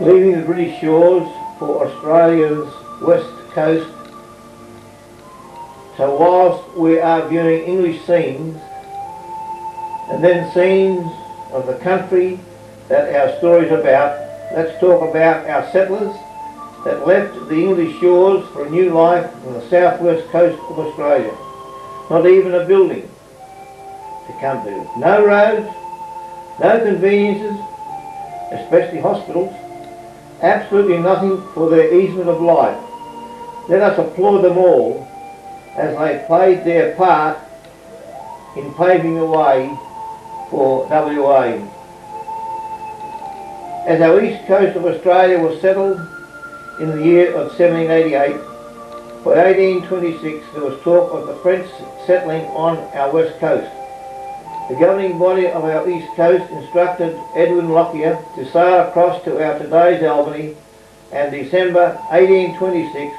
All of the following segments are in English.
Leaving the British shores for Australia's west coast. So whilst we are viewing English scenes and then scenes of the country that our story is about, let's talk about our settlers that left the English shores for a new life on the southwest coast of Australia. Not even a building to come to. No roads, no conveniences, especially hospitals, absolutely nothing for their easement of life. Let us applaud them all as they played their part in paving the way for WA. As our east coast of Australia was settled in the year of 1788, by 1826 there was talk of the French settling on our west coast. The governing body of our east coast instructed Edwin Lockyer to sail across to our today's Albany, and December 1826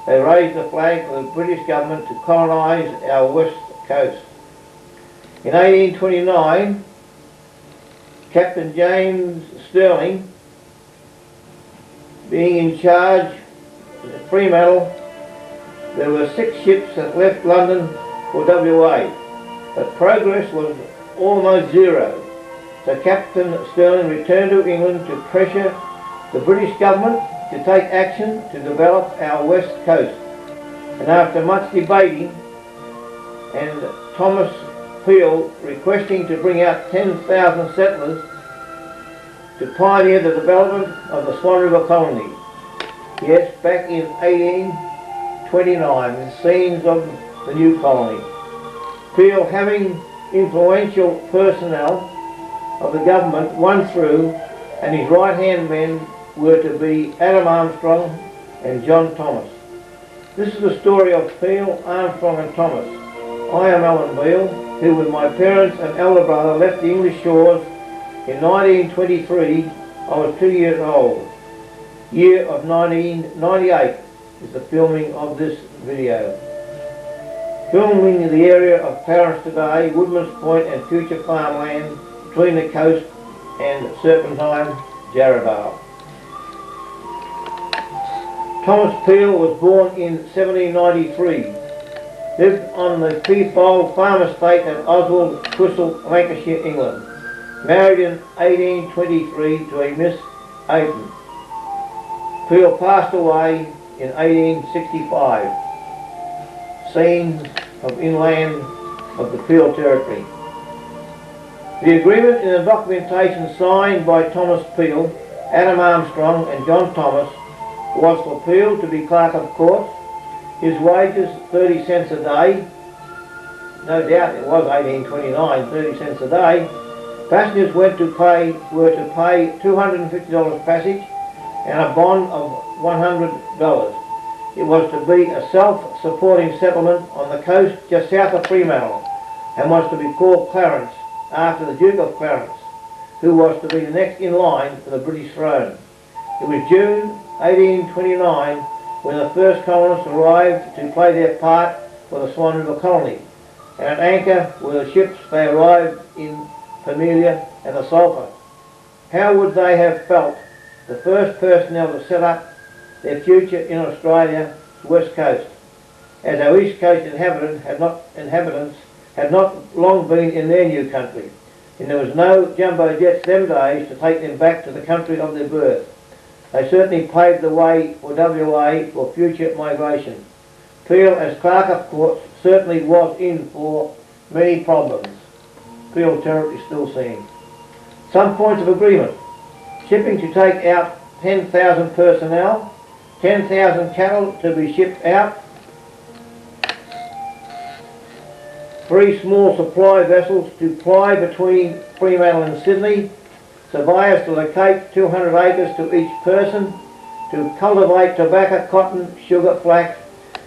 they raised the flag for the British government to colonise our west coast. In 1829, Captain James Stirling, being in charge at Fremantle, there were 6 ships that left London for WA, but progress was almost zero. So Captain Stirling returned to England to pressure the British government to take action to develop our west coast. And after much debating and Thomas Peel requesting to bring out 10,000 settlers to pioneer the development of the Swan River colony. Yes, back in 1829, the scenes of the new colony. Peel, having influential personnel of the government, won through, and his right-hand men were to be Adam Armstrong and John Thomas. This is the story of Peel, Armstrong and Thomas. I am Alan Beale, who with my parents and elder brother left the English shores in 1923. I was 2 years old. Year of 1998 is the filming of this video. Filming in the area of Paris today, Woodlands Point and future farmland between the coast and Serpentine, Jarrahdale. Thomas Peel was born in 1793. Lived on the Peafold farm estate at Oswald, Twistle, Lancashire, England. Married in 1823 to a Miss Ayton. Peel passed away in 1865. Scenes of inland of the Peel territory. The agreement in the documentation signed by Thomas Peel, Adam Armstrong and John Thomas was for Peel to be clerk of courts, his wages 30 cents a day, no doubt it was 1829, 30 cents a day. Passengers were to pay $250 passage and a bond of $100. It was to be a self-supporting settlement on the coast just south of Fremantle and was to be called Clarence, after the Duke of Clarence, who was to be the next in line for the British throne. It was June 1829 when the first colonists arrived to play their part for the Swan River colony, and at anchor were the ships they arrived in, Pamelia and the Sulphur. How would they have felt, the first personnel to set up their future in Australia's west coast, as our east coast inhabitants had not long been in their new country, and there was no jumbo jets them days to take them back to the country of their birth. They certainly paved the way for WA for future migration. Peel, as clerk of courts, certainly was in for many problems. Peel territory still seen. Some points of agreement. Shipping to take out 10,000 personnel, 10,000 cattle to be shipped out, 3 small supply vessels to ply between Fremantle and Sydney, surveyors to locate 200 acres to each person, to cultivate tobacco, cotton, sugar, flax,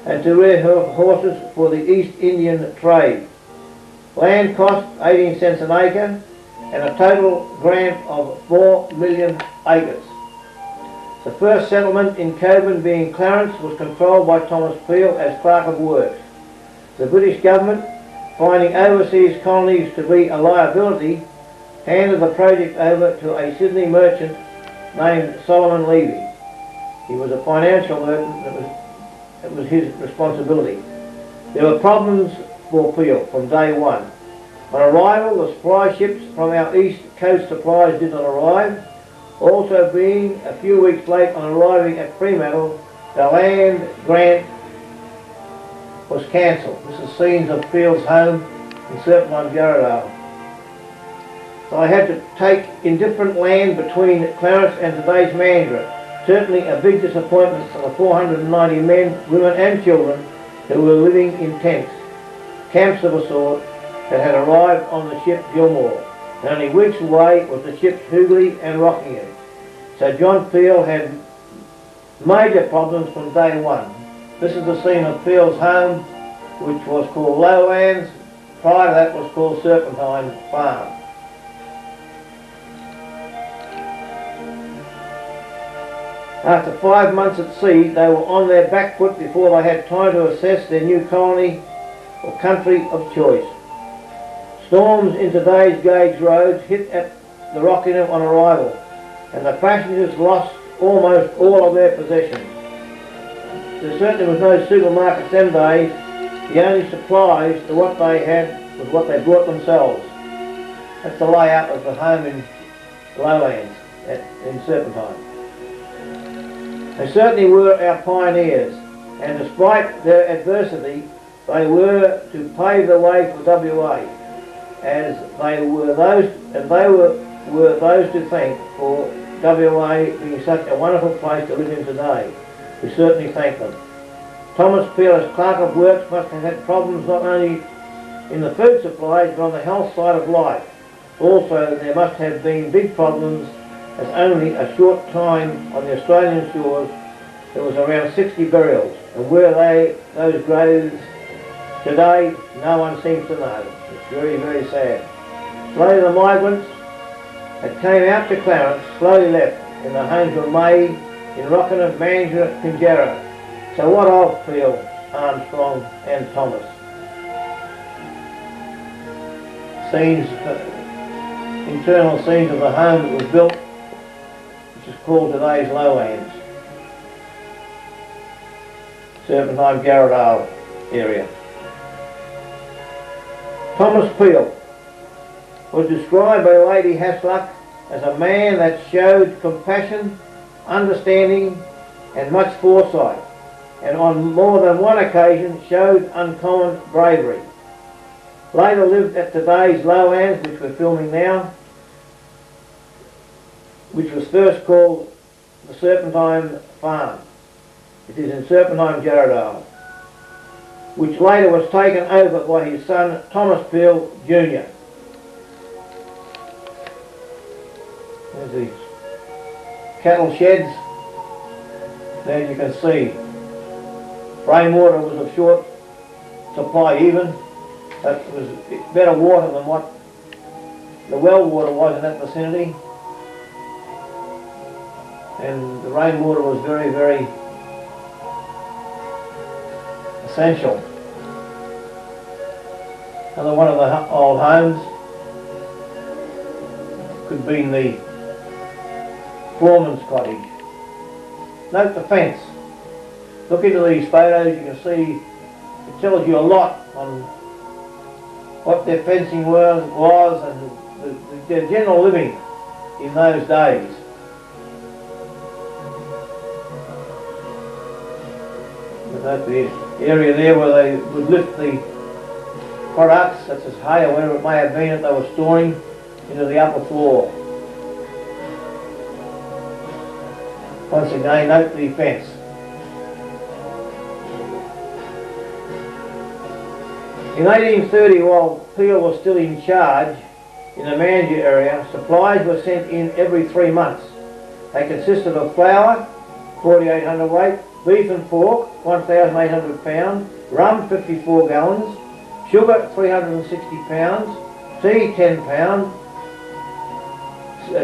and to rear horses for the East Indian trade. Land cost 18 cents an acre and a total grant of 4 million acres. The first settlement in Coburn, being Clarence, was controlled by Thomas Peel as Clerk of Works. The British government, finding overseas colonies to be a liability, handed the project over to a Sydney merchant named Solomon Levy. He was a financial merchant. It was his responsibility. There were problems for Peel from day one. On arrival, the supply ships from our east coast supplies did not arrive. Also, being a few weeks late on arriving at Fremantle, the land grant was cancelled. This is scenes of Peel's home in Serpentine, Jarrahdale. So I had to take indifferent land between Clarence and today's Mandurah. Certainly a big disappointment for the 490 men, women and children who were living in tents, camps of a sort, that had arrived on the ship Gilmore. And only weeks away was the ships Hooghly and Rockingham. So John Peel had major problems from day one. This is the scene of Peel's home, which was called Lowlands. Prior to that was called Serpentine Farm. After 5 months at sea, they were on their back foot before they had time to assess their new colony or country of choice. Storms in today's gauge roads hit at the Rockingham on arrival, and the passengers lost almost all of their possessions. There certainly was no supermarkets them days. The only supplies to what they had was what they brought themselves. That's the layout of the home in Lowlands in Serpentine. They certainly were our pioneers, and despite their adversity, they were to pave the way for WA, as they were those to thank for WA being such a wonderful place to live in today. We certainly thank them. Thomas Peel, as clerk of works, must have had problems not only in the food supplies but on the health side of life. Also, there must have been big problems, as only a short time on the Australian shores there was around 60 burials, and where those graves today, no one seems to know. It's very, very sad. Slowly the migrants that came out to Clarence slowly left in the homes of May, in Rockingham, Mandurah, Pinjarra. So what of Peel, Armstrong and Thomas? Scenes, internal scenes of the home that was built, which is called today's Lowlands. Serpentine, Jarrahdale area. Thomas Peel was described by Lady Hasluck as a man that showed compassion, understanding and much foresight, and on more than one occasion showed uncommon bravery. Later lived at today's Lowlands, which we're filming now, which was first called the Serpentine Farm. It is in Serpentine, Jarrahdale, which later was taken over by his son Thomas Peel Jr. There's these cattle sheds. There you can see rainwater was of short supply even, but it was better water than what the well water was in that vicinity, and the rainwater was very, very essential. Another one of the old homes could be the foreman's cottage. Note the fence. Look into these photos, you can see it tells you a lot on what their fencing was and their general living in those days. Note the area there where they would lift the products, such as hay or whatever it may have been that they were storing, into the upper floor. Once again, note the fence. In 1830, while Peel was still in charge in the Mandurah area, supplies were sent in every 3 months. They consisted of flour, 4,800 weight, beef and pork, 1,800 pounds, rum, 54 gallons, sugar, 360 pounds, tea, 10 pounds,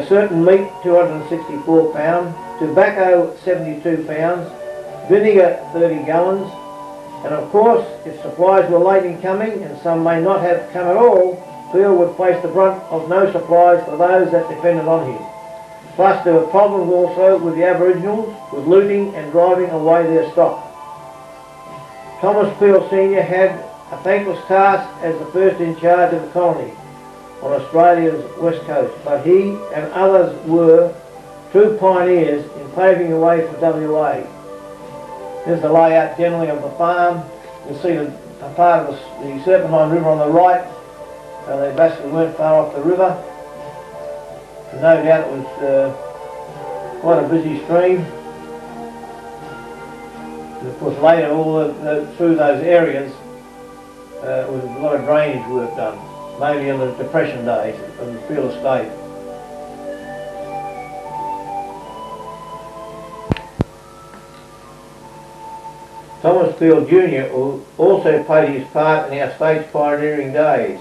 certain meat, 264 pounds, tobacco, 72 pounds, vinegar, 30 gallons, and of course, if supplies were late in coming, and some may not have come at all, Peel would face the brunt of no supplies for those that depended on him. Plus there were problems also with the Aboriginals, with looting and driving away their stock. Thomas Peel Sr. had a thankless task as the first in charge of the colony on Australia's west coast, but he and others were true pioneers in paving the way for WA. There's the layout generally of the farm. You'll see a part of the Serpentine River on the right. They basically weren't far off the river. And no doubt it was quite a busy stream. And of course later through those areas there was a lot of drainage work done, mainly in the Depression days of the Peel estate. Thomas Peel Jr. also played his part in our state's pioneering days,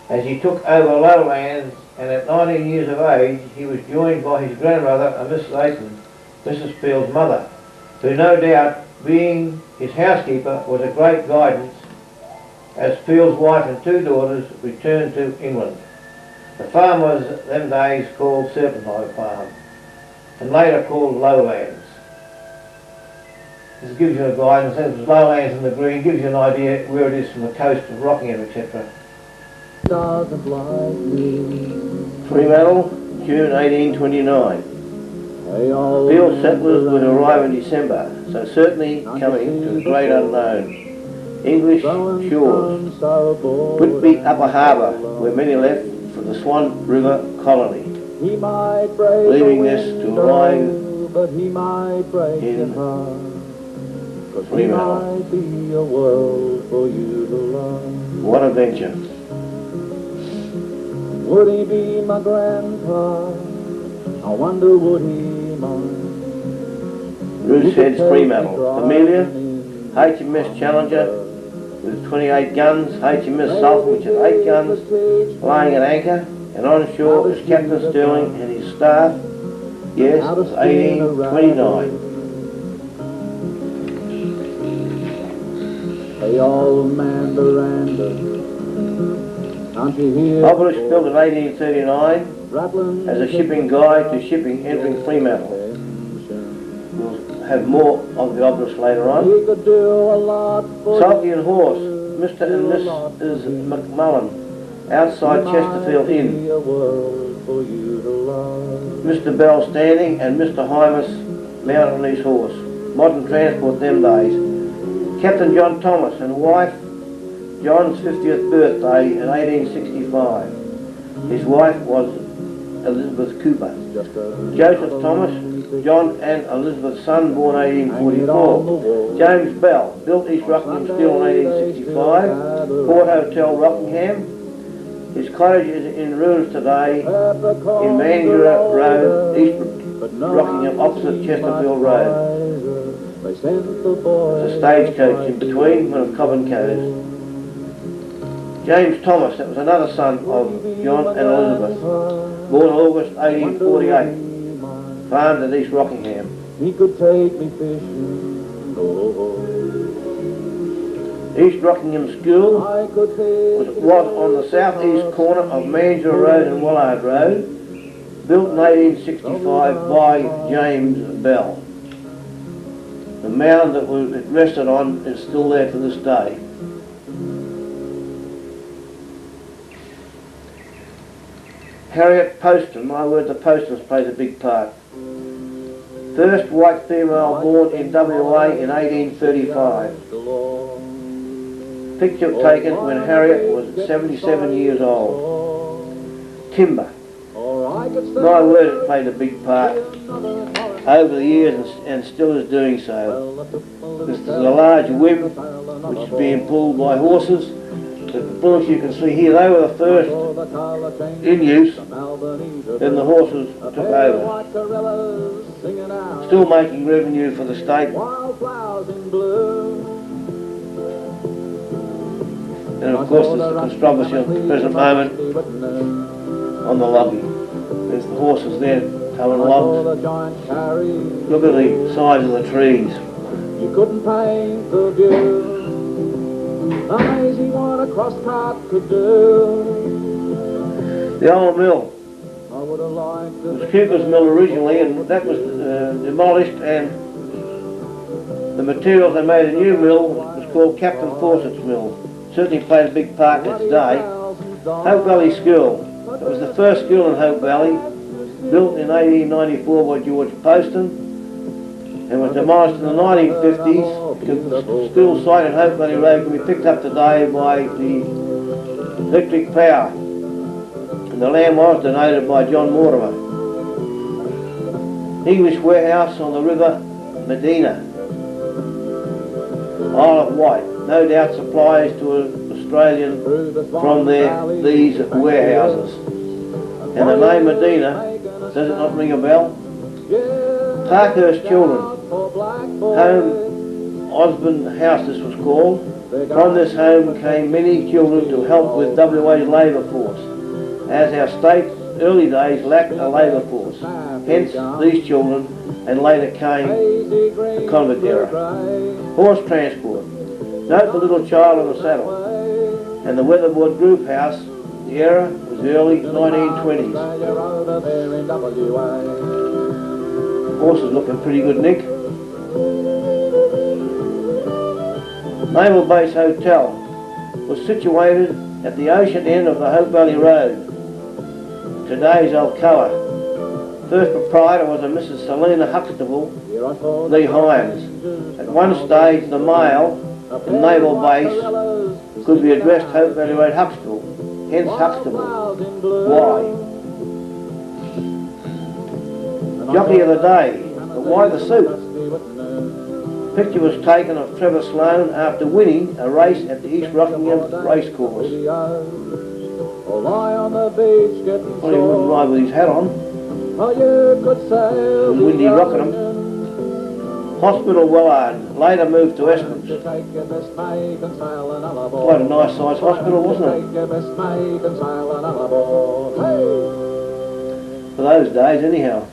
as he took over lowlands, and at 19 years of age he was joined by his grandmother and Mrs. Aiton, Mrs. Peel's mother, who no doubt, being his housekeeper, was a great guidance as Peel's wife and two daughters returned to England. The farm was them days called Serpentine Farm, and later called Lowlands. This gives you a guidance. There's lowlands in the green, gives you an idea where it is from the coast of Rockingham, etc. Fremantle, June 1829. Peel settlers would arrive in December, so certainly coming to the great unknown. English shores. Whitby Upper Harbour, where many left for the Swan River colony, leaving this to arrive in Fremantle. What adventure. Would he be my grandpa? I wonder would he mind? Roosehead's Fremantle. Amelia, HMS Challenger with 28 guns, HMS Sulphur which has 8 guns, lying at anchor, and on shore is Captain Sterling and his staff. Yes, it was 1829. Hey old man Miranda, can't you hear? Obelisk built in 1839 as a shipping guide to shipping entering Fremantle. We'll have more of the obelisk later on. Sulky and Horse, Mr. and Mrs. McMullen, outside Chesterfield Inn. Mr. Bell standing and Mr. Hymas mounted on his horse. Modern transport them days. Captain John Thomas and wife, John's 50th birthday in 1865. His wife was Elizabeth Cooper. Joseph Thomas, John and Elizabeth's son, born 1844. James Bell, built East Rockingham Steel in 1865. Port Hotel Rockingham. His cottage is in ruins today in Mandurah Road, East Rockingham, opposite Chesterfield Road. There's a stagecoach in between, one of Cobham Coves. James Thomas, that was another son of John and Elizabeth, born August 1848, farmed at East Rockingham. He could take me fishing, East Rockingham School was on the southeast corner of Mandurah Road and Wallard Road, built in 1865 by James Bell. The mound that it rested on is still there to this day. Harriet Poston, my word, the Postons played a big part. First white female born in WA in 1835. Picture taken when Harriet was 77 years old. Timber. My word, it played a big part over the years and still is doing so. This is a large whim which is being pulled by horses. The bullocks you can see here, they were the first in use, then the horses took over. Still making revenue for the state. And of course there's the controversy at the present moment on the logging. There's the horses there towing logs. Look at the size of the trees. You couldn't paint the view, amazing what a cross cart could do. The old mill, was Cooper's Mill originally, and that was demolished, and the materials they made a new mill was called Captain Fawcett's Mill. Certainly played a big part in its day. Hope Valley School. It was the first school in Hope Valley, built in 1894 by George Poston, and was demolished in the 1950s because the school site at Hope Valley Road can be picked up today by the electric power. And the land was donated by John Mortimer. English warehouse on the river Medina, Isle of Wight. No doubt supplies to Australian from these warehouses. And the name Medina, does it not ring a bell? Parkhurst Children Home, Osborne House this was called. From this home came many children to help with WA's labour force, as our state's early days lacked a labour force. Hence these children, and later came the convict era. Horse transport. Note the little child on the saddle. And the weatherboard group house, the era was early 1920s. Horse is looking pretty good, Nick. Naval Base Hotel was situated at the ocean end of the Hope Valley Road, today's Alcoa. First proprietor was a Mrs. Selina Huxtable, Lee Hines. At one stage, the mail from Naval Base could be addressed Hope Valley Road Huxtable, hence Huxtable. Why? Jockey of the day, but why the suit? Picture was taken of Trevor Sloan after winning a race at the East Rockingham racecourse. Well, he wouldn't ride with his hat on. Windy Rockingham. Hospital Wellard, later moved to Esperance. Quite a nice sized hospital, wasn't it? For those days anyhow.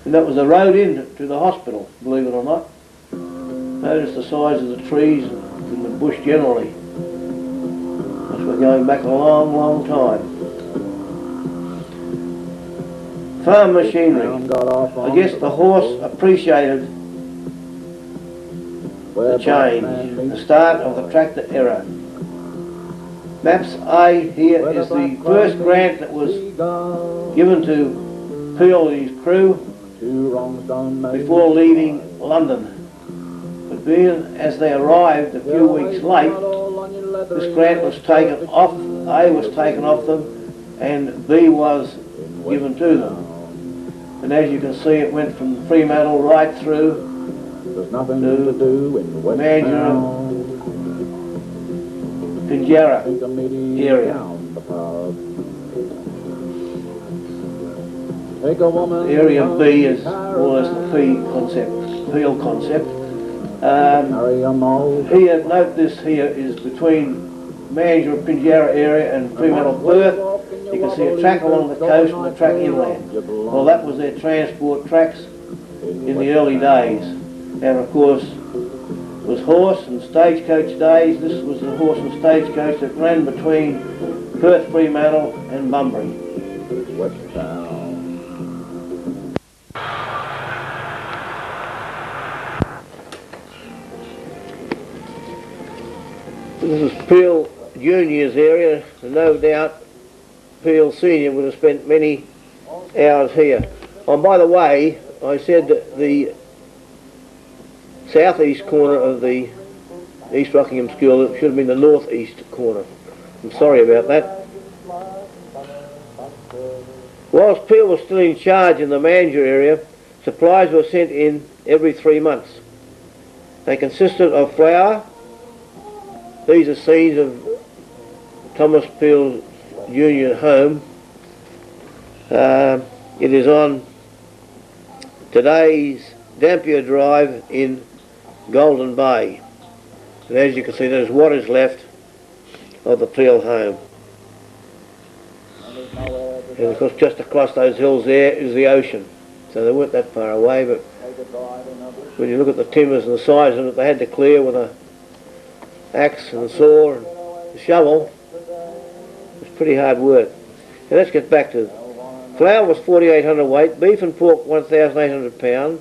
And that was the road in to the hospital, believe it or not. Notice the size of the trees and the bush generally. We're going back a long, long time. Farm machinery. I guess the horse appreciated the change, the start of the tractor era. Maps A here is the first grant that was given to Peel and his crew before leaving London. But being as they arrived a few weeks late, this grant was taken off, A was taken off them, and B was given to them. And as you can see, it went from Fremantle right through to Mandurah, Pinjarra area. Area B is more or less the Peel concept. Here, note this here is between Mandurah, Pinjarra area and Fremantle, Perth. You can see a track along the coast and a track inland. Well, that was their transport tracks in the early days. And of course, it was horse and stagecoach days. This was the horse and stagecoach that ran between Perth, Fremantle and Bunbury. This is Peel Junior's area, and no doubt Peel Senior would have spent many hours here. Oh, by the way, I said that the southeast corner of the East Rockingham School, it should have been the northeast corner. I'm sorry about that. Whilst Peel was still in charge in the Mandurah area, supplies were sent in every 3 months. They consisted of flour. These are scenes of Thomas Peel Junior home. It is on today's Dampier Drive in Golden Bay. And as you can see, there's what is left of the Peel home. And of course just across those hills there is the ocean. So they weren't that far away, but when you look at the timbers and the size of it, they had to clear with a axe and a saw and a shovel. It was pretty hard work. Now let's get back to flour was 4,800 weight, beef and pork 1,800 pound,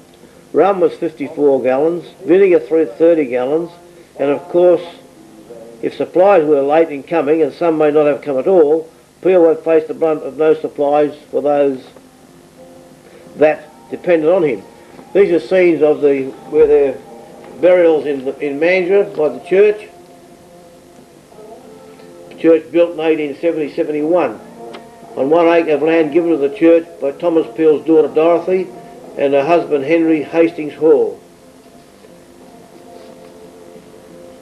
rum was 54 gallons, vinegar 30 gallons, and of course, if supplies were late in coming, and some may not have come at all, Peel would face the brunt of no supplies for those that depended on him. These are scenes of where their burials in Mandurah by the church. Church built in 1870-71 on 1 acre of land given to the church by Thomas Peel's daughter Dorothy and her husband Henry Hastings Hall.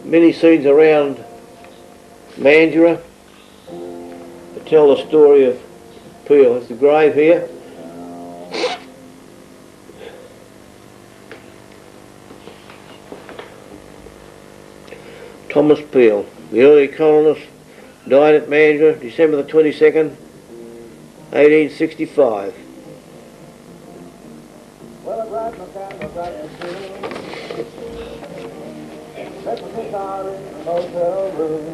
Many scenes around Mandurah to tell the story of Peel. There's the grave here. Thomas Peel, the early colonist, died at Mandurah December the 22nd, 1865. Well, I grabbed my camera, grabbed my shoe. Left my guitar in the motel room.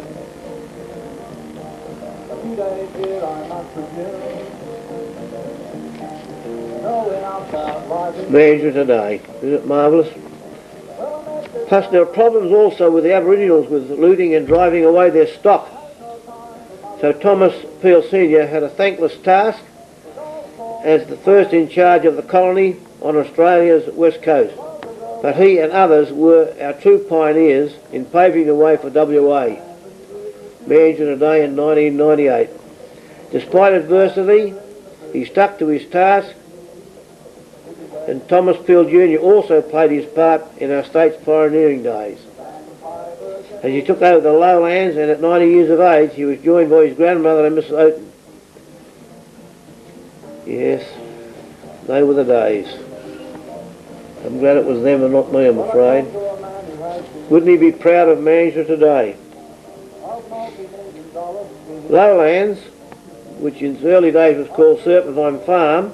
A few days here I must presume. Knowing I'm found rising. Mandurah today. Isn't it marvellous? Plus there are problems also with the Aboriginals with looting and driving away their stock. So Thomas Peel Sr. had a thankless task as the first in charge of the colony on Australia's west coast. But he and others were our true pioneers in paving the way for WA. Mandurah today in 1998. Despite adversity, he stuck to his task, and Thomas Peel Jr. also played his part in our state's pioneering days. As he took over the lowlands, and at 90 years of age, he was joined by his grandmother and Mrs. Oaten. Yes, they were the days. I'm glad it was them and not me, I'm afraid. Wouldn't he be proud of Mandurah today? Lowlands, which in its early days was called Serpentine Farm,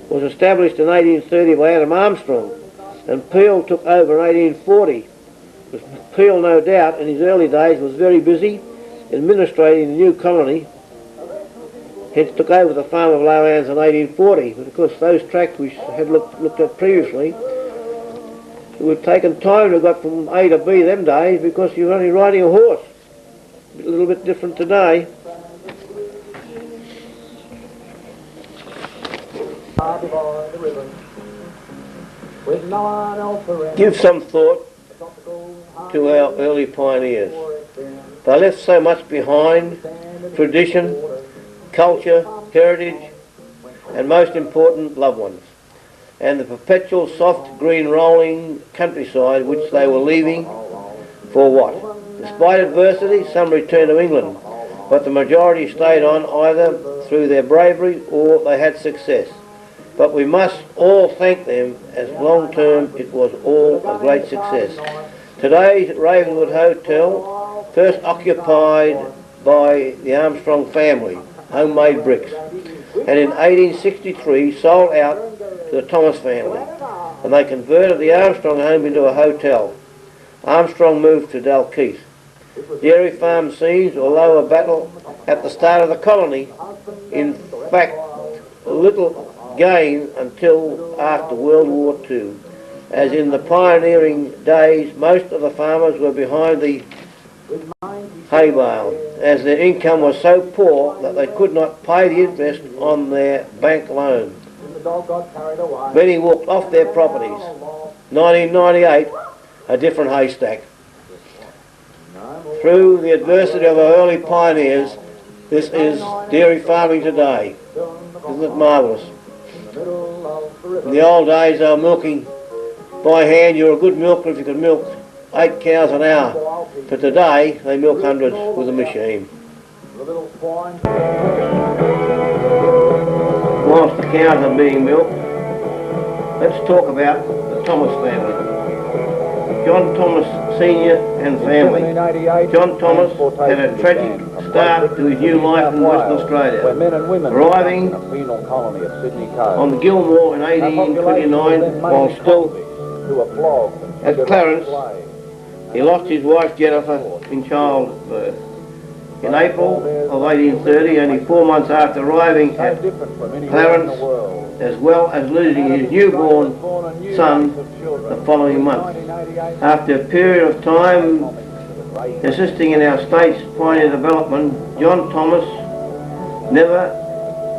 was established in 1830 by Adam Armstrong, and Peel took over in 1840. Peel, no doubt, in his early days was very busy administrating the new colony, hence took over the farm of Lowlands in 1840. But of course those tracts we had looked at previously, it would have taken time to get from A to B them days because you were only riding a horse. A little bit different today. Give some thought to our early pioneers. They left so much behind: tradition, culture, heritage, and most important, loved ones, and the perpetual soft green rolling countryside which they were leaving for what? Despite adversity, some returned to England, but the majority stayed on either through their bravery or they had success. But we must all thank them, as long term it was all a great success. Today's Ravenwood Hotel, first occupied by the Armstrong family, homemade bricks, and in 1863 sold out to the Thomas family, and they converted the Armstrong home into a hotel. Armstrong moved to Dalkeith. Dairy farm scenes, although a battle at the start of the colony, in fact little gain until after World War II. As in the pioneering days, most of the farmers were behind the hay bale, as their income was so poor that they could not pay the interest on their bank loan. Many walked off their properties. 1998, a different haystack. Through the adversity of our early pioneers, this is dairy farming today. Isn't it marvellous? In the old days they were milking by hand. You were a good milker if you could milk 8 cows an hour. But today they milk hundreds with a machine. Whilst the cows are being milked, let's talk about the Thomas family. John Thomas Sr. and family. John Thomas had a tragic start to his new life in Western Australia. Arriving on the Gilmore in 1829 while still at Clarence, he lost his wife Jennifer in childbirth. In April of 1830, only 4 months after arriving at Clarence, as well as losing his newborn son the following month. After a period of time assisting in our state's pioneer development, John Thomas never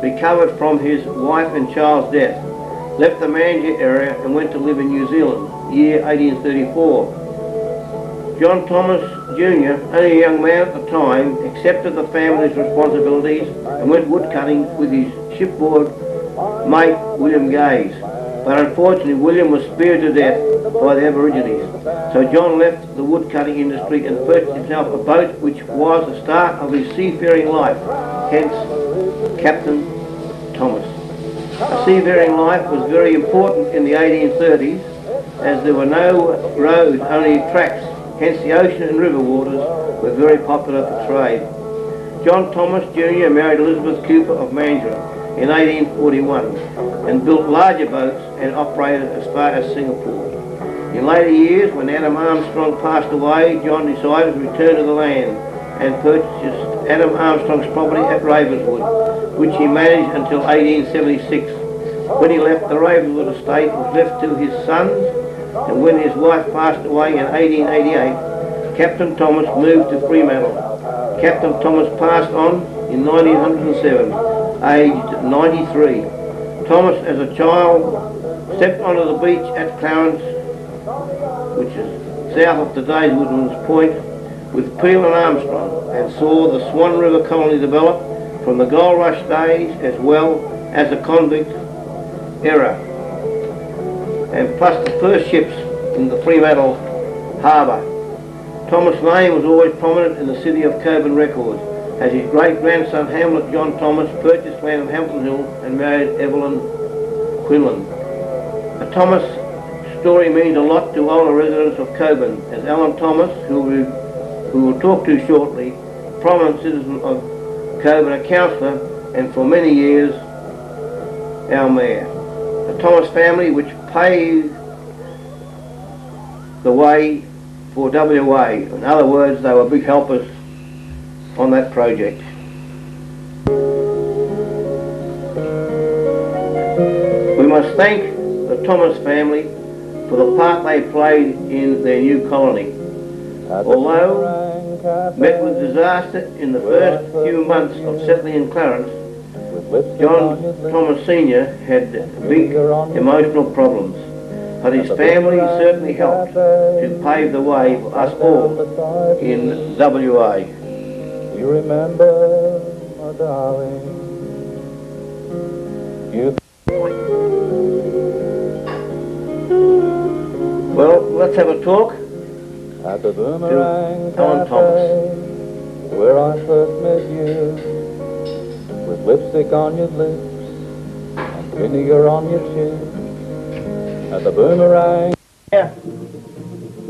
recovered from his wife and child's death, left the Mandurah area and went to live in New Zealand, year 1834. John Thomas Jr., only a young man at the time, accepted the family's responsibilities and went woodcutting with his shipboard mate William Gaze. But unfortunately William was speared to death by the Aborigines. So John left the woodcutting industry and purchased himself a boat which was the start of his seafaring life, hence Captain Thomas. A seafaring life was very important in the 1830s as there were no roads, only tracks, hence the ocean and river waters were very popular for trade. John Thomas Jr. married Elizabeth Cooper of Mandurah in 1841 and built larger boats and operated as far as Singapore. In later years, when Adam Armstrong passed away, John decided to return to the land and purchased Adam Armstrong's property at Ravenswood, which he managed until 1876. When he left, the Ravenswood estate was left to his sons, and when his wife passed away in 1888, Captain Thomas moved to Fremantle. Captain Thomas passed on in 1907, aged 93. Thomas, as a child, stepped onto the beach at Clarence, which is south of today's Woodman's Point, with Peel and Armstrong, and saw the Swan River colony develop from the gold rush days as well as the convict era, and plus the first ships in the Fremantle harbour. Thomas' name was always prominent in the city of Coburn records, as his great-grandson Hamlet John Thomas purchased land on Hamilton Hill and married Evelyn Quinlan. The Thomas story means a lot to older residents of Coburn, as Alan Thomas, who we'll talk to shortly, a prominent citizen of Coburn, a councillor, and for many years our mayor. The Thomas family, which paved the way for WA. In other words, they were big helpers on that project. We must thank the Thomas family for the part they played in their new colony. Although met with disaster in the first few months of settling in Clarence, John Thomas Sr. had big emotional problems, but his family certainly helped to pave the way for us all in WA. You remember, my darling, Well, let's have a talk at the Boomerang Alan Cafe, Thomas. where I first met you, with lipstick on your lips and vinegar on your chin, at the Boomerang. Yeah,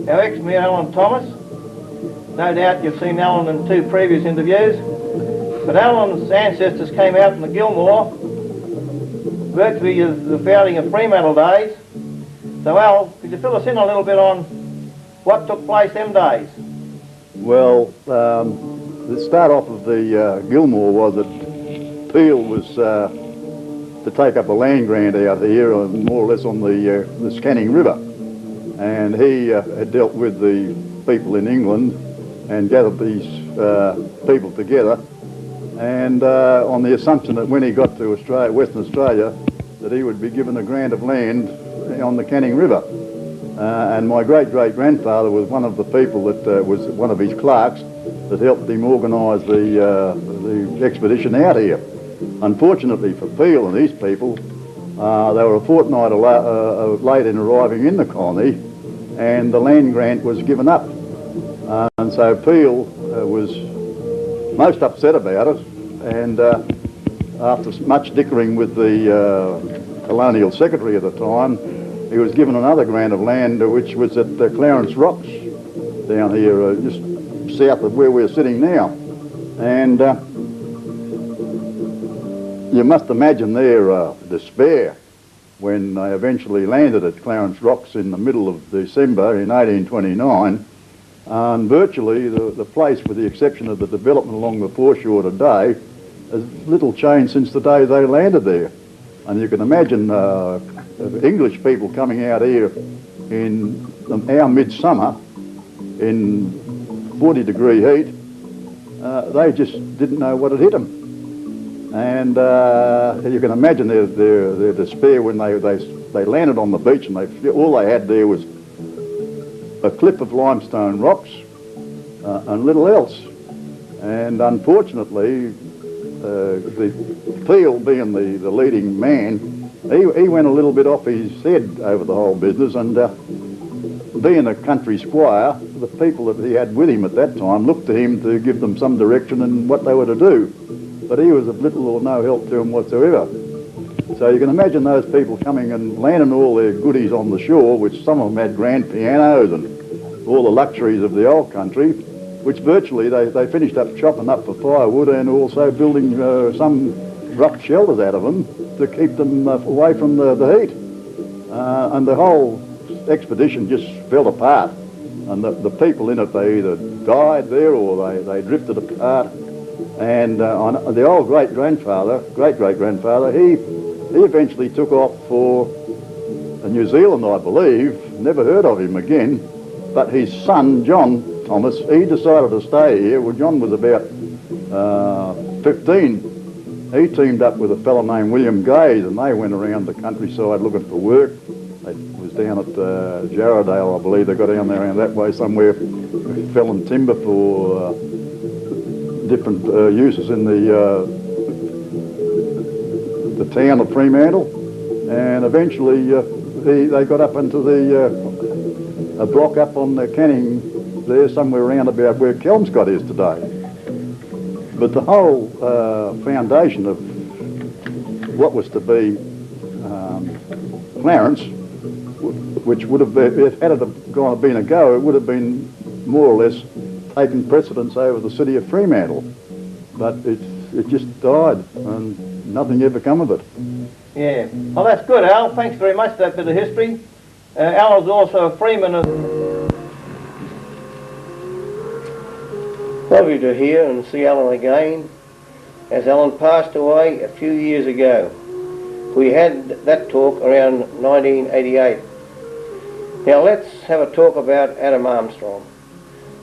our ex-mayor Alan Thomas. No doubt you've seen Alan in 2 previous interviews, but Alan's ancestors came out from the Gilmore, virtually as the founding of Fremantle days. So Al, could you fill us in a little bit on what took place them days? Well, the start off of the Gilmore was that Peel was to take up a land grant out here, more or less on the Scanning River, and he had dealt with the people in England and gathered these people together, and on the assumption that when he got to Australia, Western Australia, that he would be given a grant of land on the Canning River. And my great-great-grandfather was one of the people that was one of his clerks that helped him organise the expedition out here. Unfortunately for Peel and these people, they were a fortnight late in arriving in the colony, and the land grant was given up. And so Peel was most upset about it, and after much dickering with the colonial secretary at the time, he was given another grant of land, which was at Clarence Rocks down here, just south of where we're sitting now. And you must imagine their despair when they eventually landed at Clarence Rocks in the middle of December in 1829, And virtually the place, with the exception of the development along the foreshore today, has little changed since the day they landed there. And you can imagine English people coming out here in our midsummer in 40-degree heat, they just didn't know what had hit them. And you can imagine their despair when they landed on the beach, and all they had there was a cliff of limestone rocks and little else. And unfortunately, the Peel, being the leading man, he went a little bit off his head over the whole business, and being a country squire, the people that he had with him at that time looked to him to give them some direction in what they were to do. But he was of little or no help to them whatsoever. So you can imagine those people coming and landing all their goodies on the shore, which some of them had grand pianos and all the luxuries of the old country, which virtually they finished up chopping up for firewood and also building some rough shelters out of them to keep them away from the heat. And the whole expedition just fell apart. And the people in it, they either died there or they drifted apart. And the old great-great-grandfather, he eventually took off for New Zealand, I believe. Never heard of him again. But his son, John Thomas, he decided to stay here. Well, John was about 15. He teamed up with a fellow named William Gaze, and they went around the countryside looking for work. It was down at Jarradale, I believe. They got down there around that way somewhere, felling timber for different uses in the town of Fremantle, and eventually they got up into a block up on the Canning there, somewhere around about where Kelmscott is today. But the whole foundation of what was to be Clarence, which would have been, had it been a go, it would have been more or less taken precedence over the city of Fremantle. But it just died and nothing ever come of it. Yeah. Well, that's good, Al. Thanks very much for that bit of history. Al is also a freeman of... Lovely to hear and see Alan again, as Alan passed away a few years ago. We had that talk around 1988. Now let's have a talk about Adam Armstrong.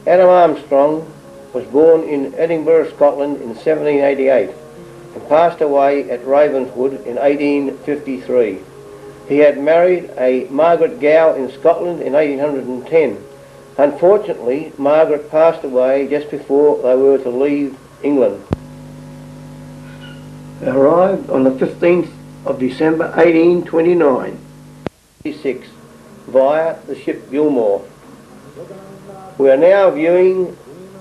Adam Armstrong was born in Edinburgh, Scotland in 1788 and passed away at Ravenswood in 1853. He had married a Margaret Gow in Scotland in 1810. Unfortunately, Margaret passed away just before they were to leave England. They arrived on the 15th of December 1829 via the ship Gilmore. We are now viewing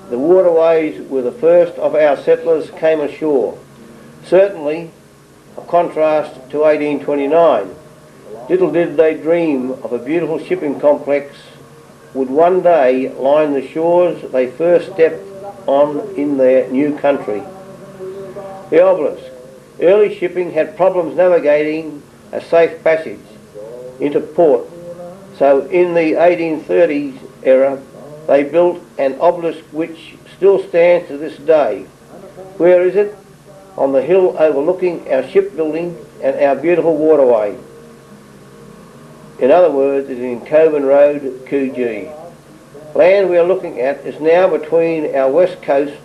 the waterways where the first of our settlers came ashore. Certainly a contrast to 1829. Little did they dream of a beautiful shipping complex would one day line the shores they first stepped on in their new country. The obelisk. Early shipping had problems navigating a safe passage into port, so in the 1830s era they built an obelisk which still stands to this day. Where is it? On the hill overlooking our shipbuilding and our beautiful waterway. In other words, it is in Coburn Road, Coogee. Land we are looking at is now between our west coast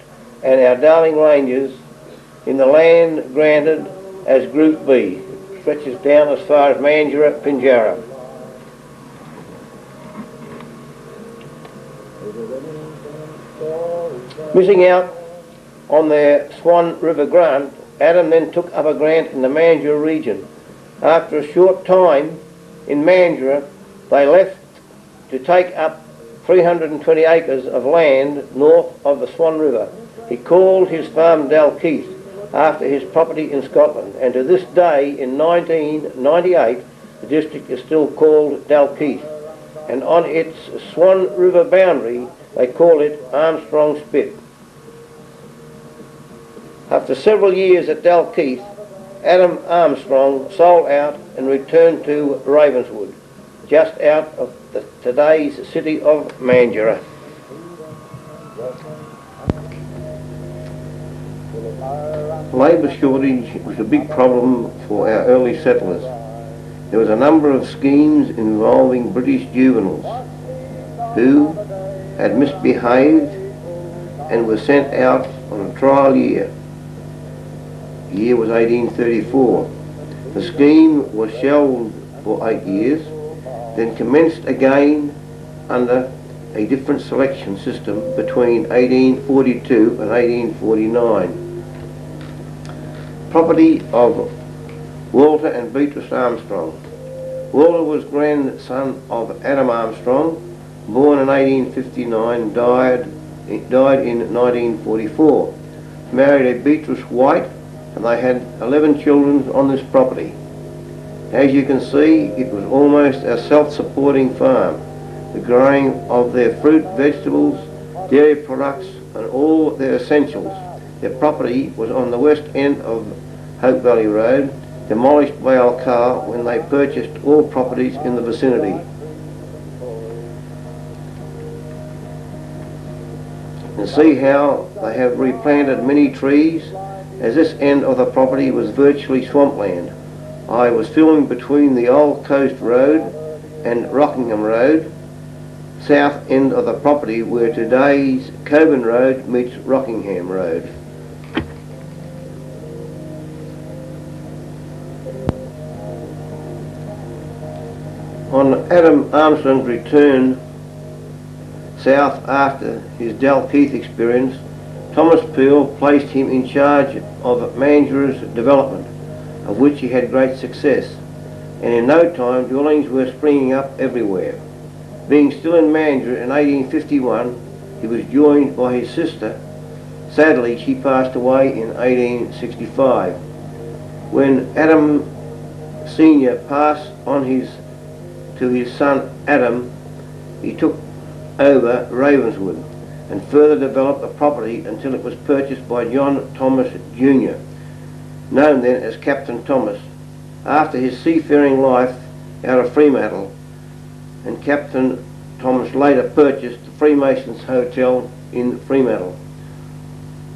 and our Darling Ranges in the land granted as Group B. It stretches down as far as Mandurah, Pinjarra. Missing out on their Swan River grant, Adam then took up a grant in the Mandurah region. After a short time in Mandurah, they left to take up 320 acres of land north of the Swan River. He called his farm Dalkeith after his property in Scotland, and to this day in 1998 the district is still called Dalkeith, and on its Swan River boundary they call it Armstrong Spit. After several years at Dalkeith, Adam Armstrong sold out and returned to Ravenswood, just out of today's city of Mandurah. Labour shortage was a big problem for our early settlers. There was a number of schemes involving British juveniles who had misbehaved and were sent out on a trial year. The year was 1834. The scheme was shelved for 8 years, then commenced again under a different selection system between 1842 and 1849. Property of Walter and Beatrice Armstrong. Walter was grandson of Adam Armstrong, born in 1859, died in 1944. Married a Beatrice White, and they had 11 children on this property. As you can see, it was almost a self-supporting farm. The growing of their fruit, vegetables, dairy products and all their essentials. Their property was on the west end of Hope Valley Road, demolished by Alcar when they purchased all properties in the vicinity. And see how they have replanted many trees, as this end of the property was virtually swampland. I was filming between the Old Coast Road and Rockingham Road, south end of the property where today's Coburn Road meets Rockingham Road. On Adam Armstrong's return south after his Dalkeith experience, Thomas Peel placed him in charge of Mandurah's development, of which he had great success, and in no time dwellings were springing up everywhere. Being still in Mandurah in 1851, he was joined by his sister. Sadly, she passed away in 1865. When Adam Sr. passed on to his son Adam, he took over Ravenswood and further developed the property until it was purchased by John Thomas Jr., known then as Captain Thomas, after his seafaring life out of Fremantle, and Captain Thomas later purchased the Freemasons Hotel in Fremantle.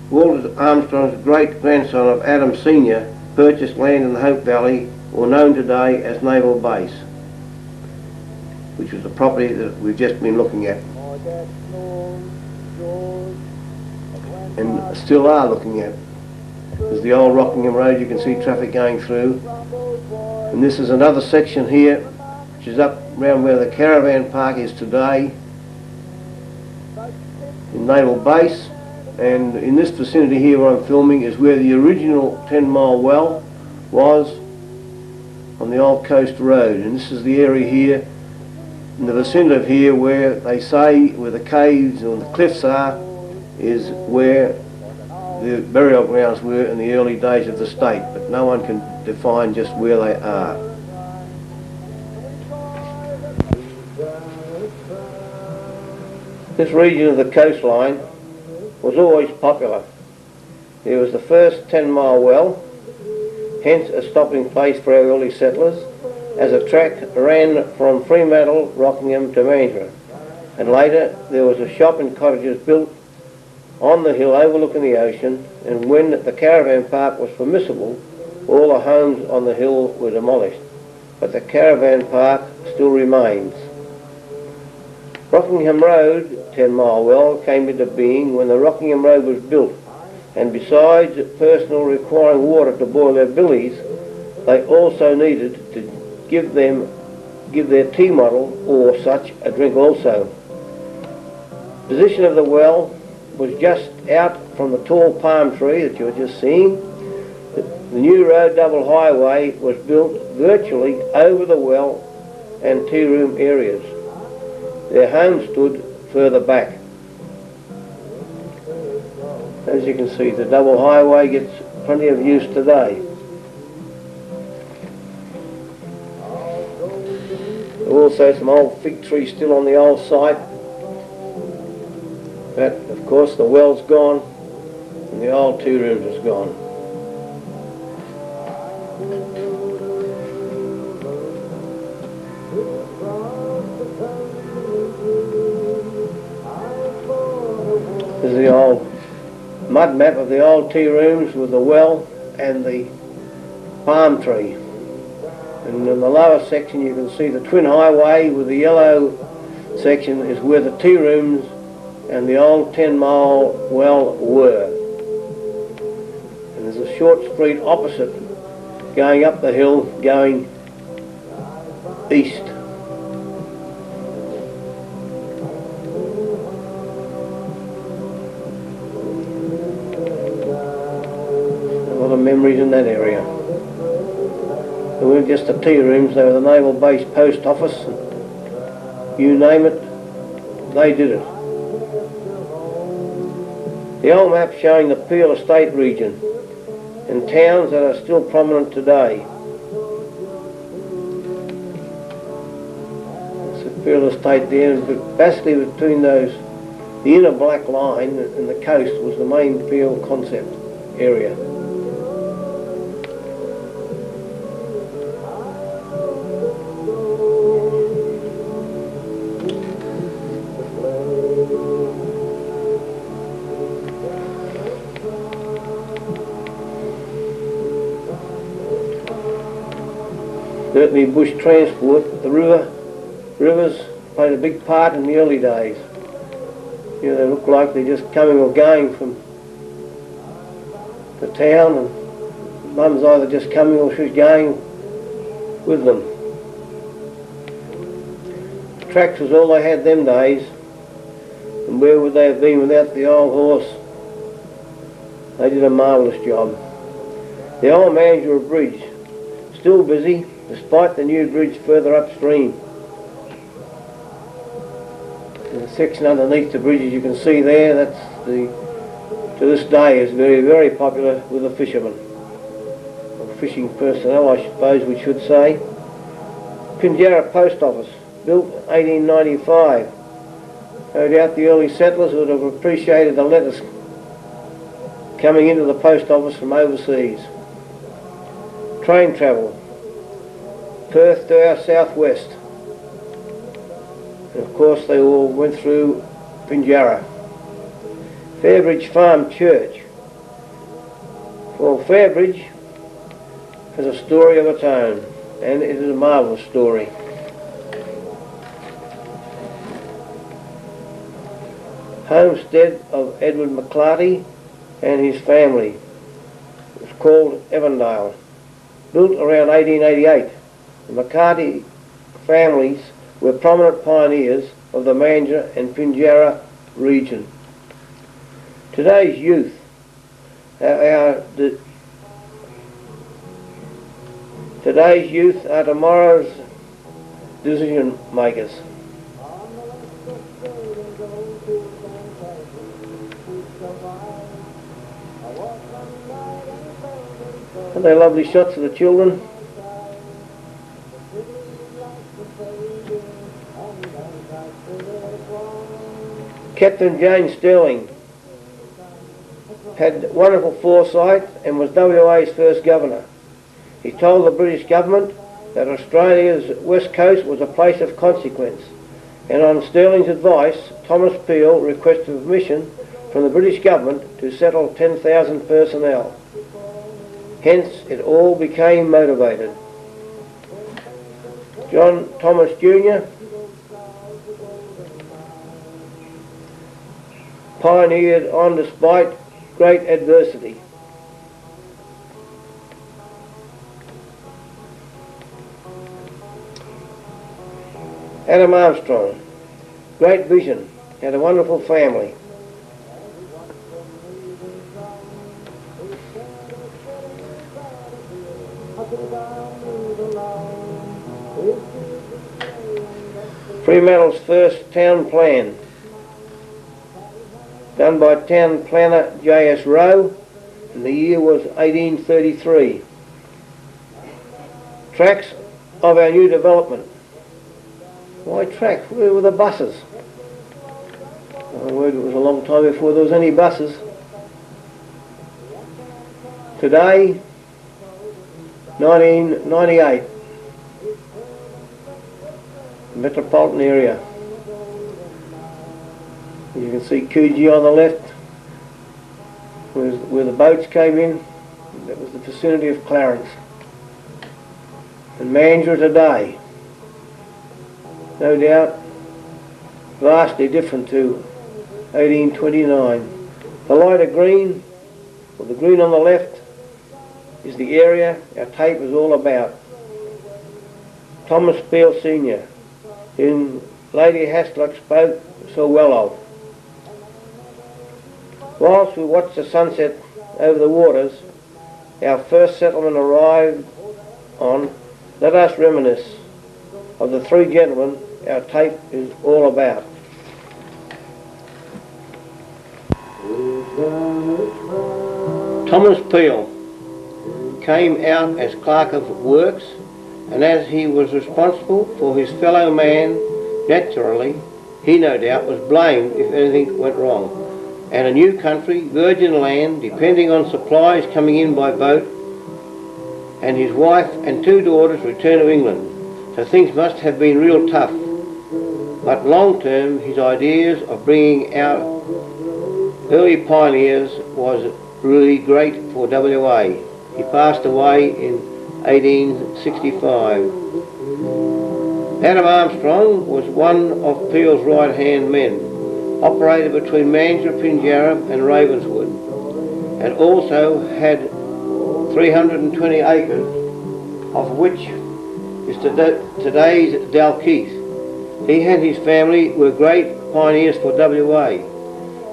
Walter Armstrong's great-grandson of Adam Sr. purchased land in the Hope Valley, or known today as Naval Base, which was the property that we've just been looking at, and still are looking at. There's the old Rockingham Road, you can see traffic going through, and this is another section here which is up around where the caravan park is today in Naval Base, and in this vicinity here where I'm filming is where the original 10-mile well was on the Old Coast Road, and this is the area here in the vicinity of here where they say where the caves or the cliffs are is where the burial grounds were in the early days of the state, but no one can define just where they are. This region of the coastline was always popular. It was the first 10-mile well, hence a stopping place for our early settlers, as a track ran from Fremantle, Rockingham to Mandurah, and later there was a shop and cottages built on the hill overlooking the ocean, and when the caravan park was permissible, all the homes on the hill were demolished, but the caravan park still remains. Rockingham Road, 10-mile well, came into being when the Rockingham Road was built, and besides personnel requiring water to boil their billies, they also needed to give their tea model or such a drink also. Position of the well was just out from the tall palm tree that you were just seeing. The new road double highway was built virtually over the well and tea room areas. Their homes stood further back. As you can see, the double highway gets plenty of use today. Also some old fig trees still on the old site, but of course the well's gone and the old tea rooms is gone. There's the old mud map of the old tea rooms with the well and the palm tree. And in the lower section you can see the twin highway with the yellow section is where the tea rooms and the old 10-mile well were. And there's a short street opposite going up the hill going east. A lot of memories in that area. They weren't just the tea rooms, they were the naval base post office, and you name it, they did it. The old map showing the Peel Estate region and towns that are still prominent today. It's the Peel Estate there, but basically between those, the inner black line and the coast was the main Peel concept area. Certainly bush transport, the rivers played a big part in the early days. You know, they look like they're just coming or going from the town, and Mum's either just coming or she's going with them. Tracks was all they had them days, and where would they have been without the old horse? They did a marvellous job. The old Mandurah Bridge, still busy, despite the new bridge further upstream. And the section underneath the bridge, as you can see there, that's to this day is very, very popular with the fishermen, or fishing personnel I suppose we should say. Pinjarra Post Office, built in 1895. No doubt the early settlers would have appreciated the letters coming into the post office from overseas. Train travel, Perth to our southwest. And of course they all went through Pinjarra. Fairbridge Farm Church. Well, Fairbridge has a story of its own, and it is a marvellous story. Homestead of Edward McClarty and his family. It was called Evandale. Built around 1888. The McCarty families were prominent pioneers of the Mandurah and Pinjarra region. Today's youth are tomorrow's decision makers. Aren't they lovely shots of the children? Captain James Sterling had wonderful foresight and was WA's first governor. He told the British government that Australia's west coast was a place of consequence, and on Sterling's advice, Thomas Peel requested permission from the British government to settle 10,000 personnel. Hence, it all became motivated. John Thomas Jr. pioneered on despite great adversity. Adam Armstrong, great vision, had a wonderful family. Fremantle's first town plan, done by town planner J.S. Rowe, and the year was 1833. Tracks of our new development. Why tracks? Where were the buses? My word, it was a long time before there was any buses. Today, 1998, metropolitan area. You can see Coogee on the left, where the boats came in. That was the vicinity of Clarence. And Mandurah today, no doubt, vastly different to 1829. The lighter green, or the green on the left, is the area our tape is all about. Thomas Peel Sr., whom Lady Hasluck spoke so well of. Whilst we watched the sunset over the waters our first settlement arrived on, let us reminisce of the three gentlemen our tape is all about. Thomas Peel came out as clerk of works, and as he was responsible for his fellow man, naturally, he no doubt was blamed if anything went wrong. And a new country, virgin land, depending on supplies coming in by boat, and his wife and two daughters returned to England. So things must have been real tough. But long term, his ideas of bringing out early pioneers was really great for WA. He passed away in 1865. Adam Armstrong was one of Peel's right-hand men, operated between Mandurah, Pinjarra and Ravenswood, and also had 320 acres, of which is today's Dalkeith. He and his family were great pioneers for WA.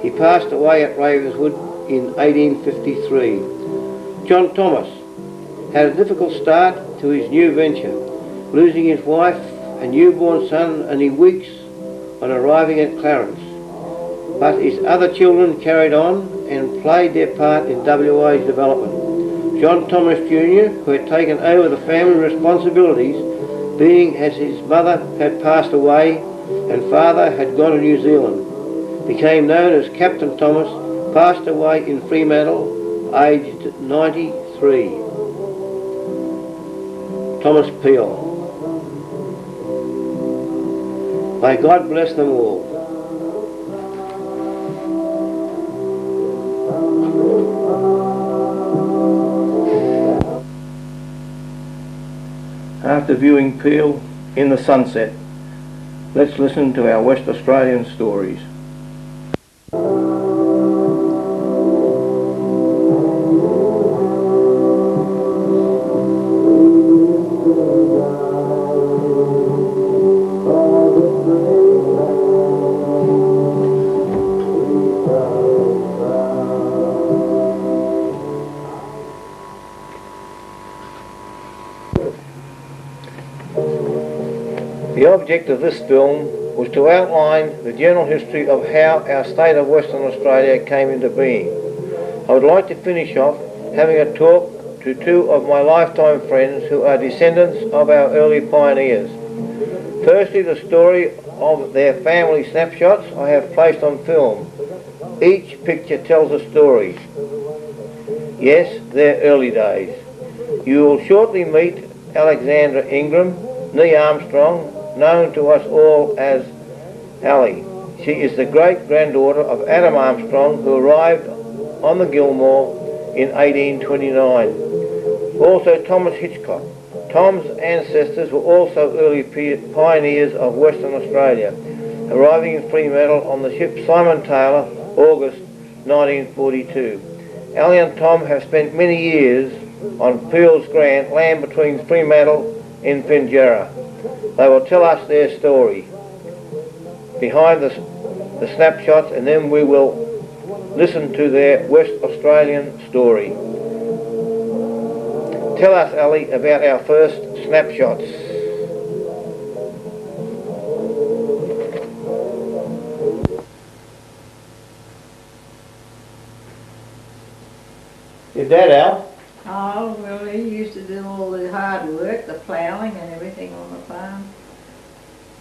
He passed away at Ravenswood in 1853. John Thomas had a difficult start to his new venture, losing his wife and newborn son only weeks on arriving at Clarence. But his other children carried on and played their part in WA's development. John Thomas Jr., who had taken over the family responsibilities, being as his mother had passed away and father had gone to New Zealand, became known as Captain Thomas, passed away in Fremantle, aged 93. Thomas Peel. May God bless them all. After viewing Peel in the sunset, let's listen to our West Australian stories. The object of this film was to outline the general history of how our state of Western Australia came into being. I would like to finish off having a talk to two of my lifetime friends who are descendants of our early pioneers. Firstly, the story of their family snapshots I have placed on film. Each picture tells a story. Yes, their early days. You will shortly meet Alexandra Ingram, née Armstrong, known to us all as Ali. She is the great-granddaughter of Adam Armstrong, who arrived on the Gilmore in 1829. Also Thomas Hitchcock. Tom's ancestors were also early pioneers of Western Australia, arriving in Fremantle on the ship Simon Taylor, August 1942. Ali and Tom have spent many years on Peel's grant land between Fremantle and Pinjarra. They will tell us their story behind the snapshots, and then we will listen to their West Australian story. Tell us, Ali, about our first snapshots. Your dad, Al? Oh, well, he used to do all the hard work, the ploughing and everything on the farm.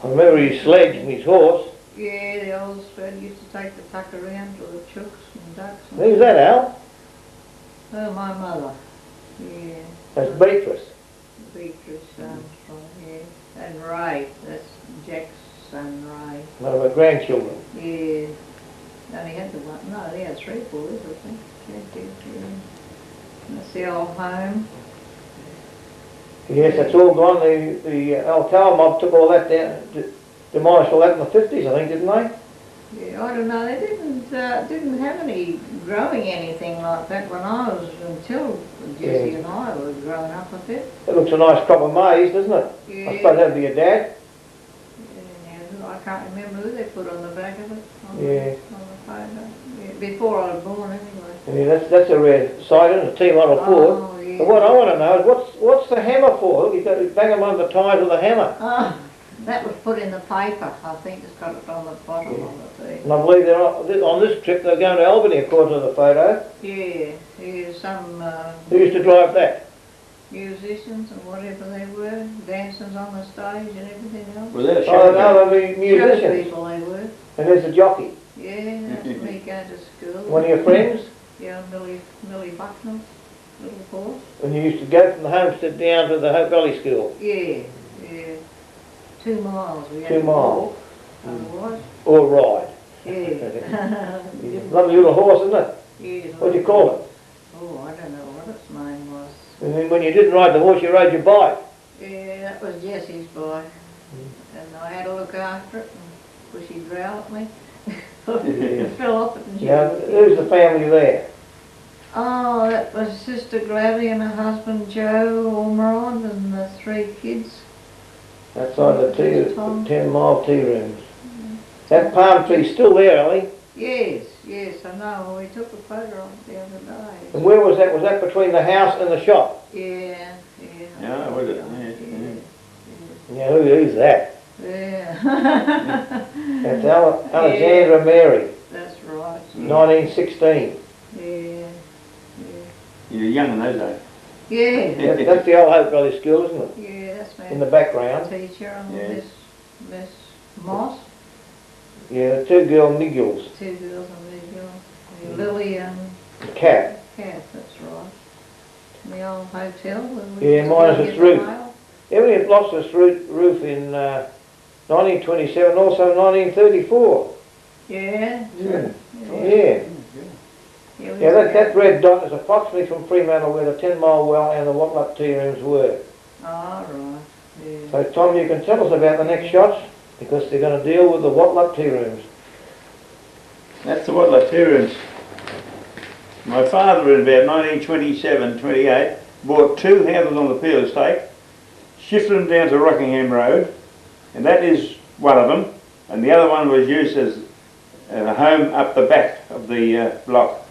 I remember his sledge and his horse. Yeah, the old spread used to take the tuck around to the chooks and ducks. And Who's that, Al? oh, my mother. Yeah. That's Beatrice. Beatrice Armstrong, yeah. And Ray, that's Jack's son, Ray. One of her grandchildren. Yeah. Only had the one, no, they had 3 boys, I think. That's the old home. Yes, that's all gone. The Alcoa mob took all that down, demolished all that in the 50s, I think, didn't they? Yeah, I don't know. They didn't have any growing anything like that when I was, until Jessie and I were growing up a bit. It looks a nice crop of maize, doesn't it? Yeah. I suppose that'd be your dad. Yeah, I can't remember who they put on the back of it. On Yeah. on the photo. Yeah, before I was born, anyway. Yeah, that's a rare sight, isn't it? T model Ford. Oh, yeah. But what I want to know is what's the hammer for? Look, you've got to bang them on the tyres with a hammer. Oh, that was put in the paper. I think it's got it on the bottom of the thing. And I believe they're on this trip they're going to Albany according to the photo. Yeah, some Who used to drive that? musicians and whatever they were, dancers on the stage and everything else. Was that a Oh show? no, they were Show musicians. people they were. And there's a jockey. Yeah, that's me going to school. One of your friends? Yeah, Millie Bucknell, little horse. And you used to go from the homestead down to the Hope Valley School. Yeah. 2 miles we had 2 to miles. walk, otherwise. Or ride. Yeah. Lovely little horse, isn't it? Yeah. What do you call it? Oh, I don't know what its name was. And then when you didn't ride the horse, you rode your bike. Yeah, that was Jessie's boy. And I had to look after it, and she'd growl at me. It fell off it and she Now, who's the family there? Oh, that was Sister Gladly and her husband Joe Ormerod and the 3 kids. Outside the Tom. 10-mile tea rooms. That palm tree's still there, Ellie. Yes, I know. We took a photo of it the other day. And where was that? Was that between the house and the shop? Yeah. Yeah, was it? Yeah, who's that? Yeah. That's Alexandra Mary, That's right. 1916. Yeah. You were young in those days. Yeah. That's the old Hope Valley School, isn't it? Yeah, that's In the my background. teacher and Yeah. Miss Moss. Yeah, the 2 girl Niggles. 2 girls and these girls. Lily and Cat. Kath, that's right. In the old hotel. Where we Yeah, used to minus go its get the roof. mail. Everything lost its roof in 1927, also 1934. Yeah. Yeah. Yeah, Yeah, that red dot is approximately from Fremantle where the 10-mile well and the Watlup tea rooms were. All right. Yeah. So Tom, you can tell us about the next shots because they're going to deal with the Watlup tea rooms. That's the Watlup tea rooms. My father in about 1927, 28, bought 2 houses on the Peel estate, shifted them down to Rockingham Road, and that is one of them, and the other one was used as a home up the back of the block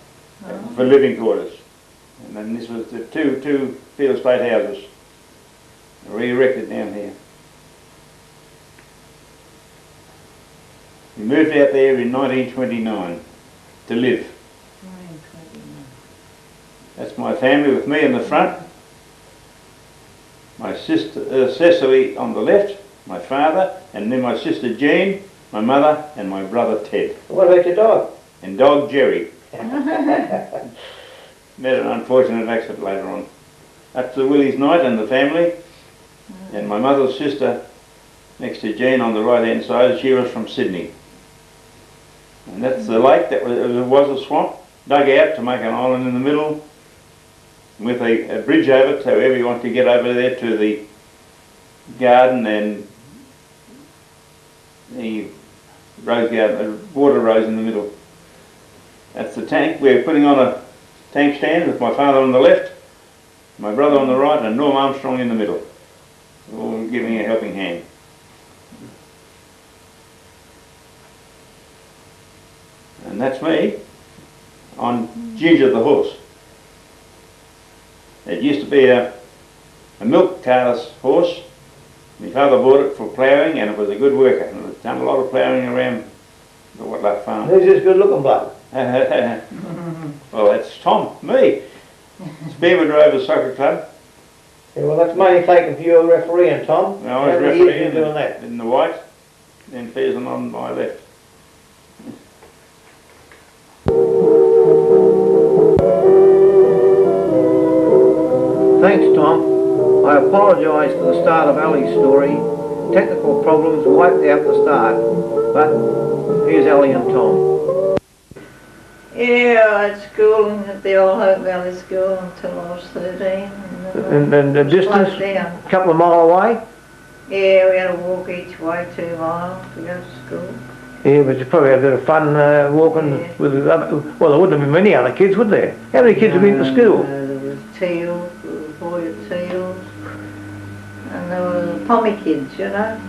for living quarters. And then this was the two Peel estate houses re-erected down here. We moved out there in 1929 to live. 1929. That's my family with me in the front, my sister Cecily on the left, my father, and then my sister Jean, my mother, and my brother Ted. What about your dog? And dog Jerry. Met an unfortunate accident later on. Up to Willie's night and the family, and my mother's sister next to Jean on the right hand side. She was from Sydney. And that's the lake that was a swamp, dug out to make an island in the middle with a bridge over it so everyone could get over there to the garden and the rose garden, the water rose in the middle. That's the tank. We're putting on a tank stand with my father on the left, my brother on the right, and Norm Armstrong in the middle, all giving a helping hand. And that's me on Ginger the horse. It used to be a milk carter's horse. My father bought it for ploughing, and it was a good worker. And it's done a lot of ploughing around the Watlup farm. Who's this good looking bloke? Well, that's Tom, me. Spearwood Rovers Soccer Club. Yeah, well, that's money taken for your refereeing, Tom. I was How many years refereeing you doing that? in the white, then Pearson on my left. Thanks, Tom. I apologise for the start of Ali's story. Technical problems wiped out the start. But here's Ali and Tom. Yeah, I had schooling at the old Hope Valley School until I was 13. And the distance, closed down. a couple of mile away? Yeah, we had to walk each way 2 miles to go to school. Yeah, but you probably had a bit of fun walking Yeah. with the other, well, there wouldn't have been many other kids, would there? How many kids have been to school? There was Teals, there was a boy at Teals, and there were Pommy kids, you know.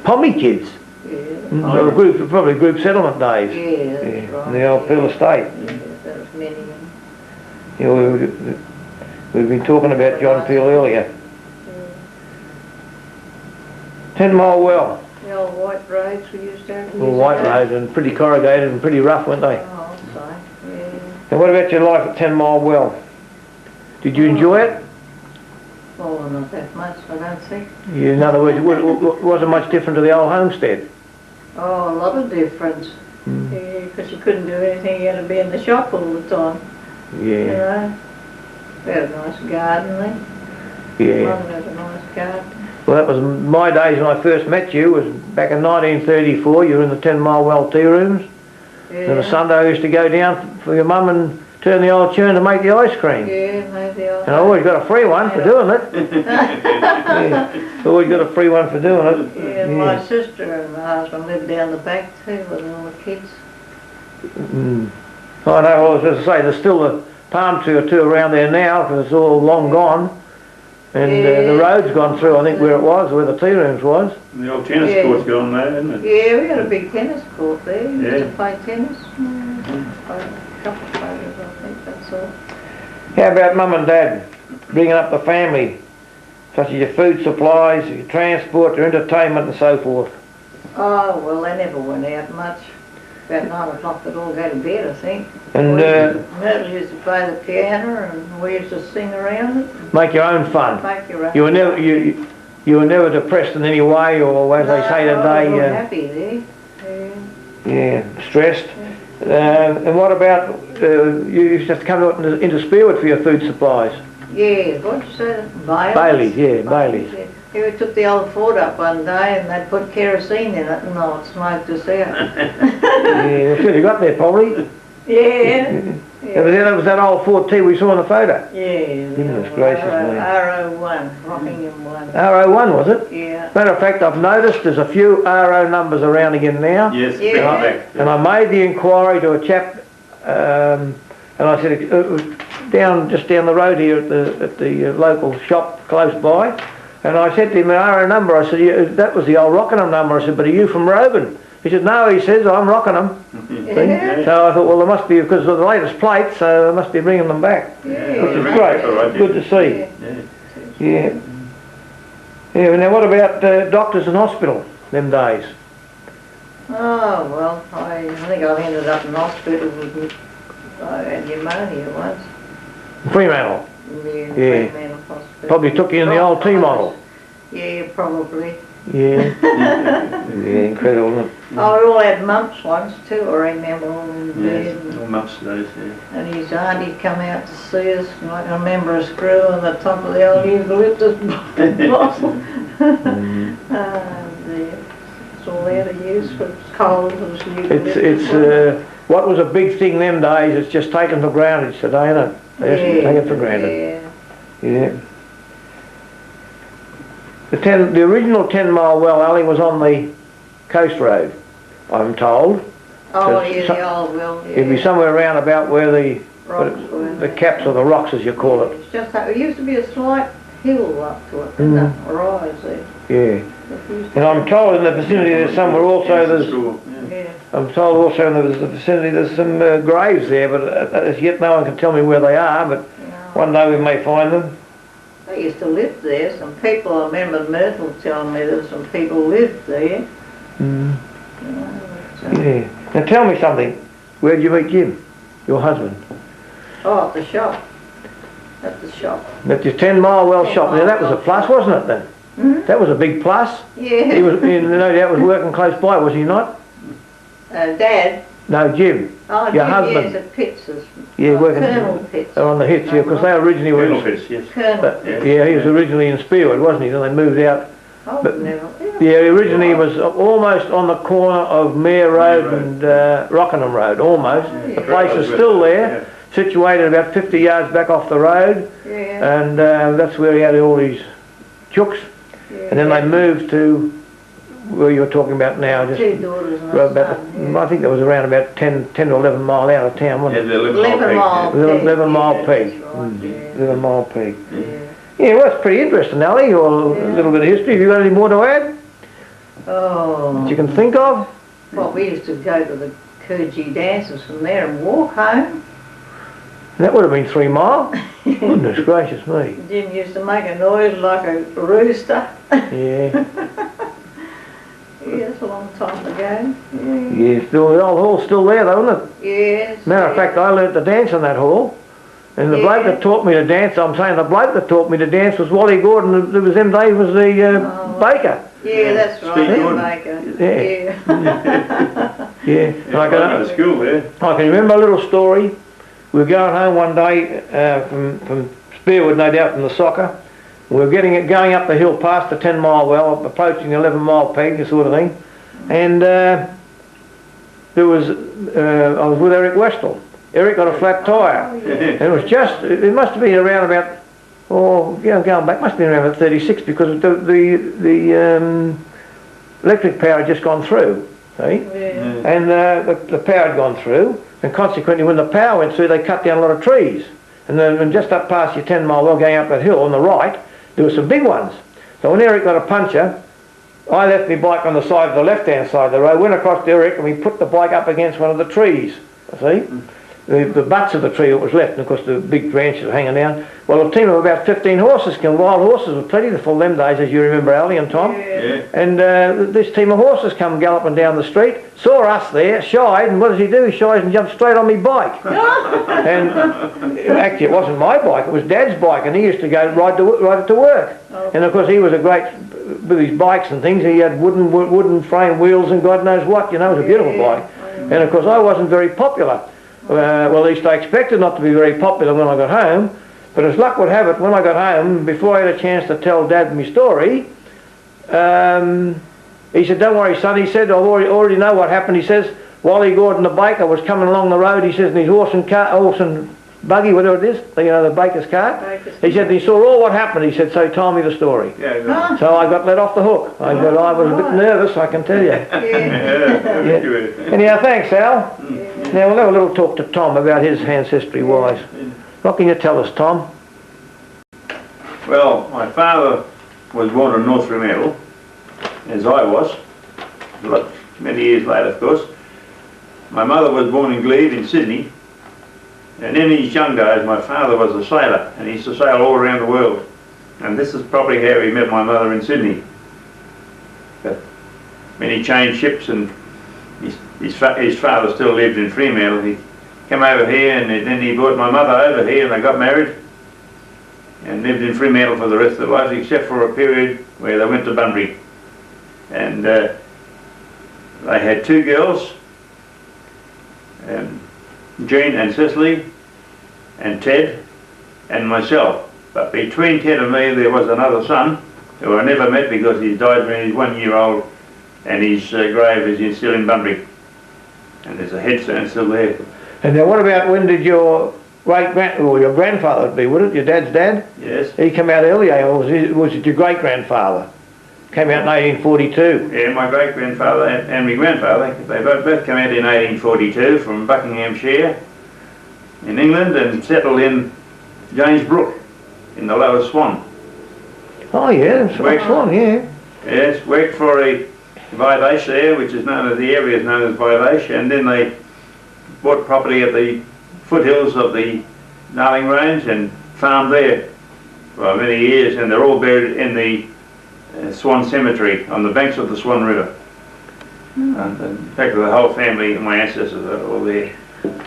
Pommy kids? Yeah, They were probably group settlement days. yeah, that's Yeah, right. in the old Peel estate. Yeah, there was many of them. Yeah, we've been talking about John Peel earlier. 10 Mile Well. The old white roads we used to have. All white roads and pretty corrugated and pretty rough, weren't they? Oh, sorry. Yeah. And what about your life at 10 Mile Well? Did you enjoy it? Oh, not that much, I don't think. In other words, it wasn't much different to the old homestead. Oh, a lot of difference. Yeah, because you couldn't do anything, you had to be in the shop all the time. You Yeah, know. We had a nice garden then. yeah. Mother had a nice garden. Well, that was my days when I first met you, was back in 1934. You were in the 10 Mile Well tea rooms. And on a Yeah. Sunday I used to go down for your mum and turn the old churn to make the ice cream. Yeah, maybe I'll... And I always got a free one for doing it. Yeah, always got a free one for doing it. Yeah, my sister and my husband lived down the back too with all the kids. Mm. I know, well, as I say, there's still a palm tree or two around there now, because it's all long gone. And the road's gone through, I think, where it was, where the tea rooms was. And the old tennis Yeah. court's gone there, isn't it? Yeah, we had a big tennis court there. We used Yeah. to play tennis. Played a couple of players, I think, that's all. How about mum and dad bringing up the family, such as your food supplies, your transport, your entertainment and so forth? Oh, well, they never went out much. About 9 o'clock they'd all go to bed, I think. And Myrtle used to play the piano and we used to sing around it. make your own fun. Make your own. You were never depressed in any way, or as they say No, I was all today, happy there. stressed. And what about, you used to have to come into Spearwood for your food supplies? Yeah, what'd you say? Bailey's, yeah, Bailey's. Yeah. Yeah, we took the old Ford up one day and they'd put kerosene in it and I would smoke us out. Yeah, that's good you got there, probably. Yeah. That was that old Ford T we saw in the photo. Yeah. Goodness gracious me. RO1, Rockingham 1. RO1, was it? Yeah. Matter of fact, I've noticed there's a few RO numbers around again now. Yes, Yeah. back. And I made the inquiry to a chap, and I said it was just down the road here at the local shop close by. And I said to him, an RO number, I said, yeah, that was the old Rockingham number. I said, but are you from Roban? He said, no, he says, I'm Rockingham. Yeah. So I thought, well, there must be, because of the latest plates, so they must be bringing them back. Yeah. Which is great. Right, Good to see. Yeah. Yeah. Yeah, now what about doctors and hospital, them days? Oh, well, I think I ended up in hospital with, I had pneumonia once. Fremantle. Yeah. Fremantle Hospital. Probably took you in the old T model. Yeah, probably. Yeah. Yeah, incredible, isn't it? Oh, we all had mumps once too, I remember, all in bed. Yes, all months days, yeah. And his auntie'd come out to see us, and I can remember a screw on the top of the old eucalyptus bottle. Dear. It's all out of use, but it's cold as eucalyptus. It's what was a big thing them days, it's just taken for granted today, isn't it? They just take it for granted. Yeah. Yeah. The original 10 Mile Well alley was on the coast road, I'm told. Oh, So yeah, so- the old well, yeah. It'd be somewhere around about where the Rocks were. the caps or the rocks, as you call it. It's just that, it used to be a slight hill up to it, didn't it? A rise there. Yeah. It used to And I'm told in the vicinity there's somewhere also there's. Sure, be- yeah. Yeah. I'm told also in the vicinity there's some graves there, but as yet no one can tell me where they are. But No. one day we may find them. They used to live there. Some people, I remember Myrtle telling me that some people lived there. Mm. You know, but, Yeah. Now tell me something. Where did you meet Jim, your husband? oh, at the shop. At the shop. At your 10 Mile Well shop. Now that was a plus, wasn't it then? Hmm? That was a big plus. Yeah. He was, no doubt, was working close by, was he not? Dad. No, Jim. Oh, Your Jim, husband. yes, at Pitt's. Yeah, working Colonel Pitt's. on the hits, yeah, because they originally were. Colonel Fitz, yes. Colonel. Yeah, he was originally in Spearwood, wasn't he? Then they moved out I've But- never. Yeah, originally it was almost on the corner of Mayor Road and Rockingham Road, almost. Oh, The yeah. place is still there, situated about 50 yards back off the road, Yeah. and that's where he had all these chooks. Yeah. And then they moved to where you're talking about now, just Two daughters and a about, son, I think that was around about 10 to 11 mile out of town, wasn't it? 11 mile peak. 11 mile Yeah, peak. that's right, yeah. 11 mile peak. Yeah. Yeah, well, that's pretty interesting, Ali, your little bit of history. Have you got any more to add Oh, that you can think of? well, we used to go to the Coogee dances from there and walk home. That would have been 3 mile. Goodness gracious me. Jim used to make a noise like a rooster. Yeah. Yeah, it's a long time ago. Yeah. Yeah, still, the old hall's still there though, isn't it? Yes. Matter of fact, I learnt to dance in that hall. And the bloke that taught me to dance, I'm saying the bloke that taught me to dance was Wally Gordon, who was them days was the baker. Yeah, that's right, Steve the Gordon. baker. Yeah. Yeah. And I I can, went to school there. I can remember a little story. We were going home one day from Spearwood, no doubt, from the soccer. We were going up the hill past the 10 mile well, approaching the 11 mile peg, sort of thing. And I was with Eric Westall. Eric got a flat tyre. And it was just, it must have been around about, going back, must have been around about 36 because the electric power had just gone through, see? Yeah. And the power had gone through, and consequently when the power went through they cut down a lot of trees. And then just up past your 10 mile well going up that hill on the right, there were some big ones. So when Eric got a puncture, I left my bike on the side of the left hand side of the road, went across to Eric and we put the bike up against one of the trees, see? The butts of the tree that was left, and of course the big branches were hanging down. Well, a team of about 15 horses, wild horses were plentiful them days, as you remember, Ali and Tom. Yeah. And this team of horses come galloping down the street, saw us there, shied, and what does he do? He shies and jumps straight on me bike. And actually it wasn't my bike, it was Dad's bike, and he used to go ride it to work. Oh. And of course he was a great, with his bikes and things, he had wooden frame wheels and God knows what, you know, it was a beautiful bike. And of course I wasn't very popular. Well, at least I expected not to be very popular when I got home, but as luck would have it, when I got home, before I had a chance to tell Dad my story, he said, "Don't worry, son," he said, "I already know what happened." He says, Wally Gordon the baker was coming along the road, he says, in his horse and buggy, whatever it is, the baker's cart. He said, he saw all what happened, he said, so he told me the story. Yeah, So I got let off the hook. I was a bit nervous, I can tell you. Yeah. Anyhow, thanks, Al. Now we'll have a little talk to Tom about his ancestry-wise. What can you tell us, Tom? Well, my father was born in North Fremantle, as I was, many years later, of course. My mother was born in Glebe in Sydney, and in his young days my father was a sailor, and he used to sail all around the world. And this is probably how he met my mother in Sydney. But when he changed ships and his father still lived in Fremantle, he came over here and then he brought my mother over here and they got married and lived in Fremantle for the rest of their lives, except for a period where they went to Bunbury. And they had 2 girls, Jean and Cicely, and Ted, and myself. But between Ted and me there was another son who I never met because he died when he was 1 year old, and his grave is still in Bunbury. And there's a headstone still there. And now what about when did your your grandfather be, would it? Your dad's dad? Yes. He came out earlier, or was it your great-grandfather? Came out in 1842. Yeah, my great-grandfather and my grandfather, they both came out in 1842 from Buckinghamshire in England and settled in James Brook in the Lower Swan. Oh yeah, Swan, yeah. Yes, worked for a Vivace there, which is known as, the area is known as Vivace, and then they bought property at the foothills of the Darling Range and farmed there for many years, and they're all buried in the Swan Cemetery on the banks of the Swan River. And in fact, the whole family, my ancestors are all there.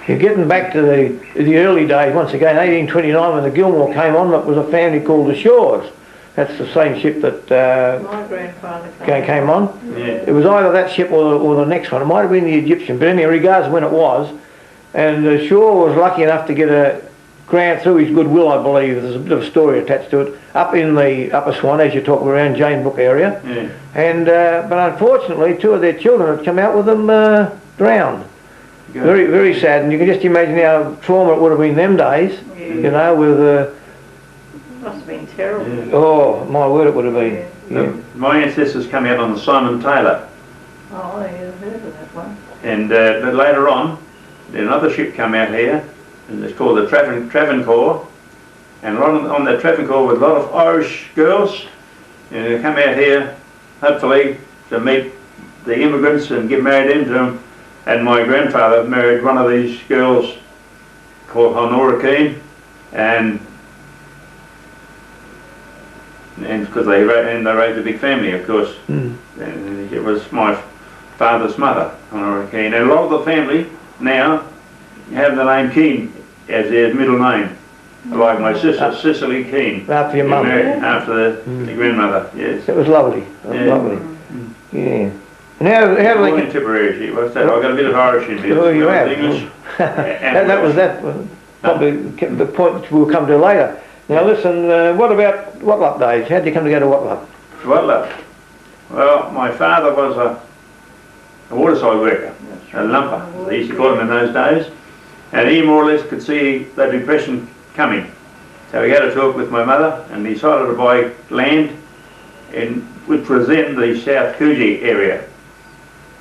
You're getting back to the early days, once again, 1829 when the Gilmore came on, it was a family called the Shores. That's the same ship that My grandfather came on. Yeah. It was either that ship or the next one. It might have been the Egyptian, but anyway, regardless when it was. And Shaw was lucky enough to get a Grant, through his goodwill, I believe, there's a bit of a story attached to it, up in the Upper Swan, as you're talking around Jane Brook area. Yeah. And but unfortunately, 2 of their children had come out with them drowned. Good. Very, very sad. And you can just imagine how trauma it would have been them days. Yeah. You know, with Must have been terrible. Yeah. oh my word, it would have been. Yeah. My ancestors come out on the Simon Taylor, Oh, I heard of that one. and but later on, another ship come out here, and it's called the Travancore, and on the Travancore with a lot of Irish girls, and they come out here, hopefully, to meet the immigrants and get married into them. And my grandfather married one of these girls called Honora Keane, and because they raised a big family, of course. Mm. And it was my father's mother, Honora Keane. And a lot of the family now have the name Keane as their middle name. Like my sister, Cicely Keane. After your mum. After the grandmother, yes. It was lovely. It was Yeah. lovely. Yeah. And how do Born they... in Tipperary, she was. I got a bit of Irish in me. Oh, you have. English. that was probably the point we'll come to later. Now listen, what about Watlup days? How did you come to go to Watlup? Watlup. Well, my father was a waterside worker, a lumper, they used to call him in those days, and he more or less could see the depression coming. So he had a talk with my mother and decided to buy land in which was then the South Coogee area.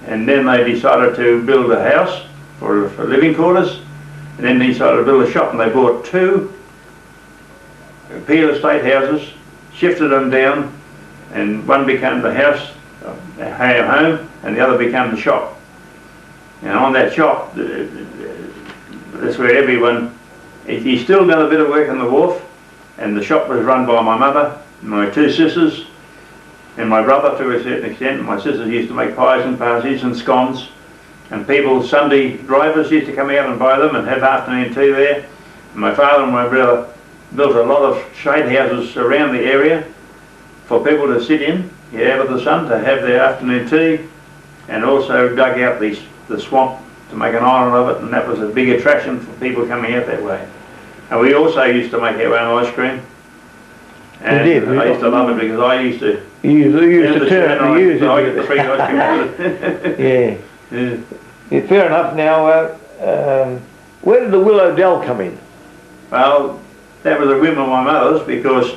And then they decided to build a house for living quarters, and then they decided to build a shop, and they bought 2 Peel estate houses, shifted them down, and one became the house, our home, and the other became the shop. And on that shop, that's where everyone, he still done a bit of work on the wharf, and the shop was run by my mother, my 2 sisters, and my brother to a certain extent. My sisters used to make pies and parsies and scones, and people, Sunday drivers, used to come out and buy them and have afternoon tea there. And my father and my brother built a lot of shade houses around the area for people to sit in, get out of the sun, to have their afternoon tea, and also dug out the swamp to make an island of it, and that was a big attraction for people coming out that way. And we also used to make our own ice cream. And You did? I used to love it because I used to... You used to turn up the use. I get the free ice cream. Yeah. Yeah. Yeah. Fair enough. Now, where did the Willow Dell come in? Well, that was a whim of my mother's because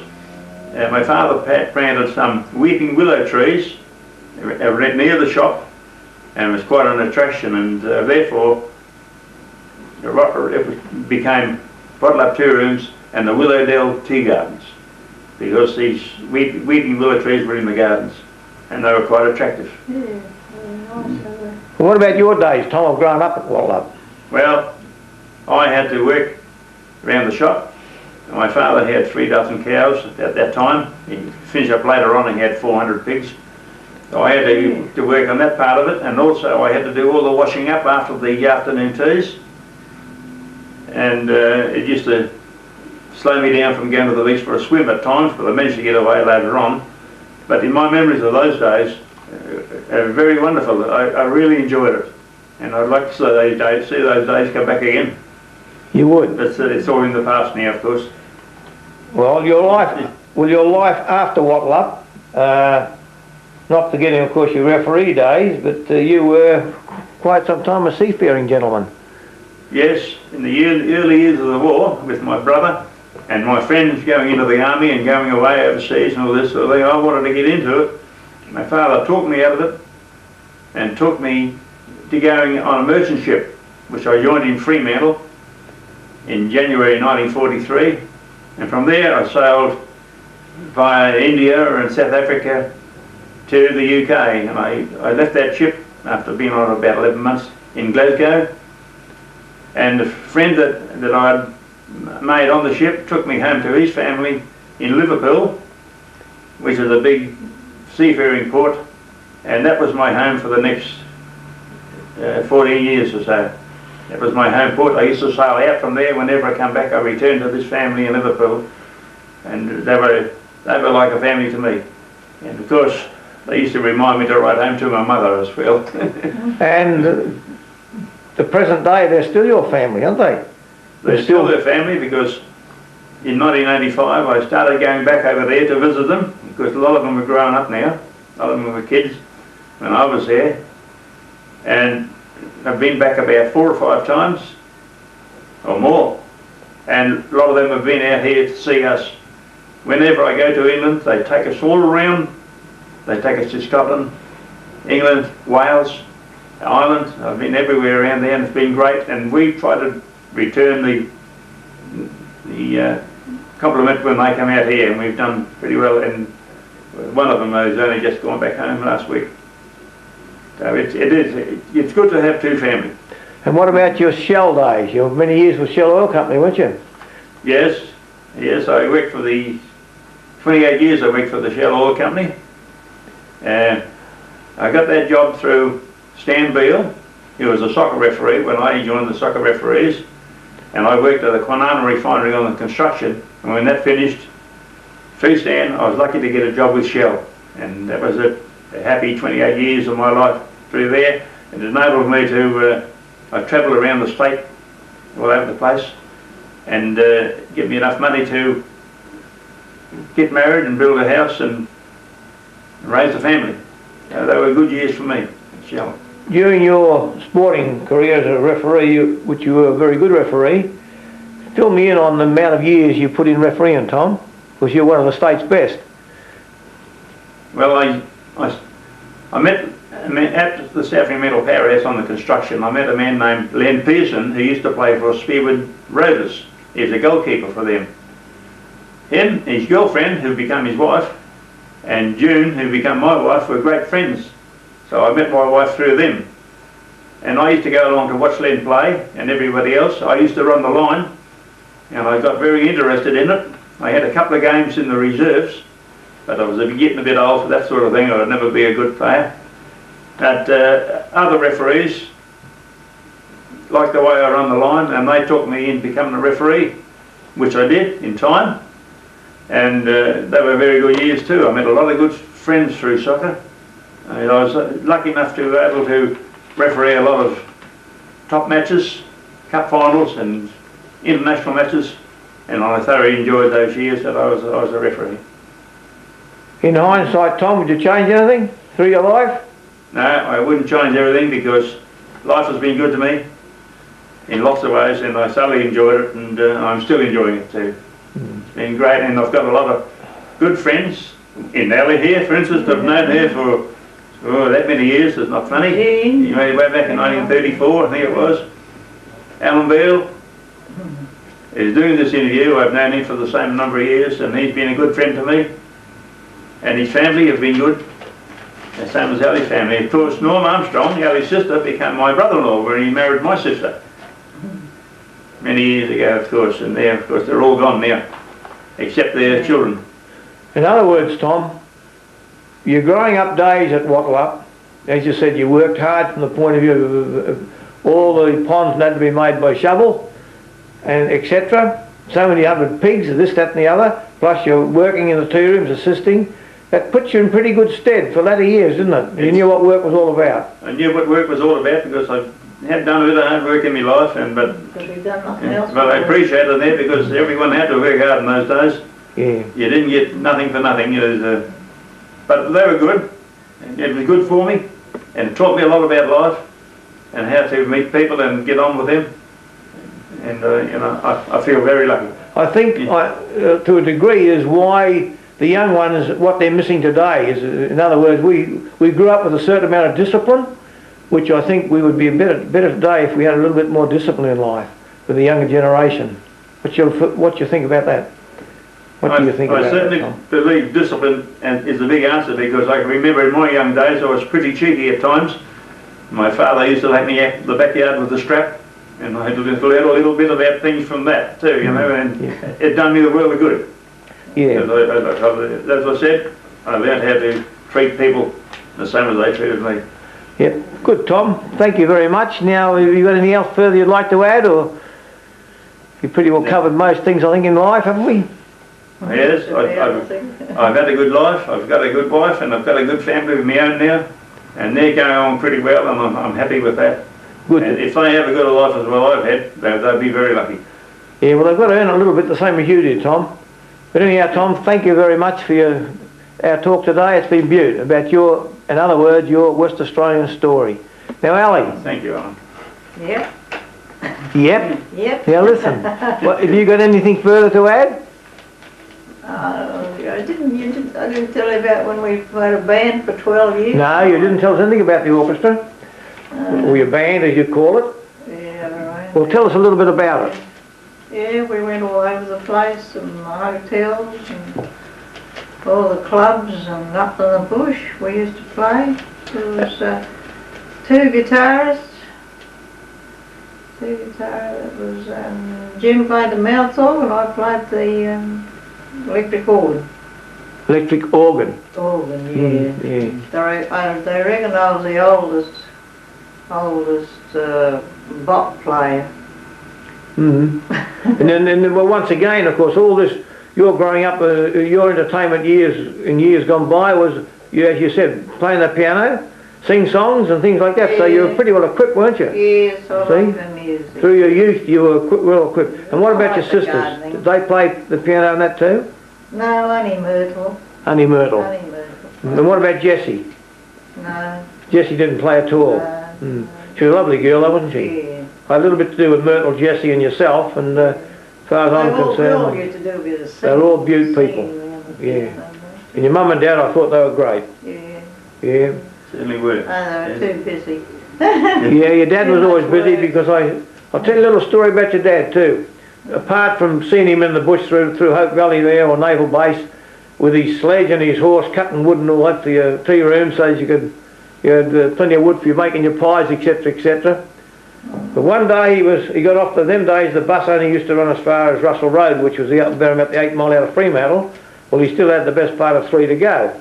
my father planted some weeping willow trees near the shop, and it was quite an attraction, and therefore it became Watlup Tea Rooms and the Willow Dell Tea Gardens, because these weeping willow trees were in the gardens, and they were quite attractive. Yeah, very nice. What about your days, Tom, of growing up at Watlup? Well, I had to work around the shop. My father had 3 dozen cows at that time. He finished up later on and he had 400 pigs. So I had to work on that part of it, and also I had to do all the washing up after the afternoon teas. And it used to slow me down from going to the beach for a swim at times, but I managed to get away later on. But in my memories of those days, very wonderful. I really enjoyed it, and I'd like to see those days come back again. You would? But it's all in the past now, of course. Well, your life after Watlup, not forgetting, of course, your referee days, but you were quite some time a seafaring gentleman. Yes, in the early years of the war, with my brother and my friends going into the army and going away overseas and all this sort of thing, I wanted to get into it. My father talked me out of it and took me to going on a merchant ship, which I joined in Fremantle in January 1943, and from there I sailed via India and South Africa to the UK, and I left that ship after being on about 11 months in Glasgow, and a friend that I'd made on the ship took me home to his family in Liverpool, which is a big seafaring port, and that was my home for the next 14 years or so. It was my home port. I used to sail out from there. Whenever I come back, I returned to this family in Liverpool, and they were like a family to me. And of course, they used to remind me to write home to my mother as well. And the present day, they're still your family, aren't they? They're still their family, because in 1985 I started going back over there to visit them, because a lot of them were grown up now. A lot of them were kids when I was there. And I've been back about 4 or 5 times or more. And a lot of them have been out here to see us. Whenever I go to England, they take us all around. They take us to Scotland, England, Wales, Ireland. I've been everywhere around there, and it's been great. And we try to return the compliment when they come out here, and we've done pretty well. And one of them has only just gone back home last week. So it's good to have 2 families. And what about your Shell days? You were many years with Shell Oil Company, weren't you? Yes, I worked for 28 years I worked for the Shell Oil Company. And I got that job through Stan Beale. He was a soccer referee when I joined the soccer referees. And I worked at the Kwinana refinery on the construction. And when that finished, through Stan, I was lucky to get a job with Shell. And that was a happy 28 years of my life through there. It enabled me to I travelled around the state, all over the place, and give me enough money to get married and build a house and raise a family. They were good years for me at Shell. During your sporting career as a referee, which you were a very good referee, fill me in on the amount of years you put in refereeing, Tom, because you're one of the state's best. Well, I met at the South Fremantle Powerhouse on the construction. I met a man named Len Pearson, who used to play for Spearwood Rovers. He was a goalkeeper for them. Him, his girlfriend, who became his wife, and June, who became my wife, were great friends. So I met my wife through them. And I used to go along to watch Len play, and everybody else. I used to run the line, and I got very interested in it. I had a couple of games in the reserves, but I was getting a bit old for that sort of thing. I would never be a good player. But other referees liked the way I run the line, and they took me in becoming a referee, which I did in time. And they were very good years too. I met a lot of good friends through soccer. I was lucky enough to be able to referee a lot of top matches, cup finals and international matches, and I thoroughly enjoyed those years that I was a referee. In hindsight, Tom, would you change anything through your life? No, I wouldn't change everything, because life has been good to me in lots of ways, and I thoroughly enjoyed it, and I'm still enjoying it too. It's been great, and I've got a lot of good friends in Alley here, for instance. I've known her for that many years. It's not funny. You know, way back in 1934, I think it was. Alan Beale is doing this interview. I've known him for the same number of years, and he's been a good friend to me. And his family have been good, the same as Ali's family. Of course, Norm Armstrong, Ali's sister, became my brother-in-law when he married my sister many years ago, of course. And they, of course, they're all gone now, except their children. In other words, Tom, your growing up days at Wattleup, as you said, you worked hard from the point of view of all the ponds had to be made by shovel, and etc. So many 100 pigs, this, that and the other, plus you're working in the tea rooms, assisting. That puts you in pretty good stead for latter years, didn't it? You knew what work was all about. I knew what work was all about, because I had done a bit of hard work in my life, but I appreciate it there, because everyone had to work hard in those days. Yeah. You didn't get nothing for nothing. But they were good. It was good for me, and it taught me a lot about life and how to meet people and get on with them. And you know, I feel very lucky. I think to a degree is why the young ones, what they're missing today is, in other words, we grew up with a certain amount of discipline, which I think we would be a better today if we had a little bit more discipline in life with the younger generation. What you think about that? What do you think about that? I certainly believe discipline is the big answer, because I can remember in my young days I was pretty cheeky at times. My father used to take me out the backyard with a strap, and I had to learn a little bit about things from that too, you know, and it done me the world of good. Yeah. As I said, I learned how to treat people the same as they treated me. Yeah, good, Tom. Thank you very much. Now, have you got anything else further you'd like to add, or you've pretty well covered most things, I think, in life, haven't we? Yes, I've had a good life. I've got a good wife, and I've got a good family of my own now, and they're going on pretty well, and I'm happy with that. Good. And if they have a good life as well I've had, they'll be very lucky. Yeah, well, they've got to earn a little bit the same as you did, Tom. But anyhow, Tom, thank you very much for our talk today. It's been beautiful about your, in other words, your West Australian story. Now, Ali. Thank you, Alan. Yep. Yep. Yep. Now listen, have you got anything further to add? I didn't tell you about when we had a band for 12 years. No, you didn't tell us anything about the orchestra, or your band as you call it. Yeah, right. Well, tell us a little bit about it. Yeah, we went all over the place, and hotels, and all the clubs, and up in the bush we used to play. There was 2 guitarists. It was Jim played the mouth organ, I played the electric organ. Electric organ. Organ, yeah. Yeah. They reckon I was the oldest bop player. And then well, once again, of course, all this, your growing up, your entertainment years in years gone by was, as you said, playing the piano, sing songs and things like that. Yeah. So you were pretty well equipped, weren't you? Yes, I love the music. Through your youth, you were well equipped. And what about your sisters? Did they play the piano and that too? No, only Myrtle. Only Myrtle. Only Myrtle. And what about Jessie? No. Jessie didn't play at all. No. She was a lovely girl, though, wasn't she? Yeah. Had a little bit to do with Myrtle, Jessie and yourself, and as far as I'm concerned, used to do a bit of they're all beaut people. Yeah. And your mum and dad, I thought they were great. Yeah. Yeah. Certainly were. Oh, they were too busy. Yeah, your dad was always busy because I'll tell you a little story about your dad too. Apart from seeing him in the bush through Hope Valley there, or Naval Base, with his sledge and his horse cutting wood and all that for your tea room so you had plenty of wood for you making your pies, etc, etc. But one day he got off them days the bus only used to run as far as Russell Road, which was about the 8 mile out of Fremantle. Well, he still had the best part of 3 to go.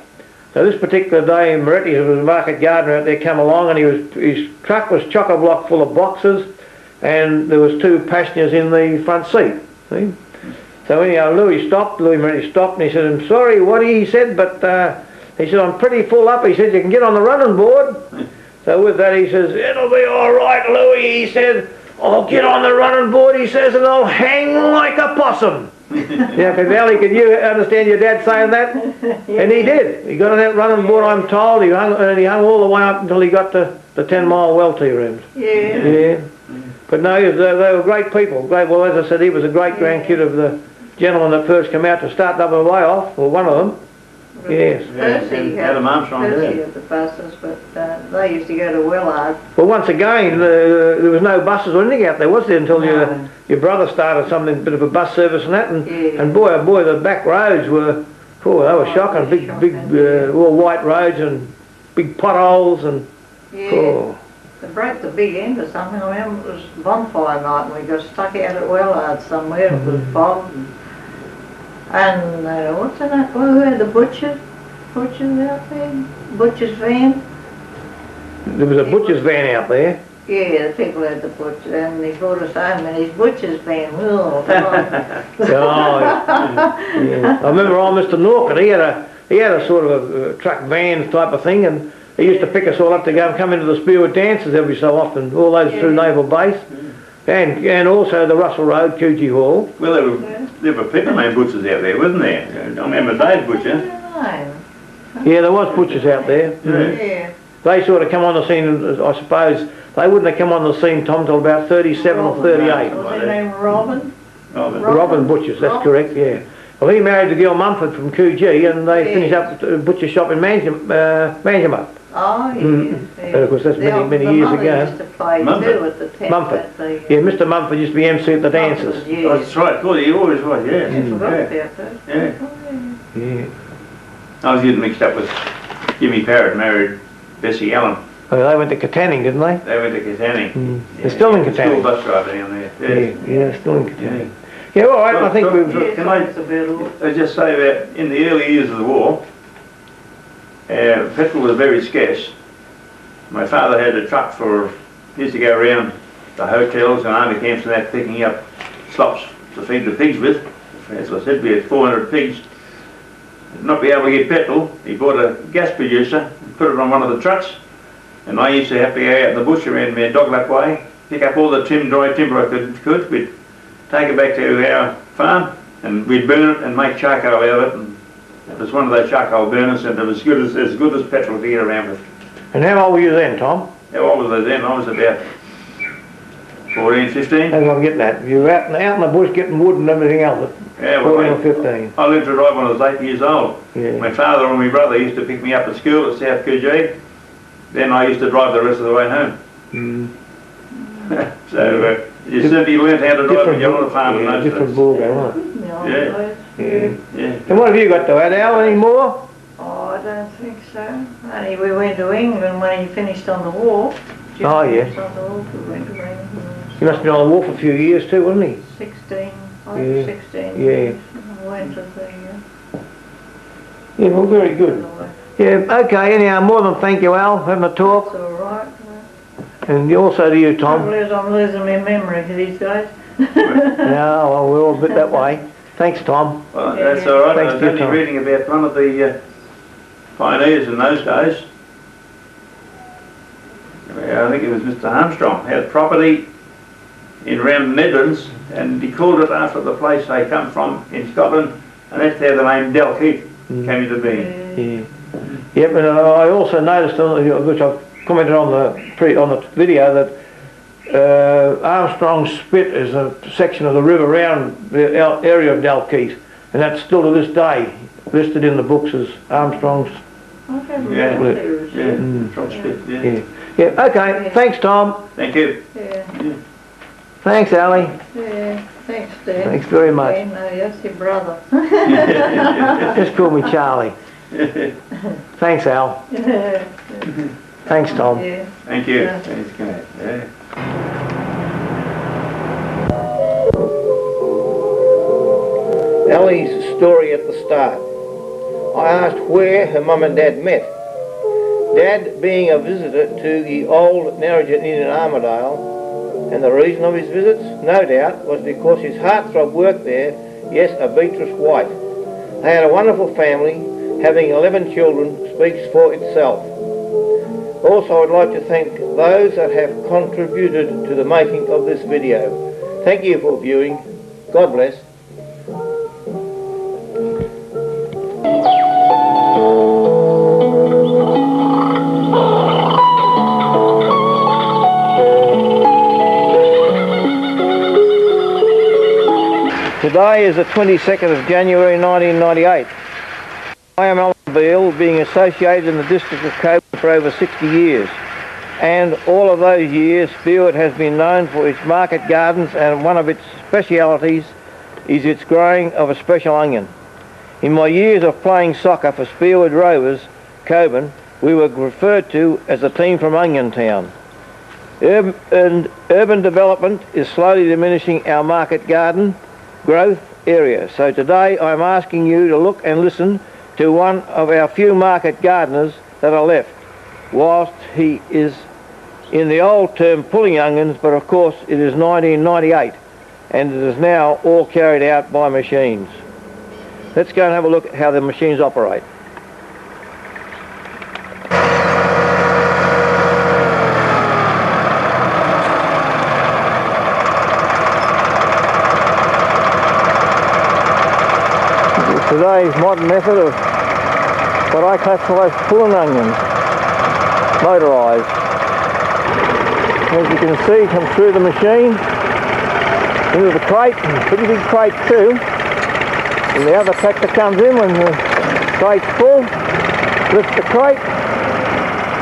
So this particular day, Moretti, who was a market gardener out there, came along, and his truck was chock-a-block full of boxes, and there was 2 passengers in the front seat. See? So anyhow, Louis Moretti stopped, and he said, "I'm sorry, what he said, but he said, I'm pretty full up." He said, "You can get on the running board." So with that, he says, "It'll be all right, Louis," he said. "I'll get on the running board," he says, "and I'll hang like a possum." Yeah, because Ali, could you understand your dad saying that? Yeah. And he did. He got on that running board, I'm told. He hung all the way up until he got to the 10 mile well tea rooms. Yeah. Yeah. But no, they were great people. Great. Well, as I said, he was a great grandkid of the gentleman that first came out to start up a way off, or one of them. Yes. Percy had the buses, but they used to go to Willard. Well, once again, there was no buses or anything out there, was there, until your brother started something, bit of a bus service and that, and boy, oh boy, the back roads were, they were shocking, big, all white roads and big potholes and, They broke the big end or something. I remember it was bonfire night and we got stuck out at Willard somewhere. It was fog. And what's that? Who had the butchers out there? Butcher's van? There was a butcher's van out there. Yeah, the people had the butcher, and he brought us home in his butcher's van. Oh, yeah. I remember old Mr. Norcott, he had a sort of a truck van type of thing, and he used to pick us all up to go and come into the Spearwood dances every so often, all those through Naval Base. And also the Russell Road, Coogee Hall. Well, there were people named butchers out there, wasn't there? I remember Dave Butcher. Yeah, there was butchers out there. Yeah. They sort of come on the scene, I suppose, they wouldn't have come on the scene, Tom, till about 37 or 38. Was his name Robin? Robin Butchers, that's correct, yeah. Well, he married the girl Mumford from Coogee, and they finished up the butcher shop in Manjimup. Oh, yeah. And of course, that's many years ago. Used to play too at the tent. Mumford. Yeah, Mr. Mumford used to be MC at the dances. Yeah. Oh, that's right, good, he always was, yeah. I forgot about that. Yeah. I was getting mixed up with Jimmy Parrott, married Bessie Allen. Oh, they went to Katanning, didn't they? They went to Katanning. They're still in Katanning. School bus driver down there. Yeah, still in Katanning. Yeah, all right, I think we've... Can I just say that in the early years of the war, petrol was very scarce. My father had a truck he used to go around the hotels and army camps and that, picking up slops to feed the pigs with. As I said, we had 400 pigs. Not be able to get petrol, he bought a gas producer and put it on one of the trucks, and I used to have to go out in the bush around my Dogluck Way, pick up all the dry timber I could. We'd take it back to our farm, and we'd burn it and make charcoal out of it. And it was one of those charcoal burners, and it was as good as petrol to get around with. And how old were you then, Tom? How old was I then? I was about 14, 15. How's I'm getting that? You were out in the bush getting wood and everything else at Yeah, well, 14 or 15. I learned to drive when I was 8 years old. Yeah. My father and my brother used to pick me up at school at South Coogee. Then I used to drive the rest of the way home. So you certainly learned how to drive when you're on a farm in those different days. ball game, wasn't it? Yeah. And what have you got to add, Al, any more? Oh, I don't think so. Only we went to England when he finished on the war. Jim Oh, yeah. finished on the war, we went to England. He must have been on the war for a few years too, wasn't he? 16, Yeah. 16 Yeah. years. I went to the Yeah, well, very good. Yeah, okay, anyhow, more than thank you, Al, for having a talk. That's all right. And also to you, Tom. Trouble is I'm losing my memory these days. No, well, we're all a bit that way. Thanks, Tom. Well, that's all right. Thanks I was for your only time. reading about one of the pioneers in those days. I think it was Mr. Armstrong, had property in around the Midlands, and he called it after the place they come from in Scotland, and that's how the name Dalkeith came into being. Yeah. Yep, and I also noticed, which I've commented on the video, that Armstrong's Spit is a section of the river around the area of Dalkeith, and that's still to this day listed in the books as Armstrong's. Yeah. From Spit, yeah. Yeah, okay, thanks, Tom. Thank you. Yeah. Thanks, Ali. Yeah. Thanks, Dan. Thanks very much. Dan, no, that's your brother. Just call me Charlie. Thanks, Al. Yeah. Thanks, Tom. Yeah. Thank you. Yeah. Thanks, yeah. Ali's story at the start. I asked where her mum and dad met. Dad being a visitor to the old Narrogin Inn in Armidale, and the reason of his visits, no doubt, was because his heartthrob worked there, yes, a Beatrice White. They had a wonderful family, having 11 children speaks for itself. Also, I'd like to thank those that have contributed to the making of this video. Thank you for viewing. God bless. Today is the 22nd of January 1998. I am Alan Beale, being associated in the district of Coburn for over 60 years. And all of those years, Spearwood has been known for its market gardens, and one of its specialities is its growing of a special onion. In my years of playing soccer for Spearwood Rovers, Coburn, we were referred to as the team from Onion Town. Urban development is slowly diminishing our market garden growth area. So today I'm asking you to look and listen to one of our few market gardeners that are left, whilst he is in the old term pulling onions, but of course it is 1998 and it is now all carried out by machines. Let's go and have a look at how the machines operate. Today's modern method of what I classify as pulling onions, motorised. As you can see, come through the machine into the crate, pretty big crate too. And the other tractor comes in when the crate's full, lifts the crate,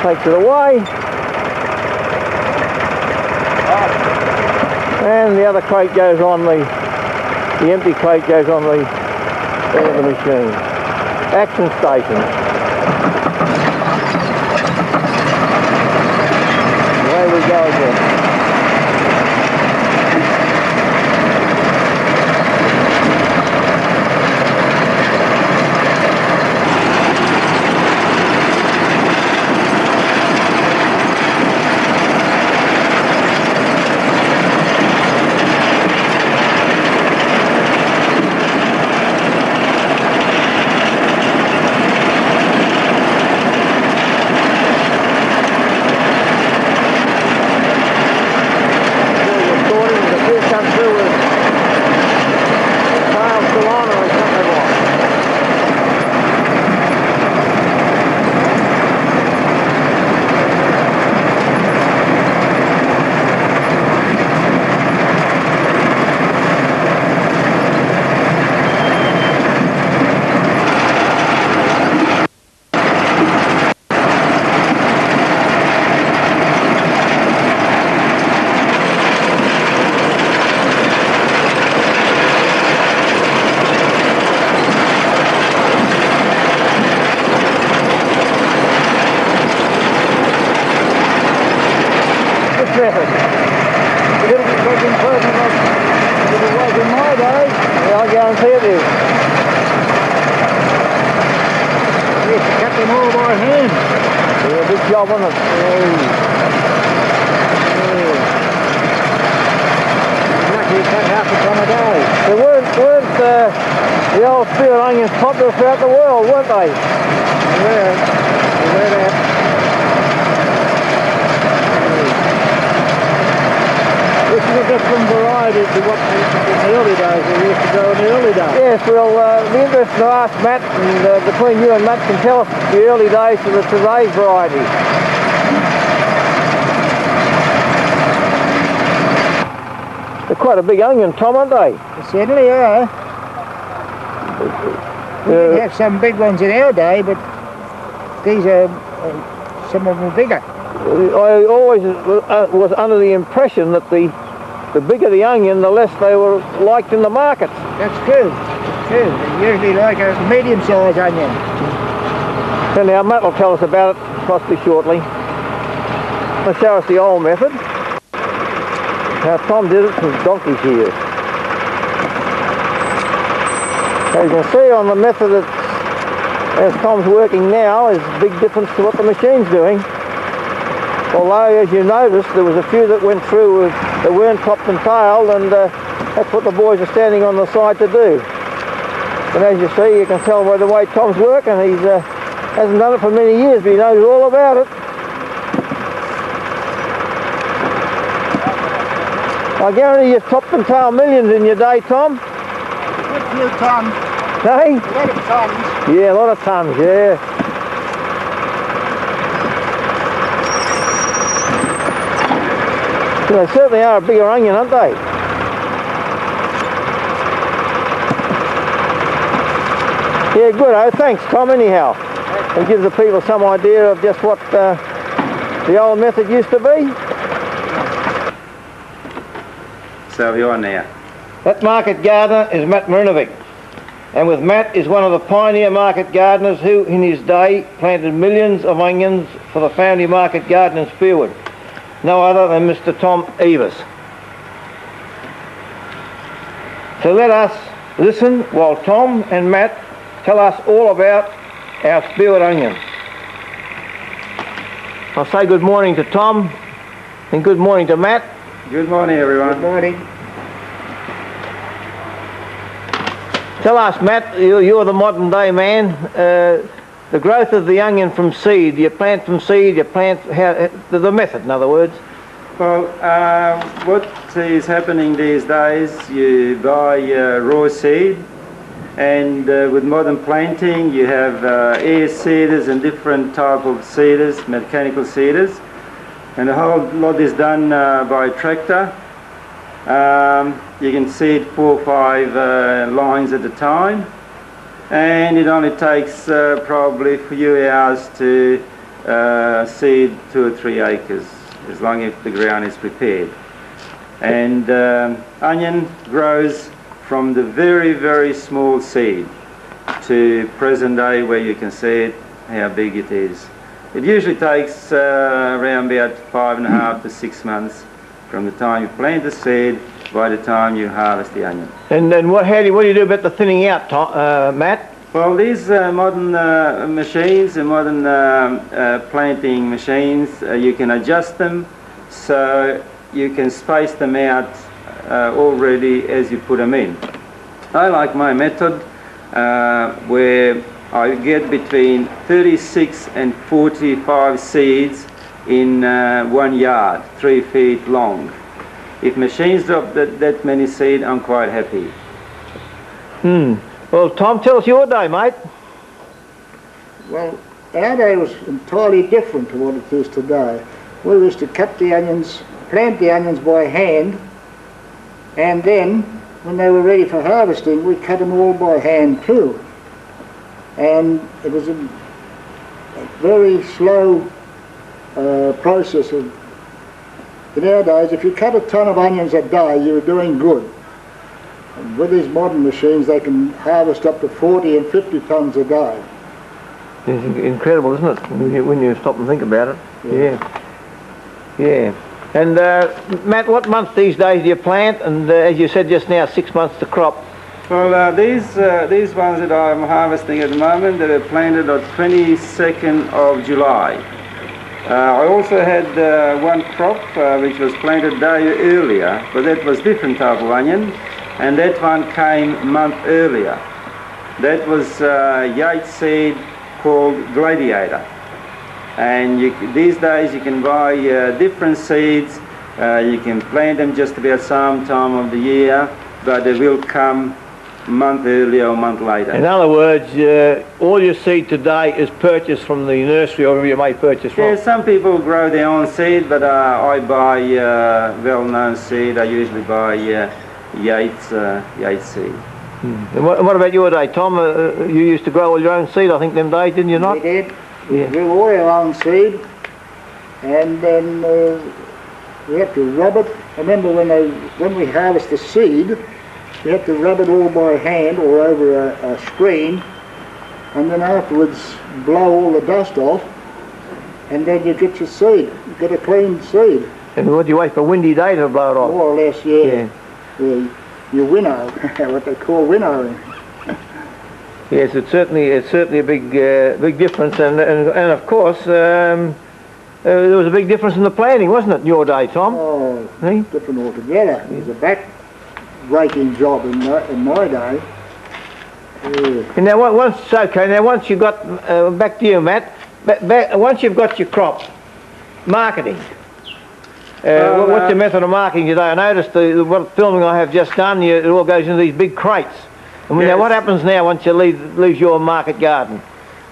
takes it away, and the other crate goes on the empty crate goes on the end of the machine. Action station. Away we go again. method. A little bit less important than it was in my day. Yeah, I guarantee it is. We used to cut them all by hand. Yeah, big job on it. Lucky you cut half a ton a day. They weren't the old spear onions popular throughout the world, weren't they? Yeah, that. This is a different variety to what we used to do in the early days. We used to go in the early days. Yes, well, it'll be interesting to ask Matt, and between you and Matt can tell us the early days to the today's variety. They're quite a big onion, Tom, aren't they? They certainly are. We did have some big ones in our day, but these are, some of them are bigger. I always was under the impression that the bigger the onion, the less they were liked in the markets. That's true. That's true. They usually like a medium-sized onion. So now Matt will tell us about it possibly shortly. He'll show us the old method. How Tom did it from donkey's ears. So you can see on the method that as Tom's working now is a big difference to what the machine's doing. Although, as you noticed, there was a few that went through that weren't topped and tailed, and that's what the boys are standing on the side to do. And as you see, you can tell by the way Tom's working, he hasn't done it for many years, but he knows all about it. I guarantee you've topped and tailed millions in your day, Tom. A few tons. Hey? A lot of tons. Yeah, a lot of tons, yeah. They certainly are a bigger onion, aren't they? Yeah, good. Oh, thanks, Tom, anyhow. It gives the people some idea of just what the old method used to be. So you are now. That market gardener is Matt Marinovic. And with Matt is one of the pioneer market gardeners who, in his day, planted millions of onions for the family market garden in Spearwood. No other than Mr. Tom Evers. So let us listen while Tom and Matt tell us all about our Spearwood onions. I'll say good morning to Tom and good morning to Matt. Good morning, everyone. Good morning. Tell us, Matt, you're the modern day man. The growth of the onion from seed, you plant from seed, you plant, the method in other words. Well, what is happening these days, you buy raw seed, and with modern planting you have air seeders and different type of seeders, mechanical seeders, and a whole lot is done by a tractor. You can seed 4 or 5 lines at a time, and it only takes probably a few hours to seed 2 or 3 acres, as long as the ground is prepared. And onion grows from the very, very small seed to present day where you can see it, how big it is. It usually takes around about 5.5 to 6 months from the time you plant the seed by the time you harvest the onion. And then what do you do about the thinning out, Tom, Matt? Well, these modern machines and modern planting machines, you can adjust them so you can space them out already as you put them in. I like my method where I get between 36 and 45 seeds in 1 yard, 3 feet long. If machines drop that many seed, I'm quite happy. Well, Tom, tell us your day, mate. Well, our day was entirely different to what it is today. We used to cut the onions, plant the onions by hand, and then when they were ready for harvesting, we cut them all by hand too. And it was a very slow process of, in our days, if you cut a ton of onions a day, you were doing good. And with these modern machines, they can harvest up to 40 and 50 tons a day. It's incredible, isn't it, when you stop and think about it? Yeah. And Matt, what month these days do you plant? And as you said just now, 6 months to crop. Well, these ones that I'm harvesting at the moment, they were planted on 22nd of July. I also had one crop which was planted a day earlier, but that was different type of onion, and that one came a month earlier. That was Yates seed called Gladiator. And these days you can buy different seeds. You can plant them just about some time of the year, but they will come a month earlier or a month later. In other words, all your seed today is purchased from the nursery or wherever you may purchase from. Yeah, some people grow their own seed, but I buy well-known seed. I usually buy Yates seed. And what about your day, Tom? You used to grow all your own seed, I think, them days, didn't you not? We did. Yeah. We grew all our own seed, and then we had to rub it. I remember when we harvest the seed, we had to rub it all by hand or over a screen, and then afterwards blow all the dust off, and then you get your seed. You get a clean seed. And what do you wait for a windy day to blow it off? More or less, yeah. You winnow, what they call winnowing. Yes, it's certainly a big difference, and of course there was a big difference in the planting, wasn't it, in your day, Tom? Oh, Eh? different altogether. It was a back-breaking job in my day. Yeah. And now once you got back to you, Matt. Once you've got your crop, marketing. What's your method of marketing today? I noticed what filming I have just done. It all goes into these big crates. I mean, Yes. now what happens now once you leave your market garden?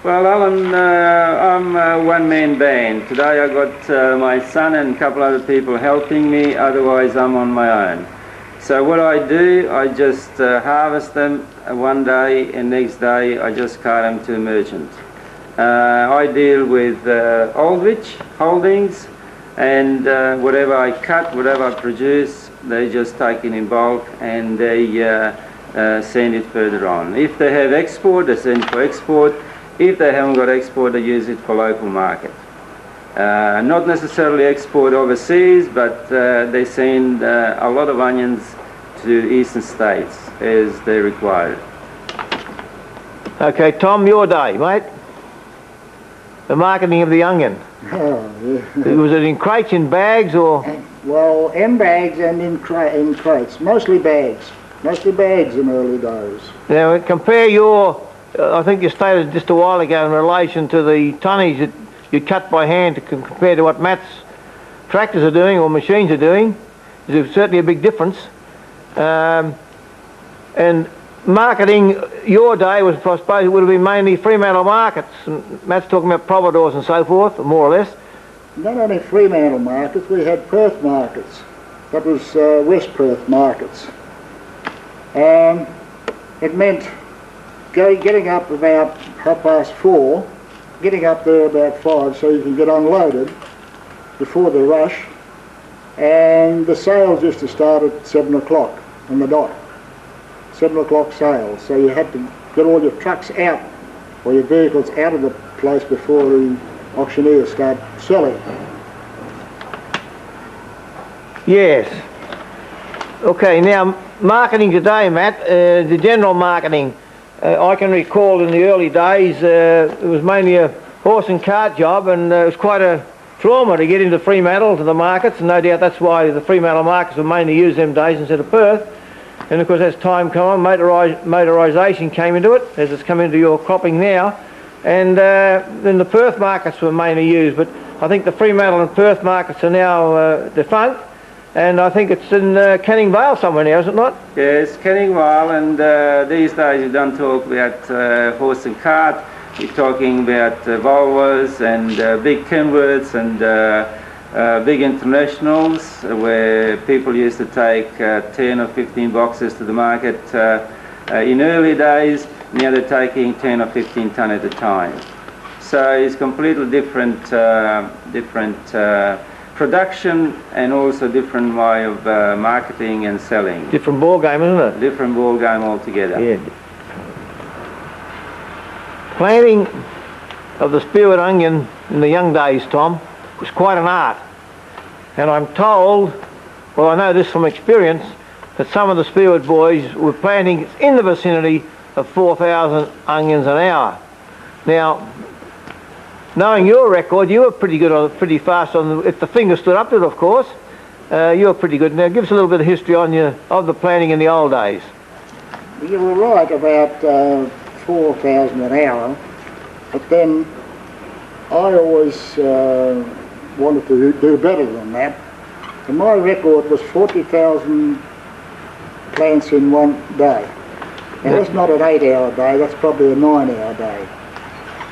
Well, Alan, I'm a one-man band. Today I got my son and a couple other people helping me, otherwise I'm on my own. So what I do, I just harvest them one day, and next day I just cart them to a merchant. I deal with Aldrich holdings, and whatever I cut, whatever I produce, they just take it in bulk and they send it further on. If they have export, they send it for export. If they haven't got export, they use it for local market. Not necessarily export overseas, but they send a lot of onions to eastern states as they require it. Okay, Tom, your day, mate. The marketing of the onion. Oh, yeah. Was it in crates, in bags, or? Well, in bags and in crates. Mostly bags. Mostly bags in early days. Now, compare your, I think you stated just a while ago in relation to the tonnage that you cut by hand compared to what Matt's tractors are doing or machines are doing. There's certainly a big difference. And marketing your day was, I suppose, it would have been mainly Fremantle markets. And Matt's talking about providors and so forth, more or less. Not only Fremantle markets, we had Perth markets. That was West Perth markets. It meant getting up about 4:30, getting up there about 5 so you can get unloaded before the rush, and the sales used to start at 7 o'clock on the dot. 7 o'clock sales, so you had to get all your trucks out or your vehicles out of the place before the auctioneers start selling. Yes. Okay, now marketing today, Matt, the general marketing, I can recall in the early days it was mainly a horse and cart job, and it was quite a trauma to get into Fremantle, to the markets, and no doubt that's why the Fremantle markets were mainly used them days instead of Perth. And of course as time came on, motorisation came into it, as it's come into your cropping now, and then the Perth markets were mainly used, but I think the Fremantle and Perth markets are now defunct, and I think it's in Canning Vale somewhere now, is it not? Yes, Canning Vale, and these days you don't talk about horse and cart, you're talking about Volvos and big Kenworths and big internationals where people used to take 10 or 15 boxes to the market in early days. Now they're taking 10 or 15 tonne at a time. So it's completely different production and also different way of marketing and selling. Different ball game, isn't it? Different ball game altogether. Yeah. Planting of the Spearwood onion in the young days, Tom, was quite an art. And I'm told, well, I know this from experience, that some of the Spearwood boys were planting in the vicinity of 4,000 onions an hour. Now, knowing your record, you were pretty good, pretty fast on, if the finger stood up to it, of course. You were pretty good. Now, give us a little bit of history on of the planting in the old days. You were right about 4,000 an hour, but then I always wanted to do better than that. And my record was 40,000 plants in one day. Now that's not an 8-hour day, that's probably a 9-hour day.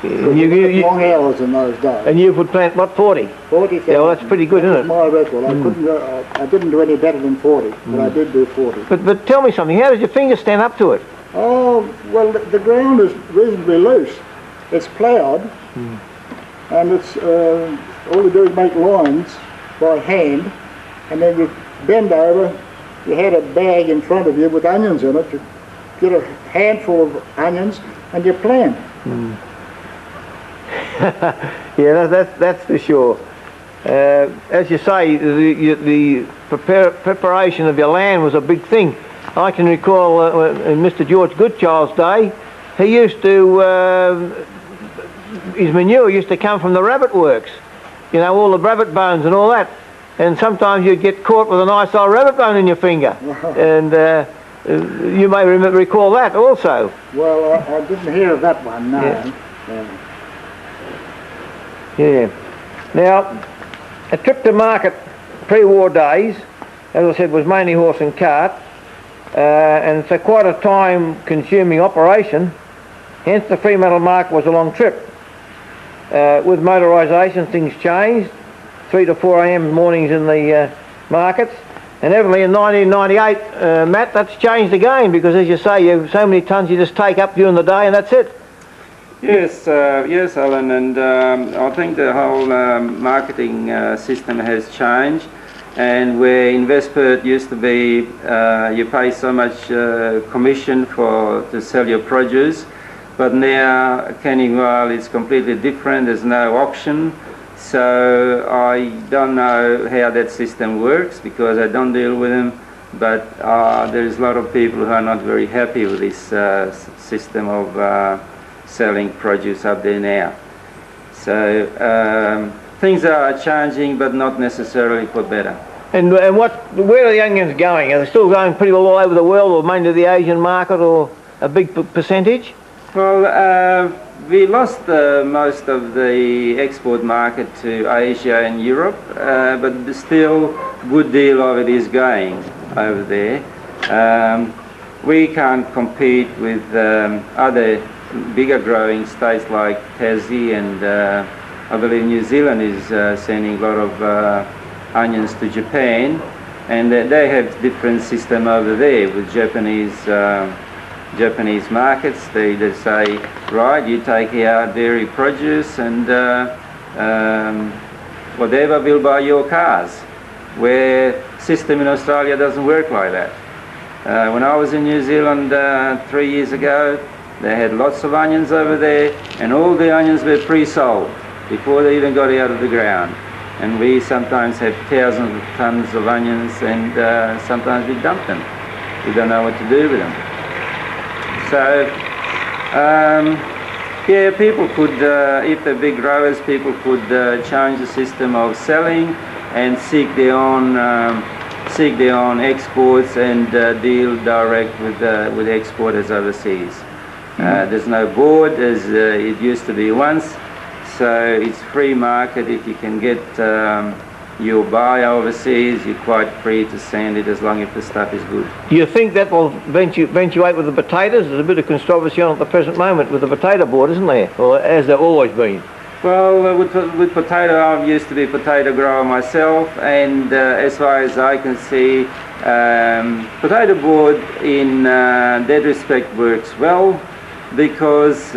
You long hours in those days. And you would plant what, 40? 40,000. Yeah, well, that's pretty good, isn't it? My record. I didn't do any better than 40, but I did do 40. But tell me something. How does your finger stand up to it? Oh, well, the ground is reasonably loose. It's ploughed, and it's all you do is make lines by hand, and then you bend over. You had a bag in front of you with onions in it. You get a handful of onions, and you plant. Yeah, that's for sure. As you say, the preparation of your land was a big thing. I can recall in Mr. George Goodchild's day, he used to, his manure used to come from the rabbit works. You know, all the rabbit bones and all that. And sometimes you'd get caught with a nice old rabbit bone in your finger. And you may recall that also. Well, I didn't hear of that one, no. Yeah. Now, a trip to market pre-war days, as I said, was mainly horse and cart, and it's quite a time-consuming operation. Hence, the Fremantle market was a long trip. With motorisation, things changed. 3 to 4 a.m. mornings in the markets, and evidently in 1998, Matt, that's changed again, because as you say, you have so many tonnes you just take up during the day, and that's it. Yes, yes, Alan, and I think the whole marketing system has changed, and where in Westport used to be you pay so much commission to sell your produce, but now Canning Vale is completely different. There's no auction, so I don't know how that system works because I don't deal with them, but there's a lot of people who are not very happy with this system of selling produce up there now. So things are changing, but not necessarily for better. And where are the onions going? Are they still going pretty well all over the world, or mainly the Asian market, or a big percentage? Well, we lost most of the export market to Asia and Europe, but still a good deal of it is going over there. We can't compete with other bigger growing states like Tassie, and I believe New Zealand is sending a lot of onions to Japan, and they have different system over there with Japanese markets. They say, right, you take our dairy produce and whatever will buy your cars, where system in Australia doesn't work like that. When I was in New Zealand 3 years ago, they had lots of onions over there, and all the onions were pre-sold before they even got out of the ground. And we sometimes have thousands of tons of onions, and sometimes we dump them. We don't know what to do with them. So, yeah, people could, if they're big growers, people could change the system of selling and seek their own exports and deal direct with exporters overseas. There's no board as it used to be once, so it's free market. If you can get your buy overseas, you're quite free to send it as long as the stuff is good. Do you think that will eventuate with the potatoes? There's a bit of controversy on at the present moment with the potato board, isn't there? Or has there always been? Well, with potato, I used to be a potato grower myself, and as far as I can see, potato board in that respect works well, because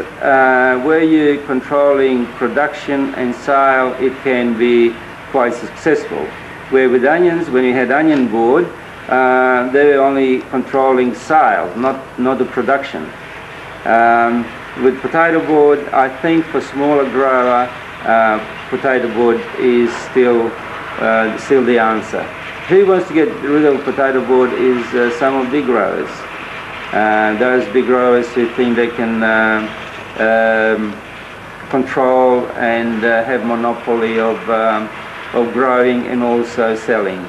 where you're controlling production and sale, it can be quite successful. Where with onions, when you had onion board, they were only controlling sale, not the production. With potato board, I think for smaller grower, potato board is still still the answer. Who wants to get rid of potato board is some of big growers. Those big growers who think they can control and have monopoly of growing and also selling,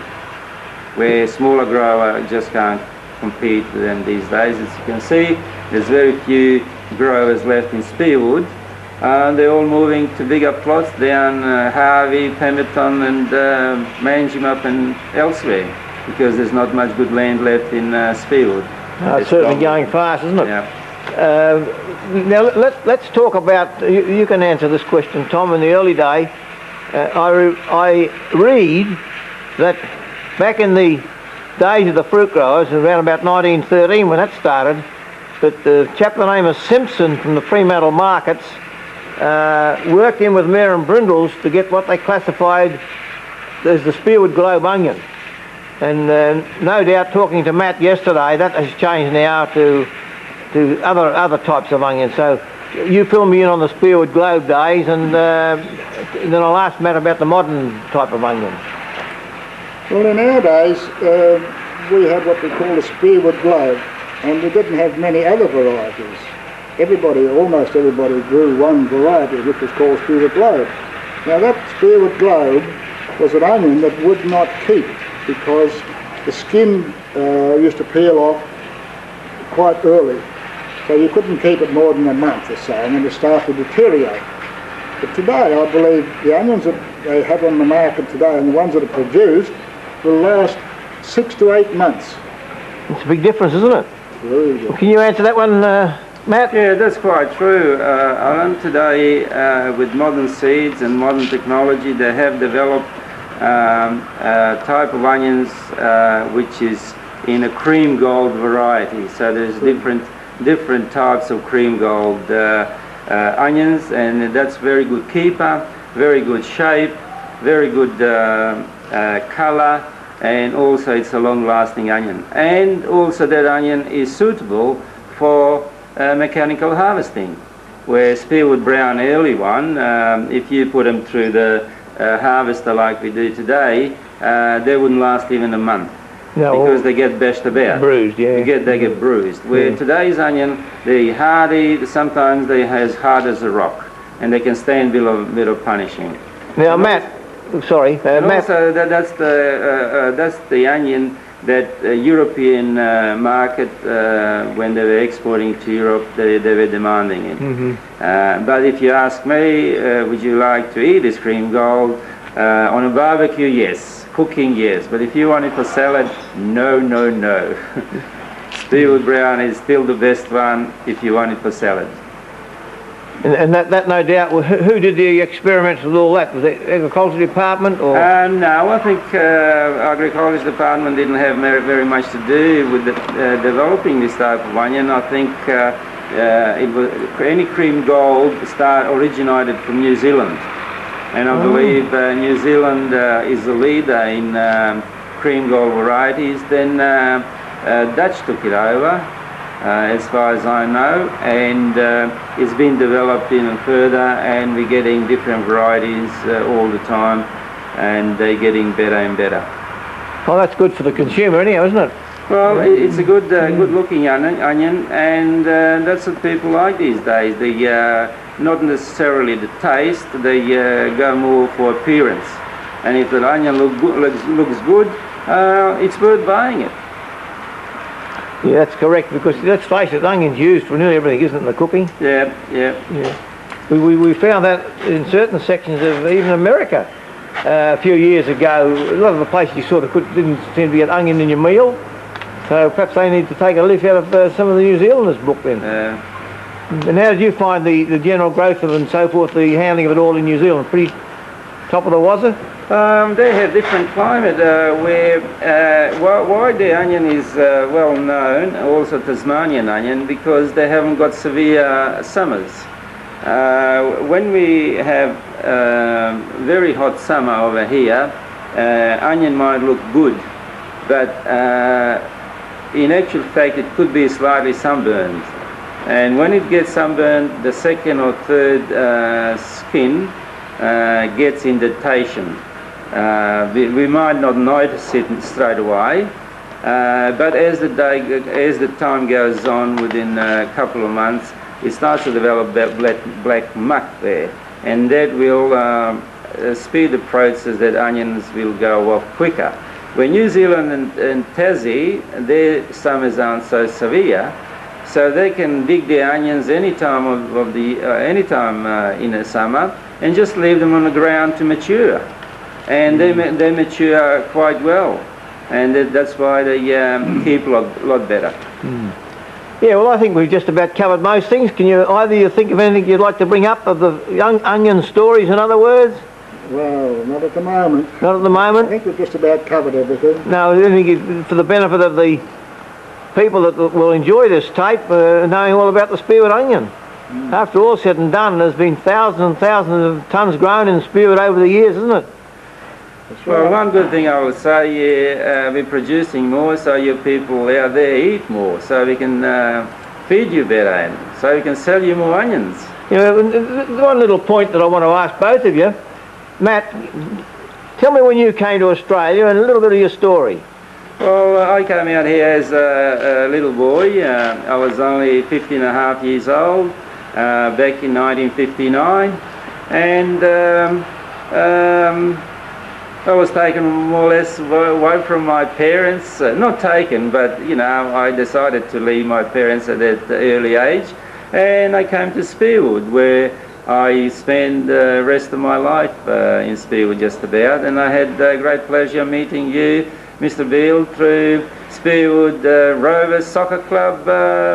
where smaller grower just can't compete with them these days. As you can see, there's very few growers left in Spearwood. They're all moving to bigger plots down Harvey, Pemberton and Manjimup and elsewhere, because there's not much good land left in Spearwood. It's certainly going fast, isn't it? Yeah. Now let's talk about, you can answer this question, Tom. In the early day, I read that back in the days of the fruit growers, around about 1913 when that started, that the chap by the name of Simpson from the Fremantle markets worked in with Mayor and Brindle's to get what they classified as the Spearwood Globe onion. And no doubt, talking to Matt yesterday, that has changed now to other types of onions. So you fill me in on the Spearwood Globe days, and then I'll ask Matt about the modern type of onion. Well, in our days, we had what we call the Spearwood Globe, and we didn't have many other varieties. Almost everybody grew one variety, which was called Spearwood Globe. Now that Spearwood Globe was an onion that would not keep, because the skin used to peel off quite early. So you couldn't keep it more than a month or so, and then it started to deteriorate. But today, I believe the onions that they have on the market today, and the ones that are produced, will last 6 to 8 months. It's a big difference, isn't it? Very good. Can you answer that one, Matt? Yeah, that's quite true. Alan, today with modern seeds and modern technology, they have developed a type of onions which is in a cream gold variety. So there's different types of cream gold onions, and that's very good keeper, very good shape, very good colour, and also it's a long-lasting onion. And also that onion is suitable for mechanical harvesting, where Spearwood Brown early one, if you put them through the harvester like we do today, they wouldn't last even a month. No, because they get bashed about. Bruised, yeah. They get bruised. Where today's onion, they're hardy, sometimes they're as hard as a rock, and they can stand a bit of punishing. Now, Matt, sorry, Matt. Also, that's the onion that European market, when they were exporting to Europe, they were demanding it. Mm-hmm. But if you ask me, would you like to eat this cream gold? On a barbecue, yes. Cooking, yes. But if you want it for salad, no, no, no. Spearwood Brown is still the best one if you want it for salad. And that no doubt, who did the experiments with all that? Was it Agriculture Department or? No, I think Agriculture Department didn't have very much to do with developing this type of onion. I think it was any cream gold originated from New Zealand. And I believe New Zealand is the leader in cream gold varieties. Then Dutch took it over, as far as I know, and it's been developed even further, and we're getting different varieties all the time, and they're getting better and better. Well, that's good for the consumer anyhow, isn't it? Well, it's a good-looking onion, and that's what people like these days. Not necessarily the taste, they go more for appearance. And if the onion looks good, it's worth buying it. Yeah, that's correct, because let's face it, onion's used for nearly everything, isn't it, in the cooking? Yeah. We found that in certain sections of even America a few years ago. A lot of the places you saw didn't seem to get onion in your meal, so perhaps they need to take a leaf out of some of the New Zealanders' book then. And how did you find the general growth of it and so forth, the handling of it all in New Zealand? Pretty top of the wazzer? They have different climate where why the onion is well known, also Tasmanian onion, because they haven't got severe summers. When we have very hot summer over here, onion might look good, but in actual fact it could be slightly sunburned. And when it gets sunburned, the second or third skin gets indentation. We might not notice it straight away, but as the time goes on, within a couple of months, it starts to develop that black muck there, and that will speed the process that onions will go off quicker. When New Zealand and Tassie, their summers aren't so severe, so they can dig their onions any time in the summer and just leave them on the ground to mature, and they mature quite well, and that's why they keep a lot better. Yeah, well, I think we've just about covered most things. Can you either you think of anything you'd like to bring up of the young onion stories, in other words? Well, not at the moment. Not at the I moment? think we've just about covered everything. No, I think for the benefit of the people that will enjoy this tape, knowing all about the Spearwood onion. After all said and done, there's been thousands and thousands of tonnes grown in Spearwood over the years, isn't it? Well, one good thing I would say, we're producing more, so your people out there eat more, so we can feed you better, and so we can sell you more onions. You know, one little point that I want to ask both of you, Matt, tell me when you came to Australia and a little bit of your story. Well, I came out here as a little boy. I was only 15 and a half years old back in 1959, and I was taken more or less away from my parents. Not taken, but you know, I decided to leave my parents at that early age, and I came to Spearwood, where I spent the rest of my life in Spearwood just about, and I had great pleasure meeting you, Mr. Beale, through Spearwood Rovers Soccer Club,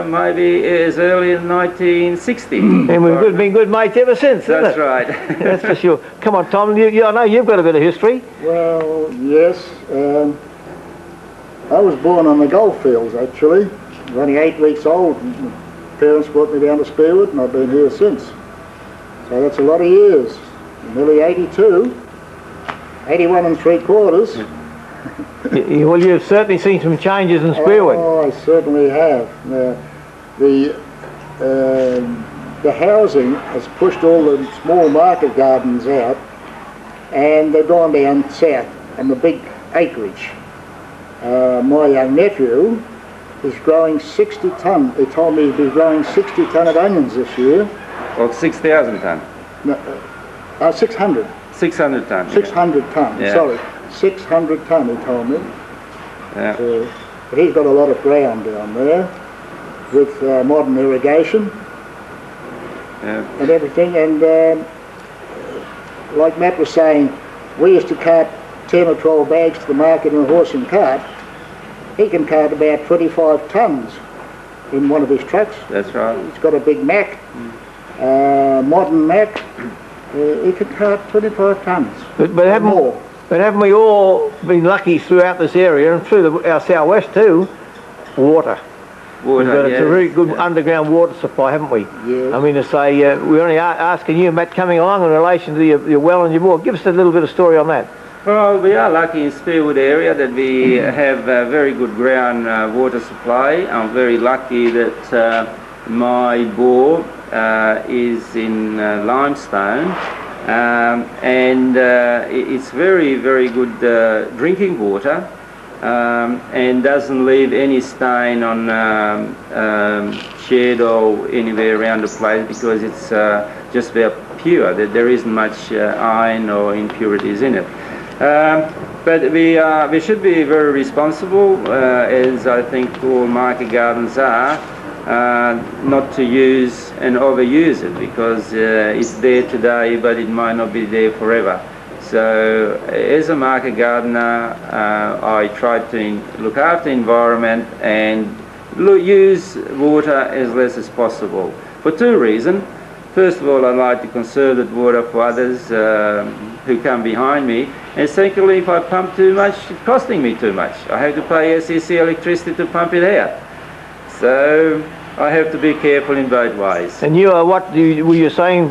maybe as early as 1960. And we've been good mates ever since, That's right. That's for sure. Come on, Tom, I know you've got a bit of history. Well, yes. I was born on the golf fields, actually. I was only 8 weeks old. My parents brought me down to Spearwood, and I've been here since. So that's a lot of years. Nearly 82. 81 3/4. Well, you've certainly seen some changes in Spearwood. Oh, I certainly have. The housing has pushed all the small market gardens out, and they've gone down south on the big acreage. My young nephew is growing 60 tonne. He told me he'd be growing 60 tonne of onions this year. Well, 6,000 tonne. No, 600. 600 tonne. 600 tonne, Yeah. sorry. 600 tonne, he told me. Yeah. But he's got a lot of ground down there with modern irrigation and everything. And like Matt was saying, we used to cart 10 or 12 bags to the market in a horse and cart. He can cart about 25 tonnes in one of his trucks. That's right. He's got a big Mack, modern Mack. He can cart 25 tonnes. But haven't we all been lucky throughout this area and through our southwest too? Water. We've got a very good underground water supply, haven't we? Yes. I mean, to say, we're only asking you, Matt, coming along in relation to your well and your bore. Give us a little bit of story on that. Well, we are lucky in Spearwood area that we have a very good ground water supply. I'm very lucky that my bore is in limestone. And it's very, very good drinking water, and doesn't leave any stain on shed or anywhere around the place, because it's just very pure. There isn't much iron or impurities in it. But we should be very responsible, as I think all market gardens are, not to use and overuse it, because it's there today but it might not be there forever. So as a market gardener, I try to look after the environment and use water as less as possible, for two reasons. First of all, I like to conserve that water for others who come behind me, and secondly, if I pump too much, it's costing me too much. I have to pay SEC electricity to pump it out. So I have to be careful in both ways. And you are what were you saying,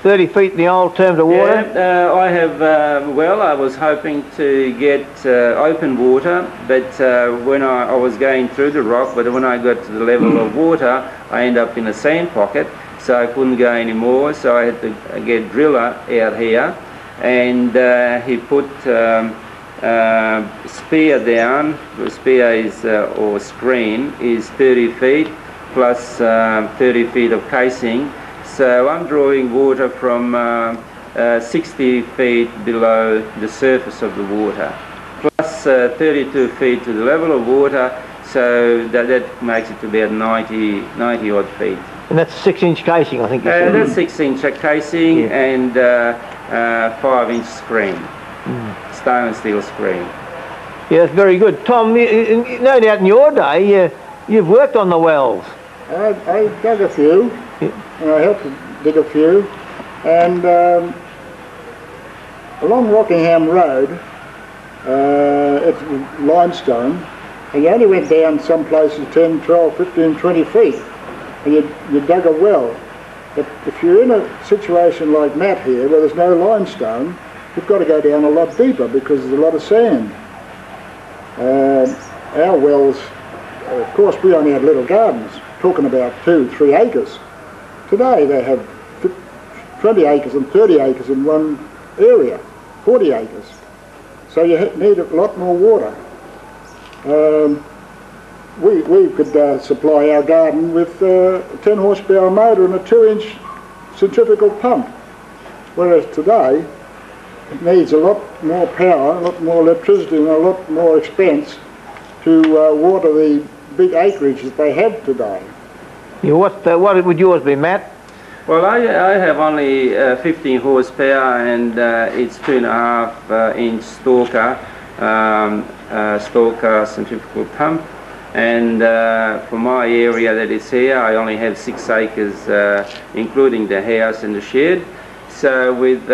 30 feet in the old terms of water? Yeah, I have, well, I was hoping to get open water, but when I was going through the rock, but when I got to the level of water, I ended up in a sand pocket, so I couldn't go anymore, so I had to get driller out here. and he put spear down. The spear is, or screen, is 30 feet plus 30 feet of casing. So I'm drawing water from 60 feet below the surface of the water, plus 32 feet to the level of water, so that makes it to about 90 odd feet. And that's a 6-inch casing, I think you said. That's 6-inch casing, yeah. And 5-inch screen, stone and steel screen. Yeah, that's very good. Tom, no doubt in your day, you've worked on the wells. I dug a few, and I helped to dig a few, and along Rockingham Road, it's limestone, and you only went down some places 10, 12, 15, 20 feet, and you dug a well. But if you're in a situation like Matt here, where there's no limestone, you've got to go down a lot deeper because there's a lot of sand. Our wells, of course, we only had little gardens, talking about 2-3 acres. Today they have 20 acres and 30 acres in one area, 40 acres. So you need a lot more water. We could supply our garden with a 10 horsepower motor and a 2-inch centrifugal pump, whereas today it needs a lot more power, a lot more electricity and a lot more expense to water the big acreage that they have today. Yeah, what would yours be, Matt? Well, I have only 15 horsepower, and it's 2.5 inch stalker centrifugal pump. And for my area that is here, I only have 6 acres, including the house and the shed. So with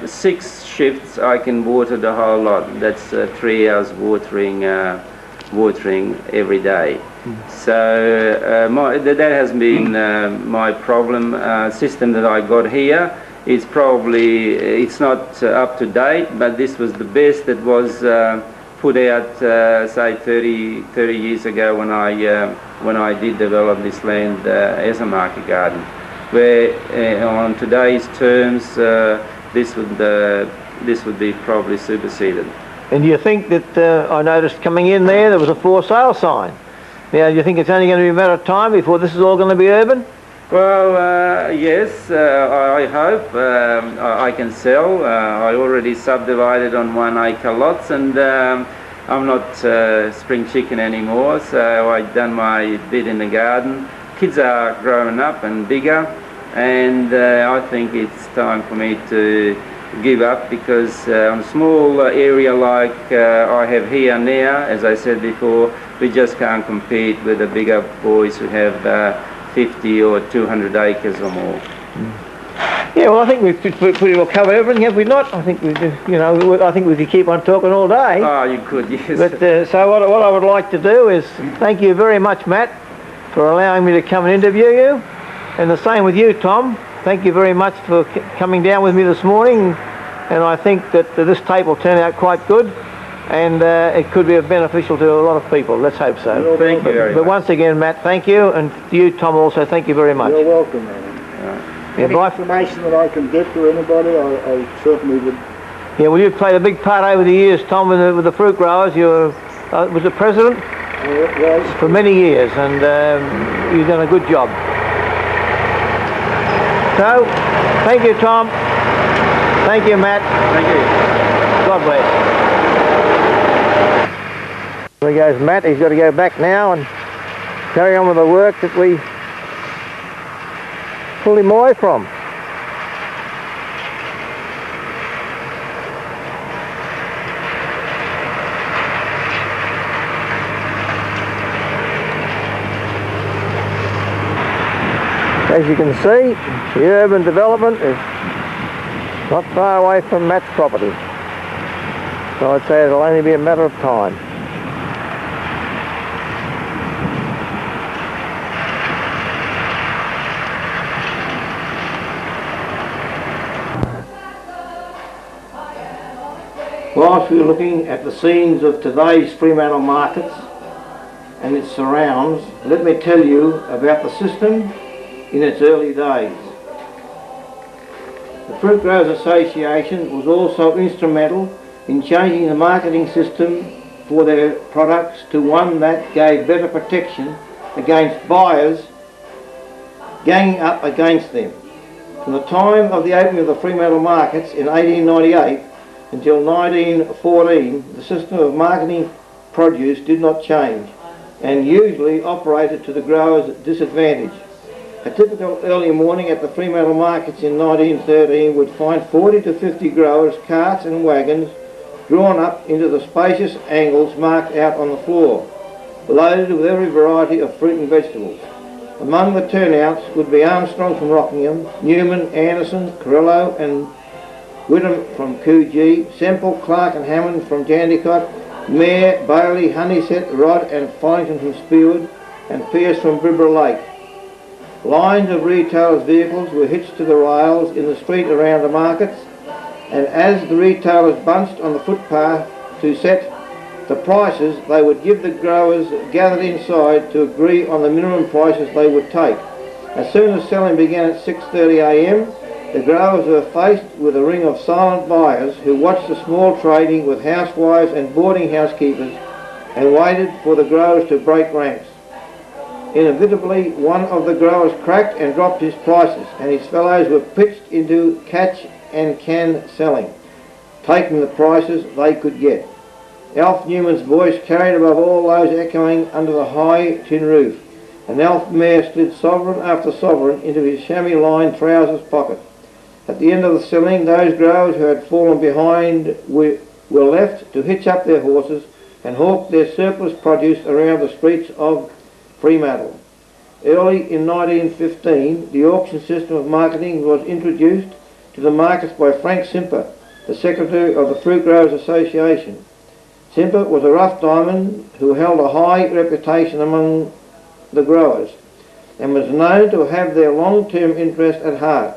6 shifts, I can water the whole lot. That's 3 hours watering every day. So that has been my problem. System that I got here is probably, it's not up to date, but this was the best that was put out, say 30 years ago when I did develop this land as a market garden. Where on today's terms, this would be probably superseded. And do you think that, I noticed coming in there was a for sale sign. Now, do you think it's only going to be a matter of time before this is all going to be urban? Well, yes, I hope I can sell. I already subdivided on 1 acre lots, and I'm not spring chicken anymore, so I've done my bit in the garden. Kids are growing up and bigger, and I think it's time for me to give up, because on a small area like I have here now, as I said before, we just can't compete with the bigger boys who have 50 or 200 acres or more. Yeah, well, I think we've pretty well covered everything, have we not? I think we do, I think we could keep on talking all day. Oh, you could, yes. But so what I would like to do is thank you very much, Matt, for allowing me to come and interview you, and the same with you, Tom. Thank you very much for coming down with me this morning, and I think that this tape will turn out quite good, and it could be beneficial to a lot of people. Let's hope so. Thank you very much. But once again, Matt, thank you, and to you, Tom, also, thank you very much. You're welcome, man. Any information that I can get to anybody, I certainly would. Yeah, well, you've played a big part over the years, Tom, with the fruit growers. You was the president for many years, and you've done a good job. So, thank you, Tom. Thank you, Matt. Thank you. God bless. There goes Matt. He's got to go back now and carry on with the work that we pulled him away from. As you can see, the urban development is not far away from Matt's property. So I'd say it'll only be a matter of time. Whilst we're looking at the scenes of today's Fremantle markets and its surrounds, let me tell you about the system in its early days. The Fruit Growers Association was also instrumental in changing the marketing system for their products to one that gave better protection against buyers ganging up against them. From the time of the opening of the Fremantle markets in 1898 until 1914, the system of marketing produce did not change and usually operated to the growers' disadvantage. A typical early morning at the Fremantle markets in 1913 would find 40 to 50 growers, carts and wagons drawn up into the spacious angles marked out on the floor, loaded with every variety of fruit and vegetables. Among the turnouts would be Armstrong from Rockingham, Newman, Anderson, Carrillo and Whittam from Coogee, Semple, Clark and Hammond from Jandicott, Mayer, Bailey, Honeysett, Rod and Flemington from Spearwood, and Pearce from Bibra Lake. Lines of retailers' vehicles were hitched to the rails in the street around the markets, and as the retailers bunched on the footpath to set the prices, they would give the growers gathered inside to agree on the minimum prices they would take. As soon as selling began at 6:30 a.m, the growers were faced with a ring of silent buyers who watched the small trading with housewives and boarding house keepers and waited for the growers to break ranks. Inevitably, one of the growers cracked and dropped his prices, and his fellows were pitched into catch and can selling, taking the prices they could get. Alf Newman's voice carried above all those echoing under the high tin roof, and Alf Mayer slid sovereign after sovereign into his chamois-lined trousers pocket. At the end of the selling, those growers who had fallen behind were left to hitch up their horses and hawk their surplus produce around the streets of Fremantle. Early in 1915, the auction system of marketing was introduced to the markets by Frank Simper, the secretary of the Fruit Growers Association. Simper was a rough diamond who held a high reputation among the growers and was known to have their long-term interest at heart.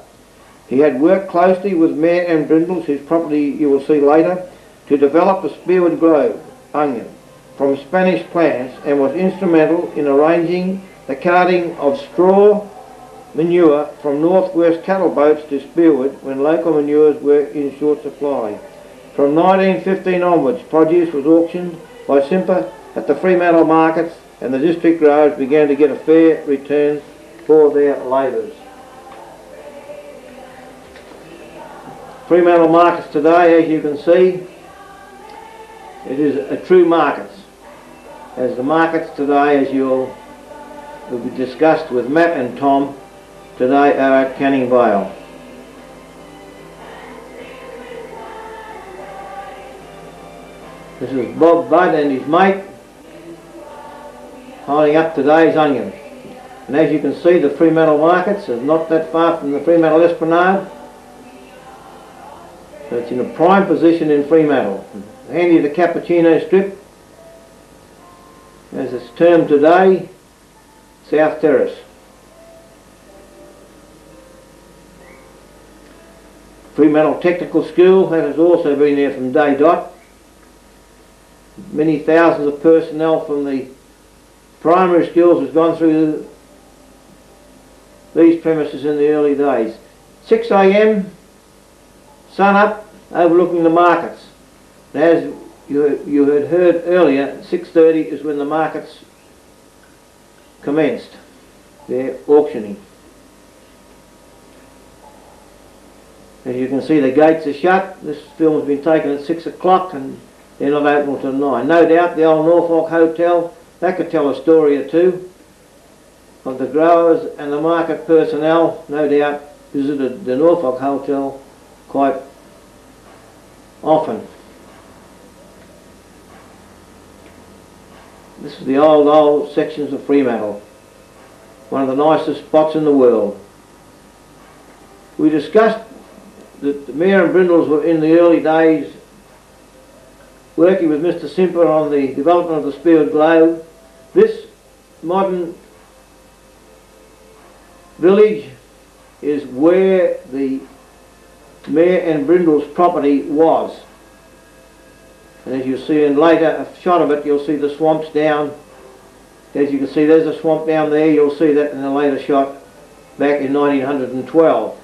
He had worked closely with Mayer and Brindles, whose property you will see later, to develop the Spearwood Globe onion from Spanish plants, and was instrumental in arranging the carting of straw manure from northwest cattle boats to Spearwood when local manures were in short supply. From 1915 onwards, produce was auctioned by Simper at the Fremantle markets, and the district growers began to get a fair return for their labours. Fremantle markets today, as you can see, it is a true markets. As the markets today, as will be discussed with Matt and Tom, today are at Canning Vale. This is Bob Budd and his mate holding up today's onions. And as you can see, the Fremantle markets is not that far from the Fremantle Esplanade. So it's in a prime position in Fremantle. Handy the Cappuccino Strip, as it's termed today, South Terrace. Fremantle Technical School, that has also been there from day dot. Many thousands of personnel from the primary schools has gone through these premises in the early days. 6 a.m, sun up, overlooking the markets. And as you had heard earlier, 6:30 is when the markets commenced their auctioning. As you can see, the gates are shut. This film has been taken at 6 o'clock and they're not open until 9. No doubt the old Norfolk Hotel, that could tell a story or two of the growers and the market personnel. No doubt visited the Norfolk Hotel quite often. This is the old sections of Fremantle, one of the nicest spots in the world. We discussed that Mayer and Brindles were in the early days working with Mr. Simper on the development of the Spearwood Globe. This modern village is where the Mayer and Brindles property was. And as you'll see in later a shot of it, you'll see the swamps down. As you can see, there's a swamp down there. You'll see that in a later shot back in 1912.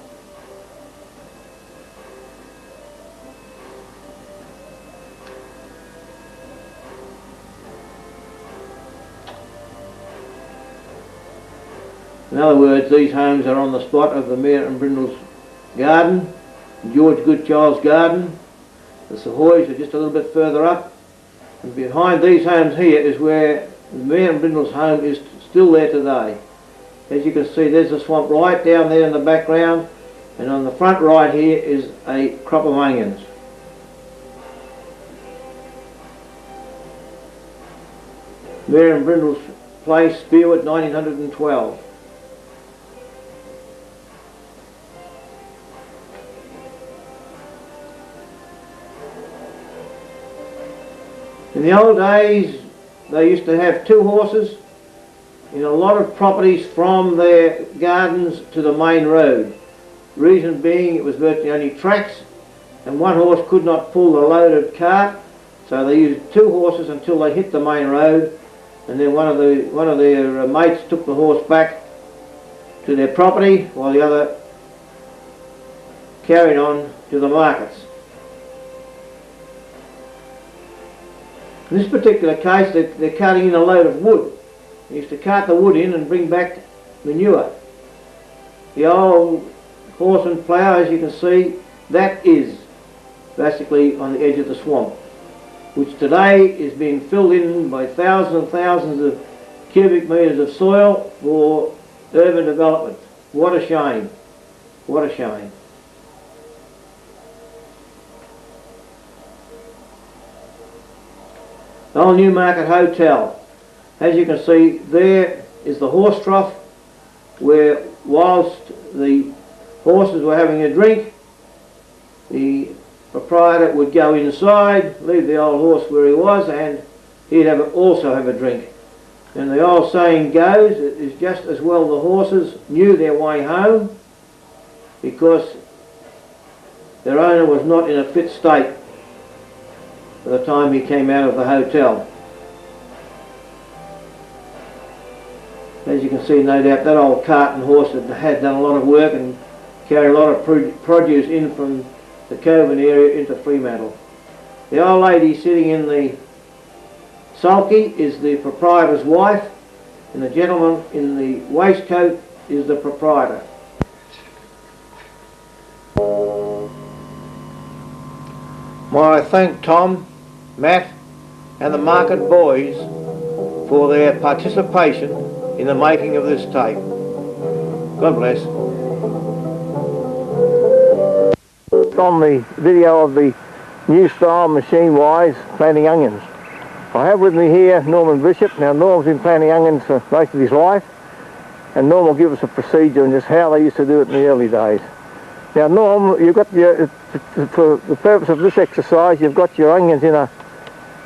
In other words, these homes are on the spot of the Mayor and Brindle's garden, George Goodchild's garden. The Sahoys are just a little bit further up. And behind these homes here is where the Mayor and Brindle's home is still there today. As you can see, there's a swamp right down there in the background, and on the front right here is a crop of onions. Mayor and Brindle's place, Spearwood, 1912. In the old days, they used to have 2 horses in a lot of properties from their gardens to the main road. Reason being, it was virtually only tracks, and 1 horse could not pull the loaded cart, so they used 2 horses until they hit the main road, and then one of their mates took the horse back to their property while the other carried on to the markets. In this particular case, they're carting in a load of wood. They used to cart the wood in and bring back manure. The old horse and plough, as you can see, that is basically on the edge of the swamp, which today is being filled in by thousands and thousands of cubic metres of soil for urban development. What a shame. What a shame. The old Newmarket Hotel. As you can see, there is the horse trough where, whilst the horses were having a drink, the proprietor would go inside, leave the old horse where he was, and he'd also have a drink. And the old saying goes, it is just as well the horses knew their way home, because their owner was not in a fit state by the time he came out of the hotel. As you can see, no doubt that old cart and horse had done a lot of work and carried a lot of produce in from the Coburn area into Fremantle. The old lady sitting in the sulky is the proprietor's wife, and the gentleman in the waistcoat is the proprietor. I thank Tom, Matt and the Market Boys for their participation in the making of this tape. God bless. On the video of the new style machine-wise planting onions. I have with me here Norman Bishop. Now Norm's been planting onions for most of his life, and Norm will give us a procedure and just how they used to do it in the early days. Now Norm, you've got for the purpose of this exercise, you've got your onions in a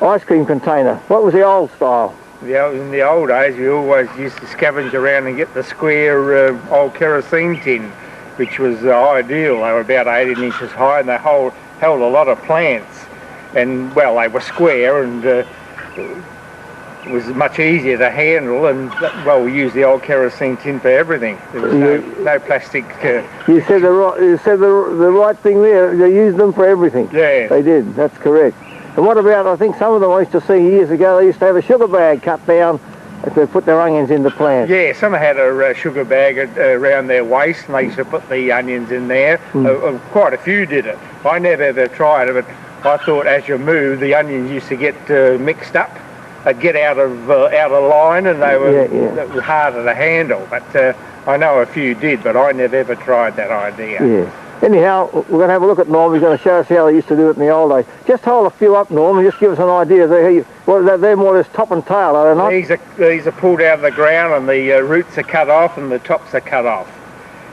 ice cream container. What was the old style? In the old days, we always used to scavenge around and get the square old kerosene tin, which was ideal. They were about 18 inches high, and they held a lot of plants. And, well, they were square, and it was much easier to handle, and, well, we used the old kerosene tin for everything. There was no plastic. You said the right thing there. They used them for everything. Yeah. They did, that's correct. And what about, I think some of them I used to see years ago, they used to have a sugar bag cut down to put their onions in the plant. Yeah, some had a sugar bag around their waist, and they used to put the onions in there. Quite a few did it. I never ever tried it, but I thought as you moved, the onions used to get mixed up. They'd get out of line, and they were harder to handle. But I know a few did, but I never ever tried that idea. Yeah. Anyhow, we're going to have a look at Norm. He's going to show us how they used to do it in the old days. Just hold a few up, Norm, and just give us an idea. They're more or less top and tail, are they not? These are pulled out of the ground, and the roots are cut off, and the tops are cut off.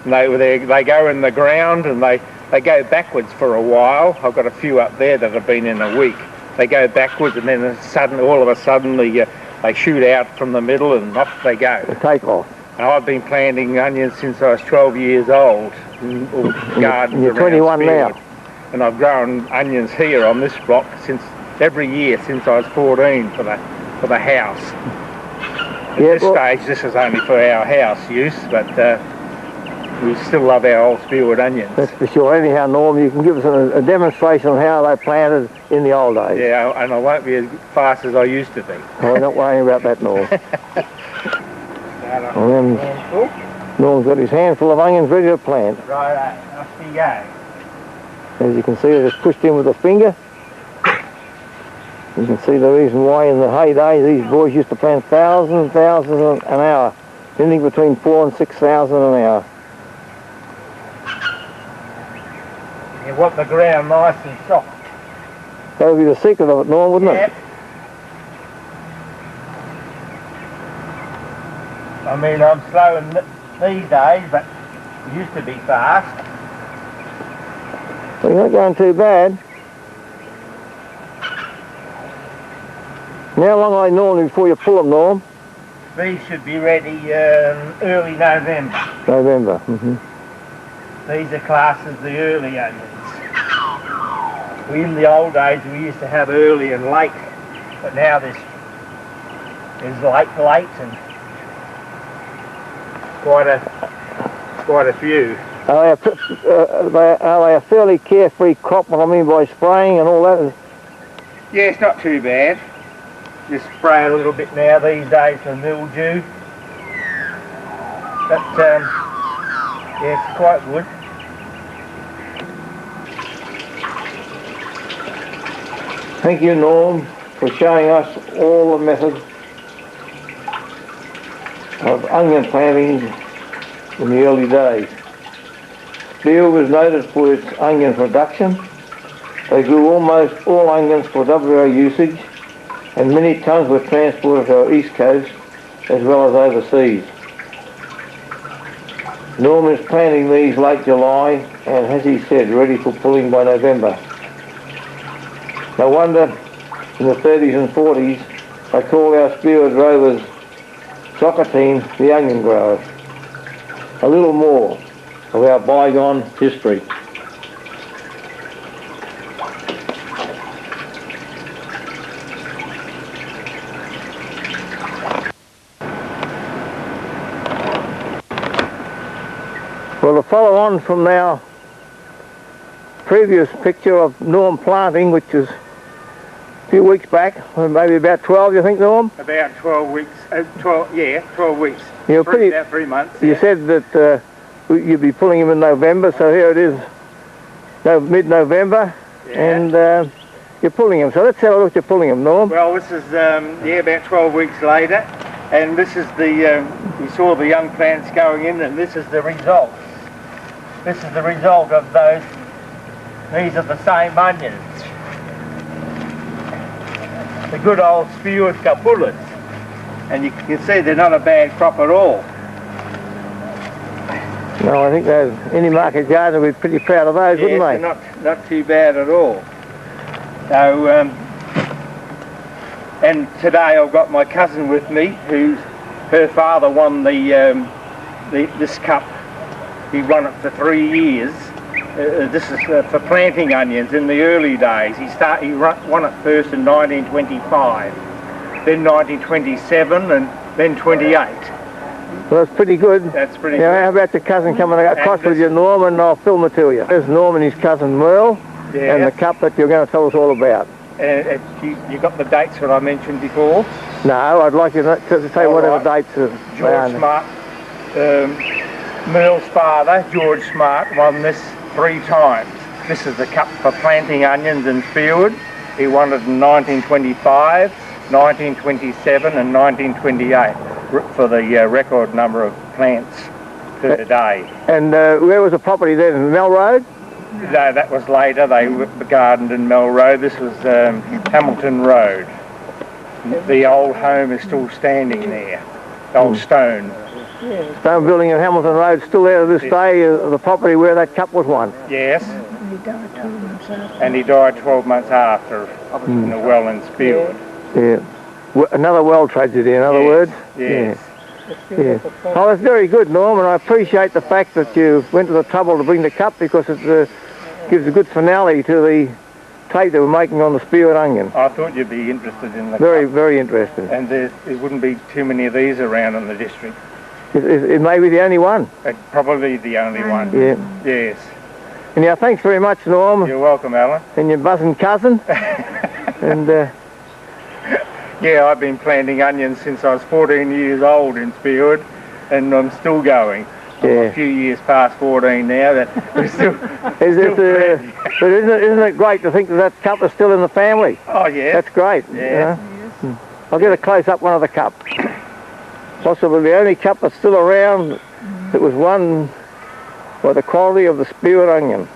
And they go in the ground, and they go backwards for a while. I've got a few up there that have been in a week. They go backwards, and then all of a sudden they shoot out from the middle, and off they go. They take off. And I've been planting onions since I was 12 years old. Gardens you're 21 Spearwood. now. And I've grown onions here on this block every year since I was 14 for the house. At this stage, this is only for our house use, but we still love our old Spearwood onions. That's for sure. Anyhow, Norm, you can give us a demonstration on how they planted in the old days. Yeah, and I won't be as fast as I used to be. Oh, don't worry about that, Norm. Norm's got his handful of onions ready to plant. Right, off you go. As you can see, I just pushed in with a finger. You can see the reason why in the heyday these boys used to plant thousands and thousands an hour. Anything between 4,000 and 6,000 an hour. You want the ground nice and soft. That would be the secret of it, Norm, wouldn't it? I mean, I'm slow in these days, but it used to be fast. Well, you're not going too bad. Now, how long are they normally before you pull them, Norm? These should be ready early November. November. These are classed as the early onions. In the old days we used to have early and late, but now there's late and quite a few. Are they a fairly carefree crop, what I mean by spraying and all that? Yeah, it's not too bad. Just spray a little bit now these days for mildew. But yeah, it's quite good. Thank you, Norm, for showing us all the methods of onion planting in the early days. Spearwood was noted for its onion production. They grew almost all onions for WA usage, and many tons were transported to our east coast as well as overseas. Norm is planting these late July and, as he said, ready for pulling by November. No wonder in the 30s and 40s they called our Spearwood Rovers soccer team the onion growers. A little more of our bygone history. Well, to follow on from our previous picture of Norm planting, which is a few weeks back, maybe about 12, you think, Norm? About 12 weeks, 12 weeks. You're About 3 months. You said that you'd be pulling them in November, so here it is, mid-November, and you're pulling them. So let's have a look at you pulling them, Norm. Well, this is, about 12 weeks later, and this is the, we saw the young plants going in, and this is the result. This is the result of those. These are the same onions. The good old Spearwood capulets. And you can see they're not a bad crop at all. No, I think any market gardener would be pretty proud of those, wouldn't they? They're not too bad at all. So, and today I've got my cousin with me, her father won this cup. He won it for 3 years. This is for planting onions in the early days. He won it first in 1925, then 1927, and then 28. Well, that's pretty good. That's pretty good. How about your cousin coming across with you, Norm, and I'll film it to you. There's Norm and his cousin Merle, and the cup that you're going to tell us all about. You got the dates that I mentioned before? No, I'd like you to say whatever dates are. George Smart, Merle's father, George Smart, won this 3 times. This is the cup for planting onions in Spearwood. He won it in 1925, 1927 and 1928 for the record number of plants per day. And where was the property then? In Mel Road? No, that was later. They gardened in Mel Road. This was Hamilton Road. The old home is still standing there. The old stone. Stone building in Hamilton Road still there to this day, the property where that cup was won? Yes. And he died 12 months after in a well in Spearwood. Yeah. Another well tragedy, in other words? Yes. Yeah. Oh, that's very good, Norm, and I appreciate the fact that you went to the trouble to bring the cup, because it gives a good finale to the tape that we're making on the Spearwood onion. I thought you'd be interested in the Very, cup. very interested. And there wouldn't be too many of these around in the district. It may be the only one. Probably the only one. Yeah. Yes. Anyhow, thanks very much, Norm. You're welcome, Alan. And your buzzing cousin. And yeah, I've been planting onions since I was 14 years old in Spearwood, and I'm still going. I'm Yeah. a few years past 14 now, but we're still, But isn't it great to think that cup is still in the family? oh yeah. That's great. Yeah. I'll get a close-up one of the cup. Possibly the only cup that's still around that was won by the quality of the Spearwood onion.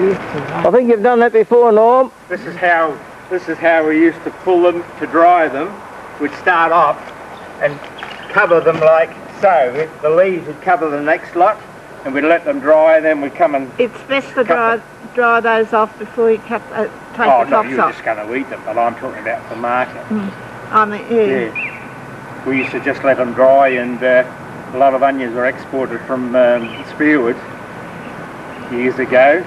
I think you've done that before, Norm. This is how we used to pull them to dry them. We'd start off and cover them like so. The leaves would cover the next lot, and we'd let them dry, and then we'd come and... It's best to dry those off before you take oh, the no, tops you're off. just going to eat them, but I'm talking about for market. I mean, yeah. Yeah. We used to just let them dry, and a lot of onions were exported from Spearwood years ago.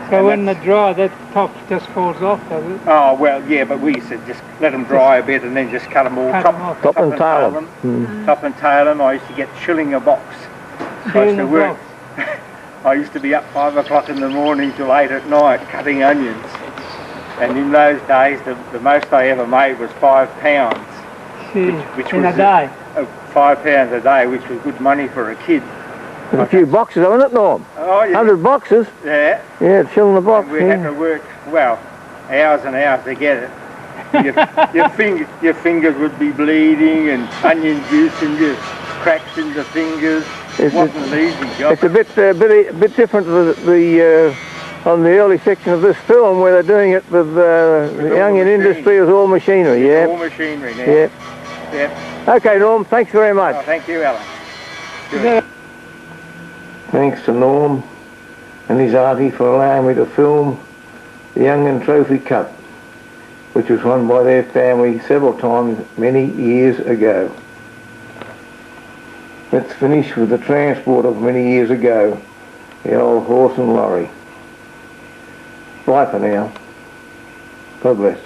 So when they dry, that top just falls off, does it? Oh, well, yeah, but we used to just let them dry a bit and then just cut them all, Top and tail them. Top and tail them. I used to get shilling a box. I used to work. I used to be up 5 o'clock in the morning till 8 at night cutting onions. And in those days, the most I ever made was £5. Which in was a day? £5 a day, which was good money for a kid. There's a few boxes, haven't it, Norm? Oh, yeah. 100 boxes? Yeah. Yeah, it's shilling the box. And we had to work, well, hours and hours to get it. Your fingers would be bleeding and onion juice and just cracks in the fingers. It wasn't an easy job. It's a bit different to the on the early section of this film where they're doing it with the onion industry as all machinery. It's all machinery now. Yep. Yep. Okay, Norm, thanks very much. Oh, thank you, Alan. Good. Thanks to Norm and his auntie for allowing me to film the Onion Trophy Cup, which was won by their family several times many years ago. Let's finish with the transport of many years ago, the old horse and lorry. Bye for now. God bless.